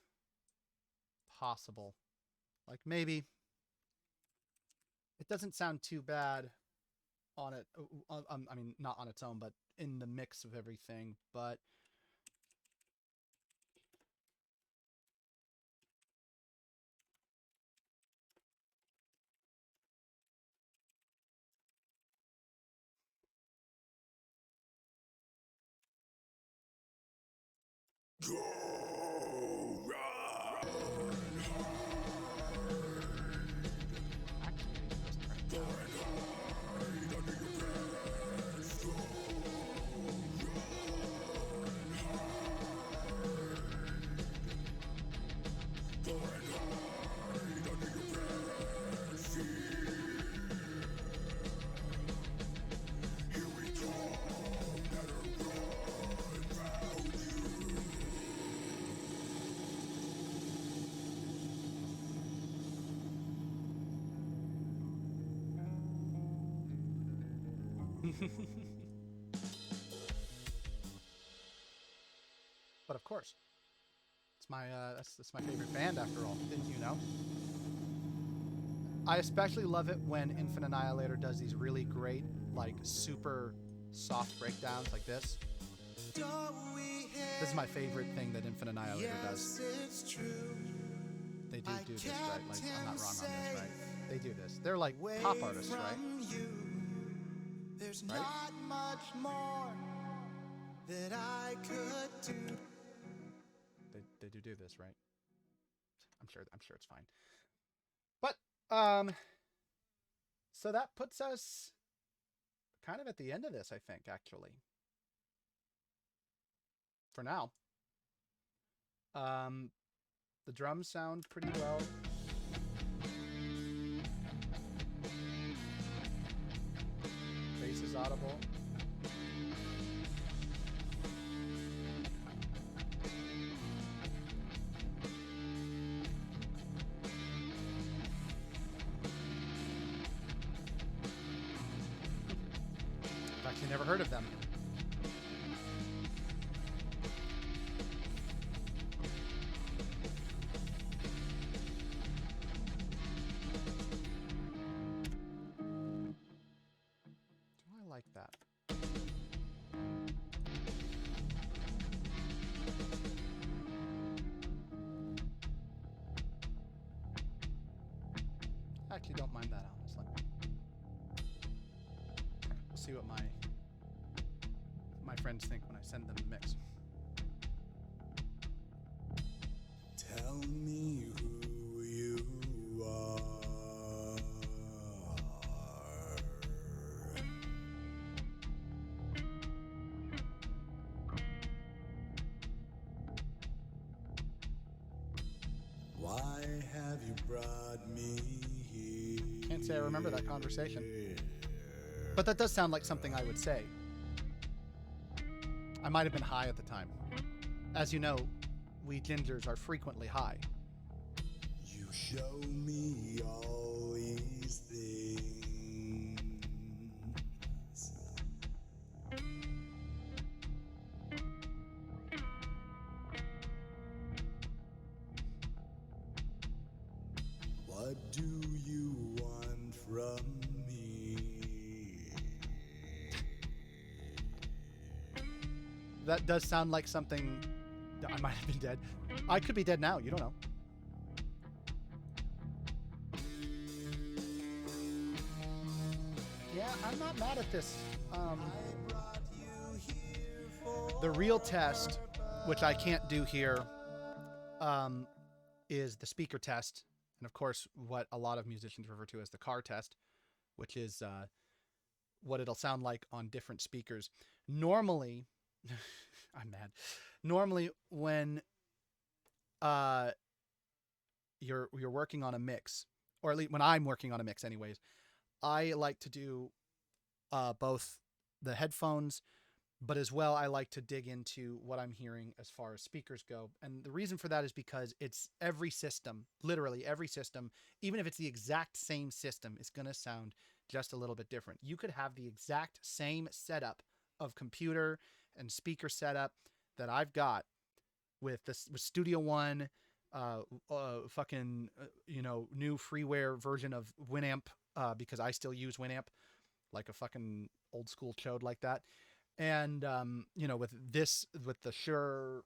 possible. Like maybe it doesn't sound too bad on it. I mean, not on its own, but in the mix of everything. But but of course, it's my that's my favorite band after all. Didn't you know? I especially love it when Infant Annihilator does these really great, like super soft breakdowns like this. This is my favorite thing that Infant Annihilator does. They do this, right? Like, I'm not wrong on this, right? They do this. They're like pop artists, right? There's not much more that I could do. They do this, right? I'm sure it's fine. But so that puts us kind of at the end of this, I think, actually. For now. The drums sound pretty well. Bass is audible. I've actually never heard of them. Like that. I actually don't mind that, honestly. We'll see what my friends think when I send them the mix. Tell me who you are. You brought me Can't say I remember that conversation. here. But that does sound like something I would say. I might have been high at the time. As you know, we gingers are frequently high. You show me all these things. What do you want from me? That does sound like something. I might have been dead. I could be dead now. You don't know. Yeah, I'm not mad at this. The real test, which I can't do here, um, is the speaker test, and of course, what a lot of musicians refer to as the car test, which is what it'll sound like on different speakers. Normally, I'm mad. Normally, when uh, you're working on a mix, or at least when I'm working on a mix, anyways, I like to do both the headphones, but as well, I like to dig into what I'm hearing as far as speakers go. And the reason for that is because it's every system, literally every system, even if it's the exact same system, is going to sound just a little bit different. You could have the exact same setup of computer and speaker setup that I've got with this with Studio One, fucking new freeware version of Winamp, because I still use Winamp like a fucking old school chode like that. And with the Shure,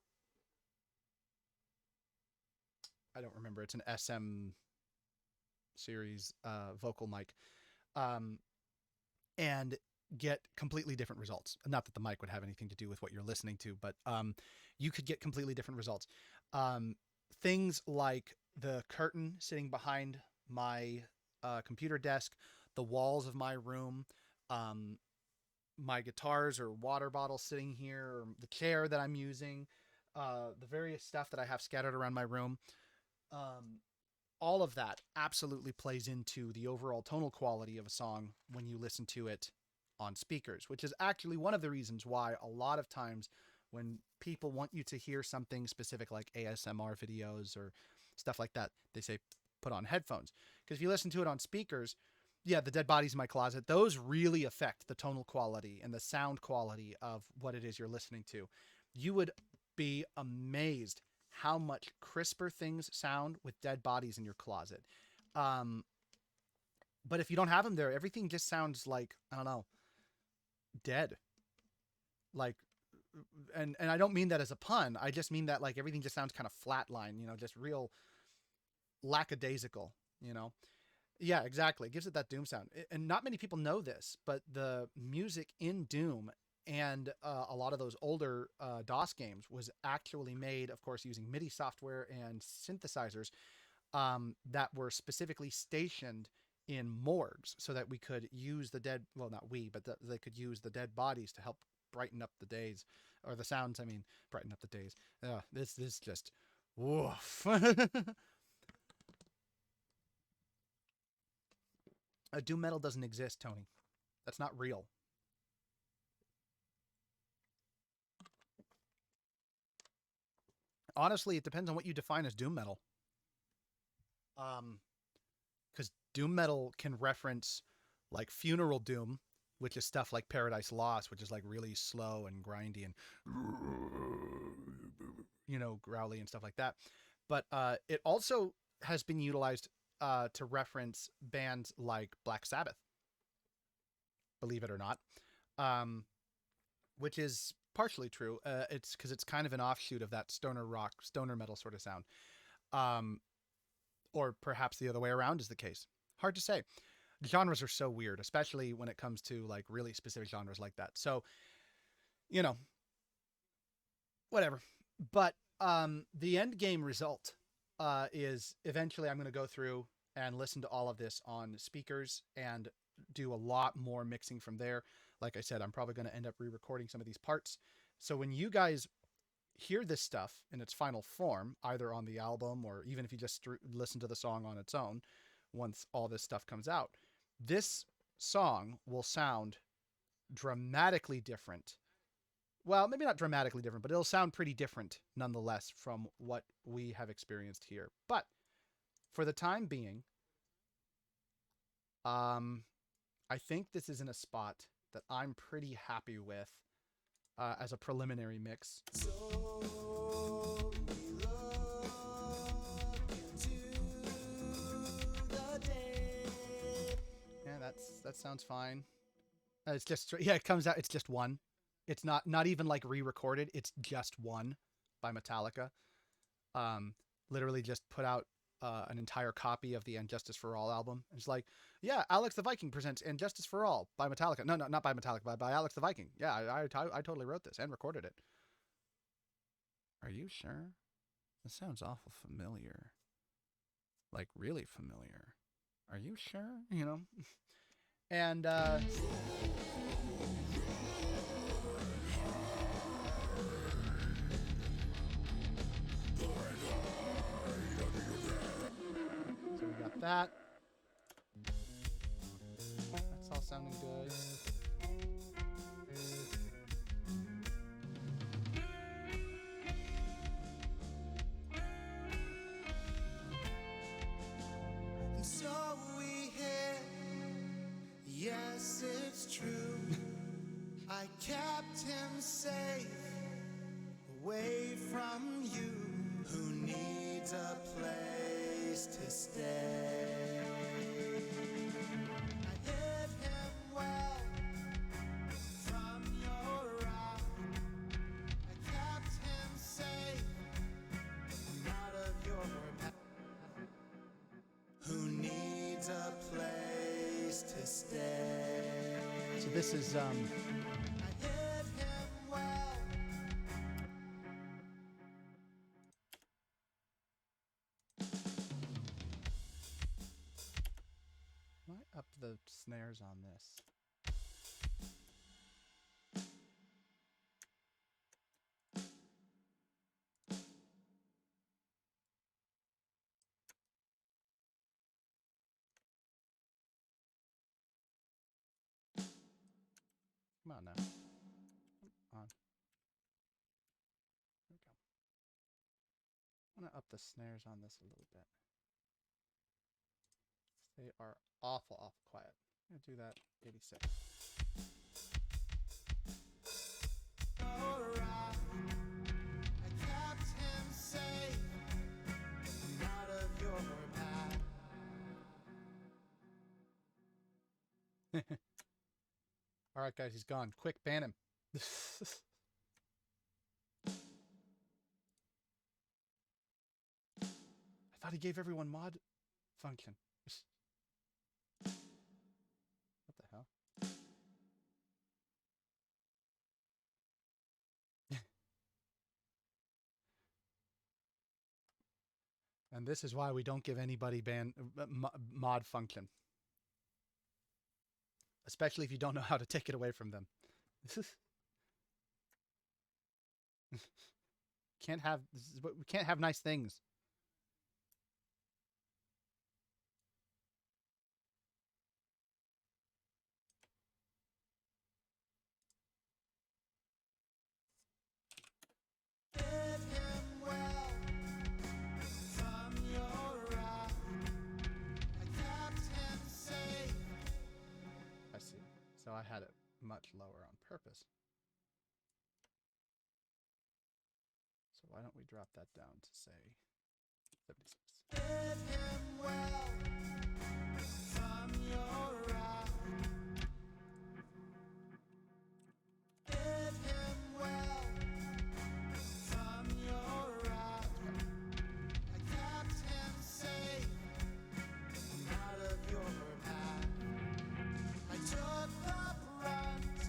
I don't remember, it's an SM series vocal mic, um, and get completely different results. Not that the mic would have anything to do with what you're listening to, but you could get completely different results. Um, Things like the curtain sitting behind my computer desk, the walls of my room, um, my guitars or water bottles sitting here, or the chair that I'm using, the various stuff that I have scattered around my room. Um, all of that absolutely plays into the overall tonal quality of a song when you listen to it on speakers, which is actually one of the reasons why a lot of times when people want you to hear something specific like ASMR videos or stuff like that, they say put on headphones. Because if you listen to it on speakers, yeah, the dead bodies in my closet, those really affect the tonal quality and the sound quality of what it is you're listening to. You would be amazed how much crisper things sound with dead bodies in your closet. Um, but if you don't have them there, everything just sounds like, I don't know, dead. Like, and I don't mean that as a pun. I just mean that like everything just sounds kind of flatline, just real lackadaisical, you know. Yeah, exactly. It gives it that Doom sound. And not many people know this, but the music in Doom and a lot of those older DOS games was actually made, of course, using MIDI software and synthesizers that were specifically stationed in morgues so that we could use the dead, well, not we, but they could use the dead bodies to help brighten up the days, or the sounds, I mean, brighten up the days. This is just, woof. Doom metal doesn't exist, Tony. That's not real. Honestly, it depends on what you define as doom metal. Um, because doom metal can reference like funeral doom, which is stuff like Paradise Lost, which is like really slow and grindy and growly and stuff like that. But it also has been utilized to reference bands like Black Sabbath, believe it or not, um, which is partially true. It's because it's kind of an offshoot of that stoner rock, stoner metal sort of sound. Um, or perhaps the other way around is the case. Hard to say. Genres are so weird, especially when it comes to like really specific genres like that. So, you know, whatever. But the end game result is eventually I'm going to go through and listen to all of this on speakers and do a lot more mixing from there. Like I said, I'm probably going to end up re recording some of these parts. So when you guys hear this stuff in its final form, either on the album or even if you just listen to the song on its own, once all this stuff comes out, this song will sound dramatically different. Well, maybe not dramatically different, but it'll sound pretty different nonetheless from what we have experienced here. But for the time being, I think this is in a spot that I'm pretty happy with as a preliminary mix. So we look into the day. Yeah, that sounds fine. It's just it comes out. It's just one. It's not even like re-recorded. It's just one by Metallica. Literally just put out an entire copy of the And Justice for All album. It's like, yeah, Alex the Viking presents And Justice for All by Metallica. No, not by Metallica, but by Alex the Viking. Yeah, I totally wrote this and recorded it. Are you sure? This sounds awful familiar. Like really familiar. Are you sure? You know? And so we got that. That's all sounding good. And so we hit. Yes, it's true. I kept him safe away from you. Who needs a place to stay? I hid him well from your wrath. I kept him safe out of your path. Who needs a place to stay? So this is I hid him well. why up the snares on this? Come on now. Come on. There we go. I'm gonna up the snares on this a little bit. They are awful quiet. I'm gonna do that 86. Your wrath. I kept him safe out of your path. All right, guys, he's gone. Quick, ban him. I thought he gave everyone mod function. What the hell? And this is why we don't give anybody mod function. Especially if you don't know how to take it away from them. We can't have nice things. Hid him well from your wrath. I kept him safe. I see. So I had it much lower on purpose. So why don't we drop that down to say 76? Hid him well from your wrath. Hid him well from your wrath. I kept him safe out of your path. I took the brunt.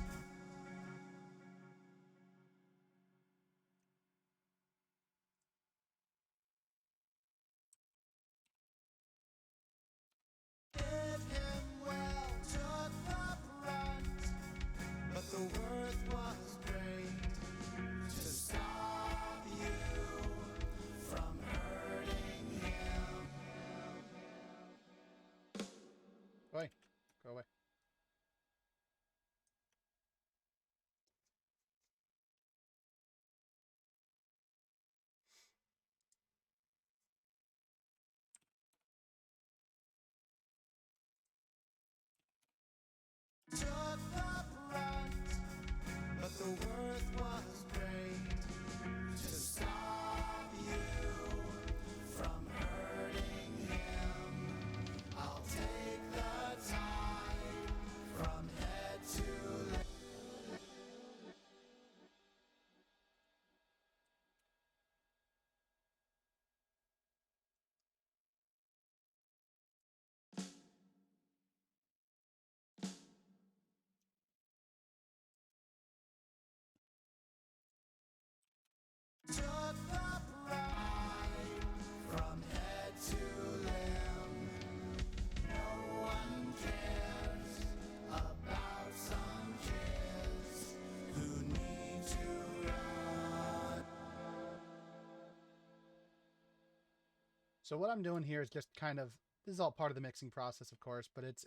So what I'm doing here is just kind of, this is all part of the mixing process, of course, but it's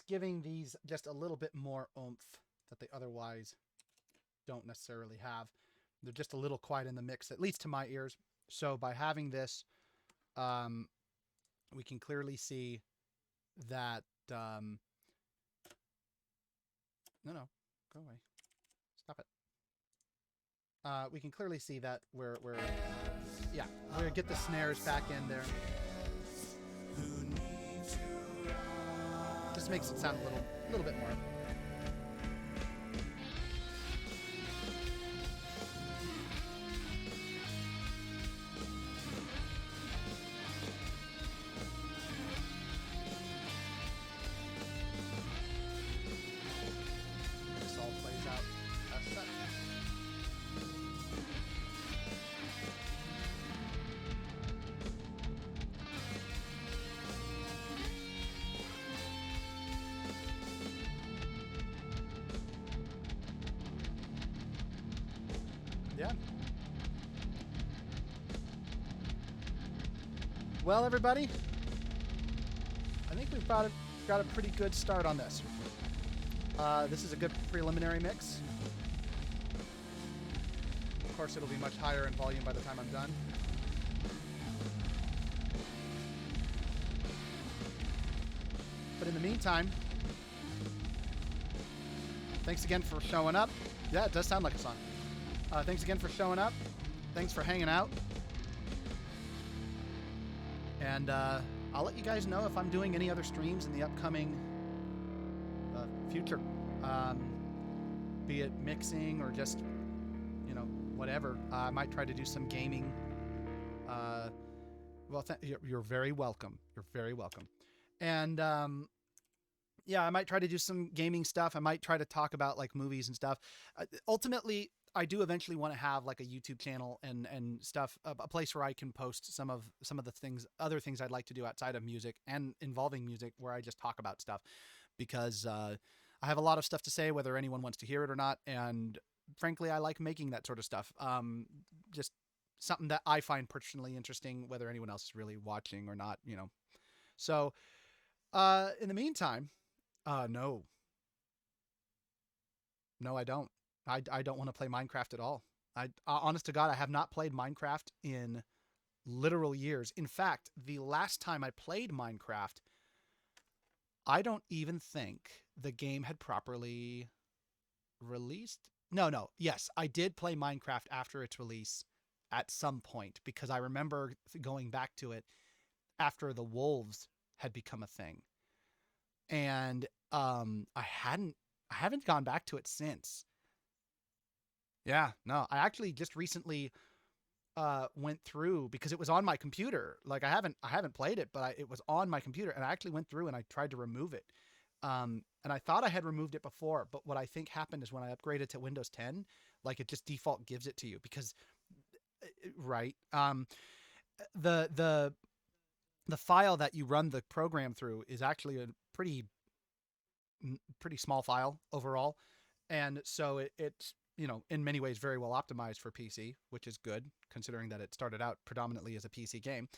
giving these just a little bit more oomph that they otherwise don't necessarily have. They're just a little quiet in the mix, at least to my ears. So by having this, um, we can clearly see that. No, no, go away. Stop it. We can clearly see that yeah, we get the snares back in there. Just makes it sound a little bit more. This all plays out as such. Yeah. Well, everybody, I think we've got a pretty good start on this. This is a good preliminary mix. Of course, it'll be much higher in volume by the time I'm done. But in the meantime, thanks again for showing up. Yeah, it does sound like a song. Thanks again for showing up. Thanks for hanging out. And I'll let you guys know if I'm doing any other streams in the upcoming future. Be it mixing or just, you know, whatever. I might try to do some gaming. Well, you're very welcome. You're very welcome. And yeah, I might try to do some gaming stuff. I might try to talk about like movies and stuff. Ultimately, I do eventually want to have like a YouTube channel and stuff, a place where I can post some of the things, other things I'd like to do outside of music and involving music, where I just talk about stuff, because I have a lot of stuff to say, whether anyone wants to hear it or not. And frankly, I like making that sort of stuff. Just something that I find personally interesting, whether anyone else is really watching or not, you know. So, in the meantime, no, no, I don't. I don't want to play Minecraft at all. Honest to God, I have not played Minecraft in literal years. In fact, the last time I played Minecraft, I don't even think the game had properly released. No, no. Yes, I did play Minecraft after its release at some point, because I remember going back to it after the wolves had become a thing. And I haven't gone back to it since. Yeah, no. I actually just recently went through, because it was on my computer. Like I haven't played it, but it was on my computer, and I actually went through and I tried to remove it. And I thought I had removed it before, but what I think happened is when I upgraded to Windows 10, like it just default gives it to you, because right. The the file that you run the program through is actually a pretty small file overall, and so it's, you know, in many ways very well optimized for PC, which is good considering that it started out predominantly as a PC game.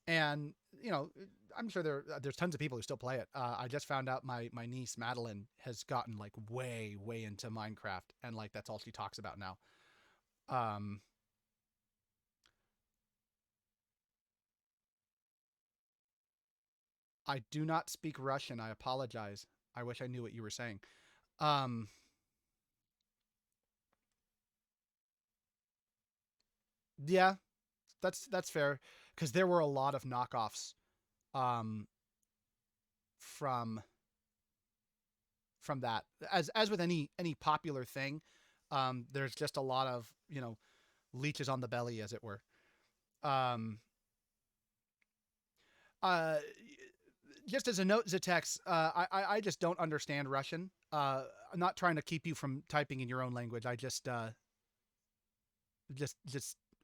And you know, I'm sure there's tons of people who still play it. I just found out my niece Madeline has gotten like way into Minecraft, and like that's all she talks about now. Um, I do not speak Russian. I apologize. I wish I knew what you were saying. Um, yeah, that's fair, because there were a lot of knockoffs um, from that. As with any popular thing, there's just a lot of, you know, leeches on the belly, as it were. Um, uh, just as a note, Zatex, I just don't understand Russian. I'm not trying to keep you from typing in your own language. I just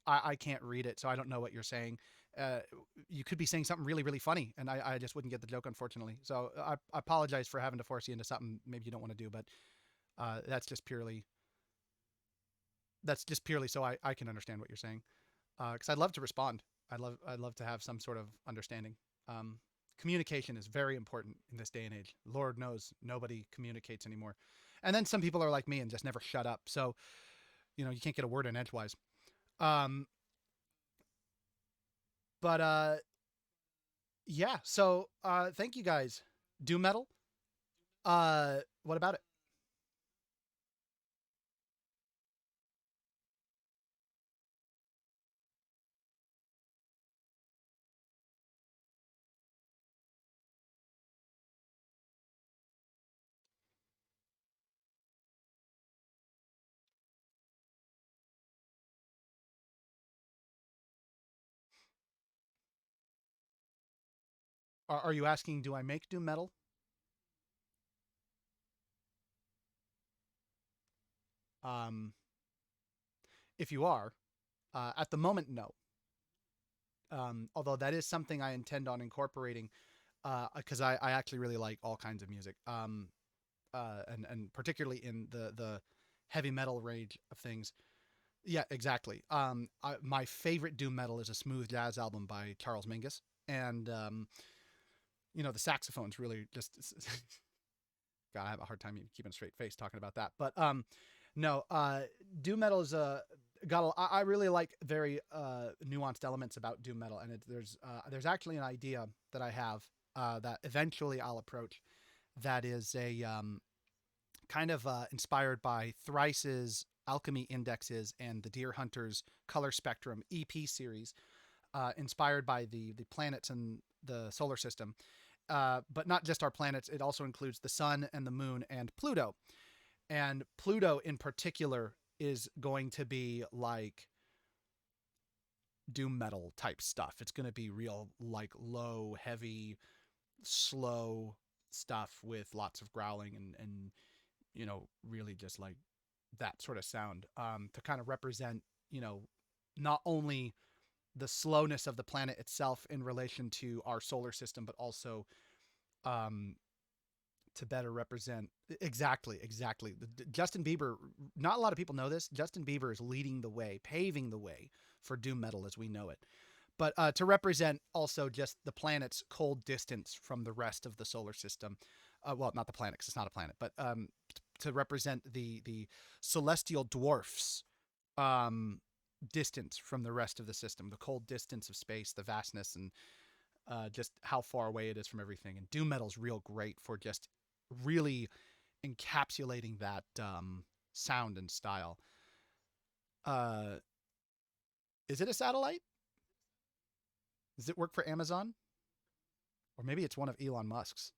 I can't read it, so I don't know what you're saying. Uh, you could be saying something really funny, and I just wouldn't get the joke, unfortunately. So I apologize for having to force you into something maybe you don't want to do, but that's just purely so I can understand what you're saying. Because I'd love to respond. I'd love to have some sort of understanding. Um, Communication is very important in this day and age. Lord knows nobody communicates anymore. And then some people are like me and just never shut up. So you can't get a word in edgewise. Um, but yeah. So thank you guys. Doom metal. What about it? Are you asking? Do I make doom metal? Um, if you are, at the moment, no. Although that is something I intend on incorporating, because I actually really like all kinds of music. And particularly in the heavy metal range of things. Yeah, exactly. My favorite doom metal is a smooth jazz album by Charles Mingus, and the saxophone's really just. God, I have a hard time keeping a straight face talking about that. But no, doom metal is I really like very nuanced elements about doom metal, and there's actually an idea that I have that eventually I'll approach. That is a kind of inspired by Thrice's Alchemy Indexes and the Deer Hunters Color Spectrum EP series, inspired by the planets in the solar system. But not just our planets, it also includes the sun and the moon and Pluto. And Pluto in particular is going to be like doom metal type stuff. It's going to be real, like low, heavy, slow stuff with lots of growling and really just like that sort of sound, to kind of represent, not only the slowness of the planet itself in relation to our solar system, but also um, to better represent exactly. Justin Bieber. Not a lot of people know this. Justin Bieber is leading the way, paving the way for doom metal as we know it. But to represent also just the planet's cold distance from the rest of the solar system. Well, not the planet, because it's not a planet, but to represent the celestial dwarfs um, distance from the rest of the system, the cold distance of space, the vastness, and just how far away it is from everything. And doom metal's real great for just really encapsulating that sound and style. Uh, is it a satellite? Does it work for Amazon? Or maybe it's one of Elon Musk's.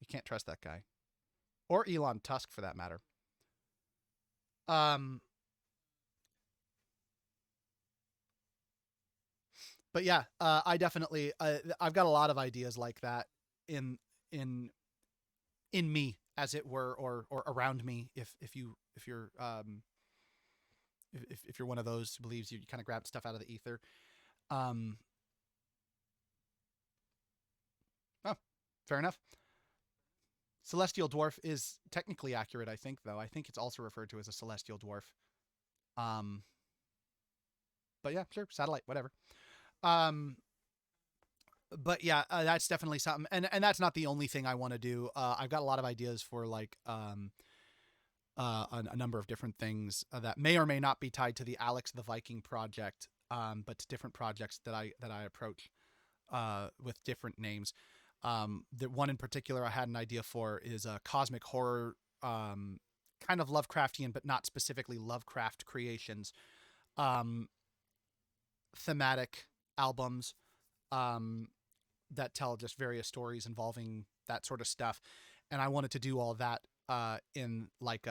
You can't trust that guy. Or Elon Tusk for that matter. Um, but yeah, I definitely I've got a lot of ideas like that in in in me, as it were, or around me. If you're one of those who believes you kind of grab stuff out of the ether. Um, oh, fair enough. Celestial dwarf is technically accurate, I think, though. I think it's also referred to as a celestial dwarf. Um, but yeah, sure, satellite, whatever. Um, but yeah, that's definitely something, and that's not the only thing I want to do. I've got a lot of ideas for like a number of different things that may or may not be tied to the Alex the Viking project, but to different projects that I approach with different names. The one in particular I had an idea for is a cosmic horror, kind of Lovecraftian, but not specifically Lovecraft creations, um, thematic albums, um, that tell just various stories involving that sort of stuff. And I wanted to do all that in like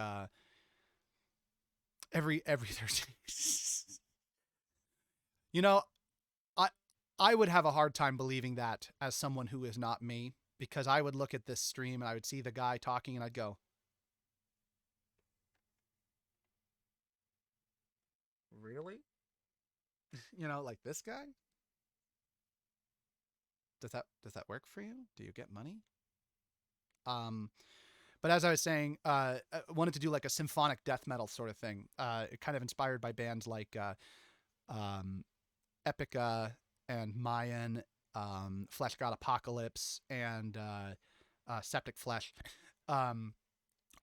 every Thursday. you know, I I would have a hard time believing that as someone who is not me, because I would look at this stream and I would see the guy talking and I'd go, "Really?" Like this guy? Does that work for you? Do you get money? Um but as I was saying, I wanted to do like a symphonic death metal sort of thing. Kind of inspired by bands like um Epica and Mayan, Flesh God Apocalypse, and Septic Flesh. Um,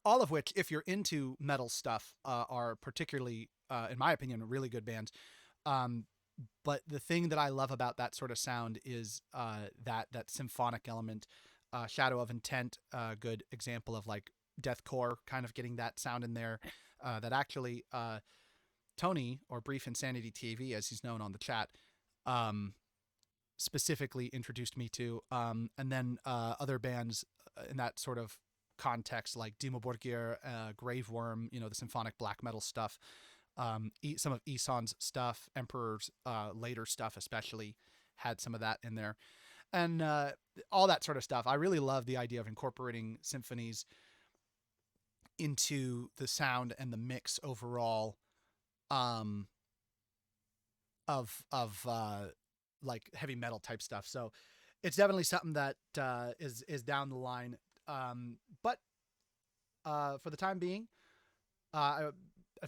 all of which, if you're into metal stuff, are particularly, in my opinion, really good bands. Um, but the thing that I love about that sort of sound is that symphonic element. Shadow of Intent, good example of like deathcore, kind of getting that sound in there. That actually Tony, or Brief Insanity TV, as he's known on the chat, um, specifically introduced me to, and then other bands in that sort of context, like Dimo Borgir, Graveworm, the symphonic black metal stuff, some of Ison's stuff, Emperor's later stuff especially had some of that in there, and all that sort of stuff. I really love the idea of incorporating symphonies into the sound and the mix overall, um, of like heavy metal type stuff. So it's definitely something that is down the line. But for the time being, I've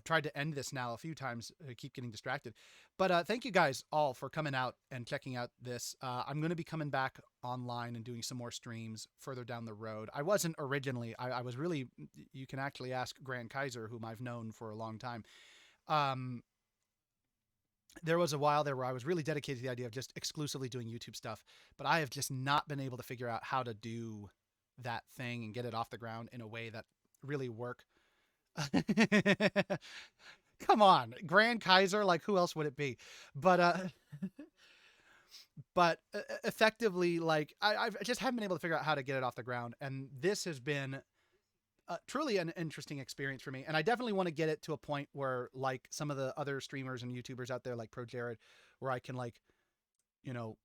tried to end this now a few times. I keep getting distracted. But thank you guys all for coming out and checking out this. I'm going to be coming back online and doing some more streams further down the road. I wasn't originally. I was really. You can actually ask Grand Kaiser, whom I've known for a long time. Um, there was a while there where I was really dedicated to the idea of just exclusively doing YouTube stuff, but I have just not been able to figure out how to do that thing and get it off the ground in a way that really work. Come on, Grand Kaiser, like who else would it be? But effectively, like I just haven't been able to figure out how to get it off the ground, and this has been truly an interesting experience for me. And I definitely want to get it to a point where, like some of the other streamers and YouTubers out there, like Pro Jared, where I can like, you know,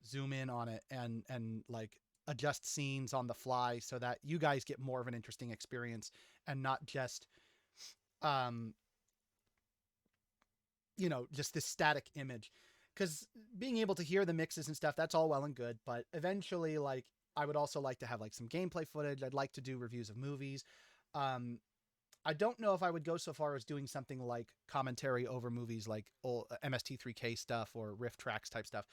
zoom in on it and like adjust scenes on the fly so that you guys get more of an interesting experience and not just um just this static image. Because being able to hear the mixes and stuff, that's all well and good, but eventually, like, I would also like to have like some gameplay footage. I'd like to do reviews of movies. um I don't know if I would go so far as doing something like commentary over movies, like old MST3K stuff or riff tracks type stuff.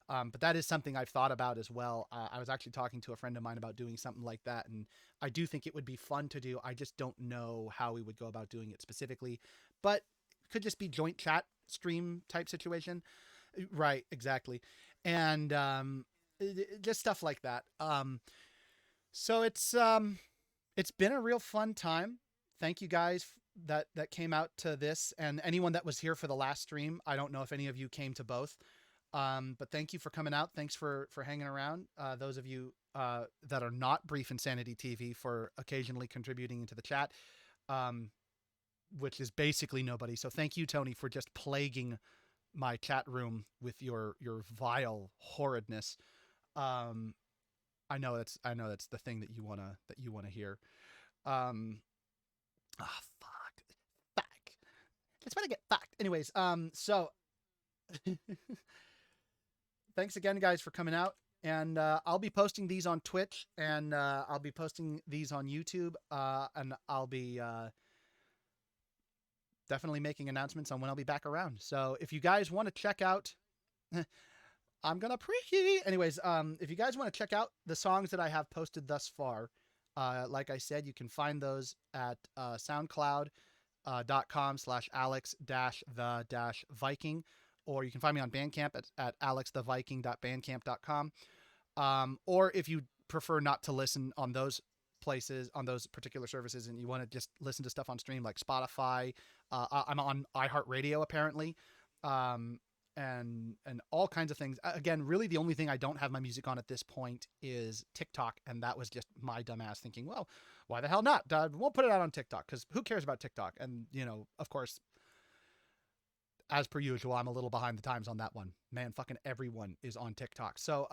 But that is something I've thought about as well. I was actually talking to a friend of mine about doing something like that, and I do think it would be fun to do. I just don't know how we would go about doing it specifically, but it could just be joint chat stream type situation. Right, exactly. And just stuff like that. So it's been a real fun time. Thank you guys that came out to this, and anyone that was here for the last stream. I don't know if any of you came to both. But thank you for coming out. Thanks for hanging around. Those of you that are not Brief Insanity TV, for occasionally contributing into the chat, which is basically nobody. So thank you, Tony, for just plaguing my chat room with your vile horridness. Um, I know that's the thing that you wanna hear. Um, fuck. It's gonna get fucked. Anyways, so thanks again, guys, for coming out. And I'll be posting these on Twitch, and I'll be posting these on YouTube, and I'll be definitely making announcements on when I'll be back around. So if you guys want to check out, I'm gonna pre. Anyways, if you guys want to check out the songs that I have posted thus far, like I said, you can find those at soundcloud.com/alex-the-viking, or you can find me on Bandcamp at alextheviking.bandcamp.com. Or if you prefer not to listen on those places, on those particular services, and you want to just listen to stuff on stream like Spotify, I'm on iHeartRadio apparently, um, and all kinds of things. Again, really the only thing I don't have my music on at this point is TikTok, and that was just my dumbass thinking, well, why the hell not? Won't put it out on TikTok because who cares about TikTok? And of course, as per usual, I'm a little behind the times on that one. Man, fucking everyone is on TikTok. So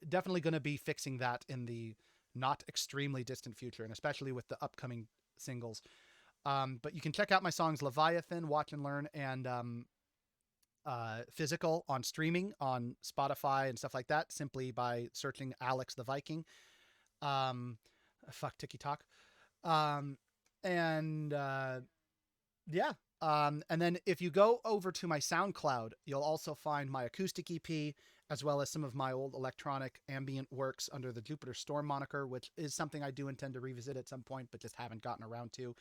definitely going to be fixing that in the not extremely distant future, and especially with the upcoming singles. But you can check out my songs Leviathan, Watch and Learn, and Physical on streaming on Spotify and stuff like that, simply by searching Alex the Viking. Fuck TikTok. And yeah, And then if you go over to my SoundCloud, you'll also find my acoustic EP, as well as some of my old electronic ambient works under the Jupiter Storm moniker, which is something I do intend to revisit at some point, but just haven't gotten around to,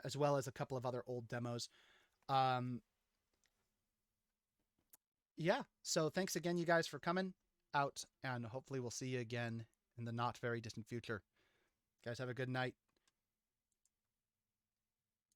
as well as a couple of other old demos. Um, yeah, so thanks again, you guys, for coming out, and hopefully we'll see you again in the not very distant future. You guys have a good night.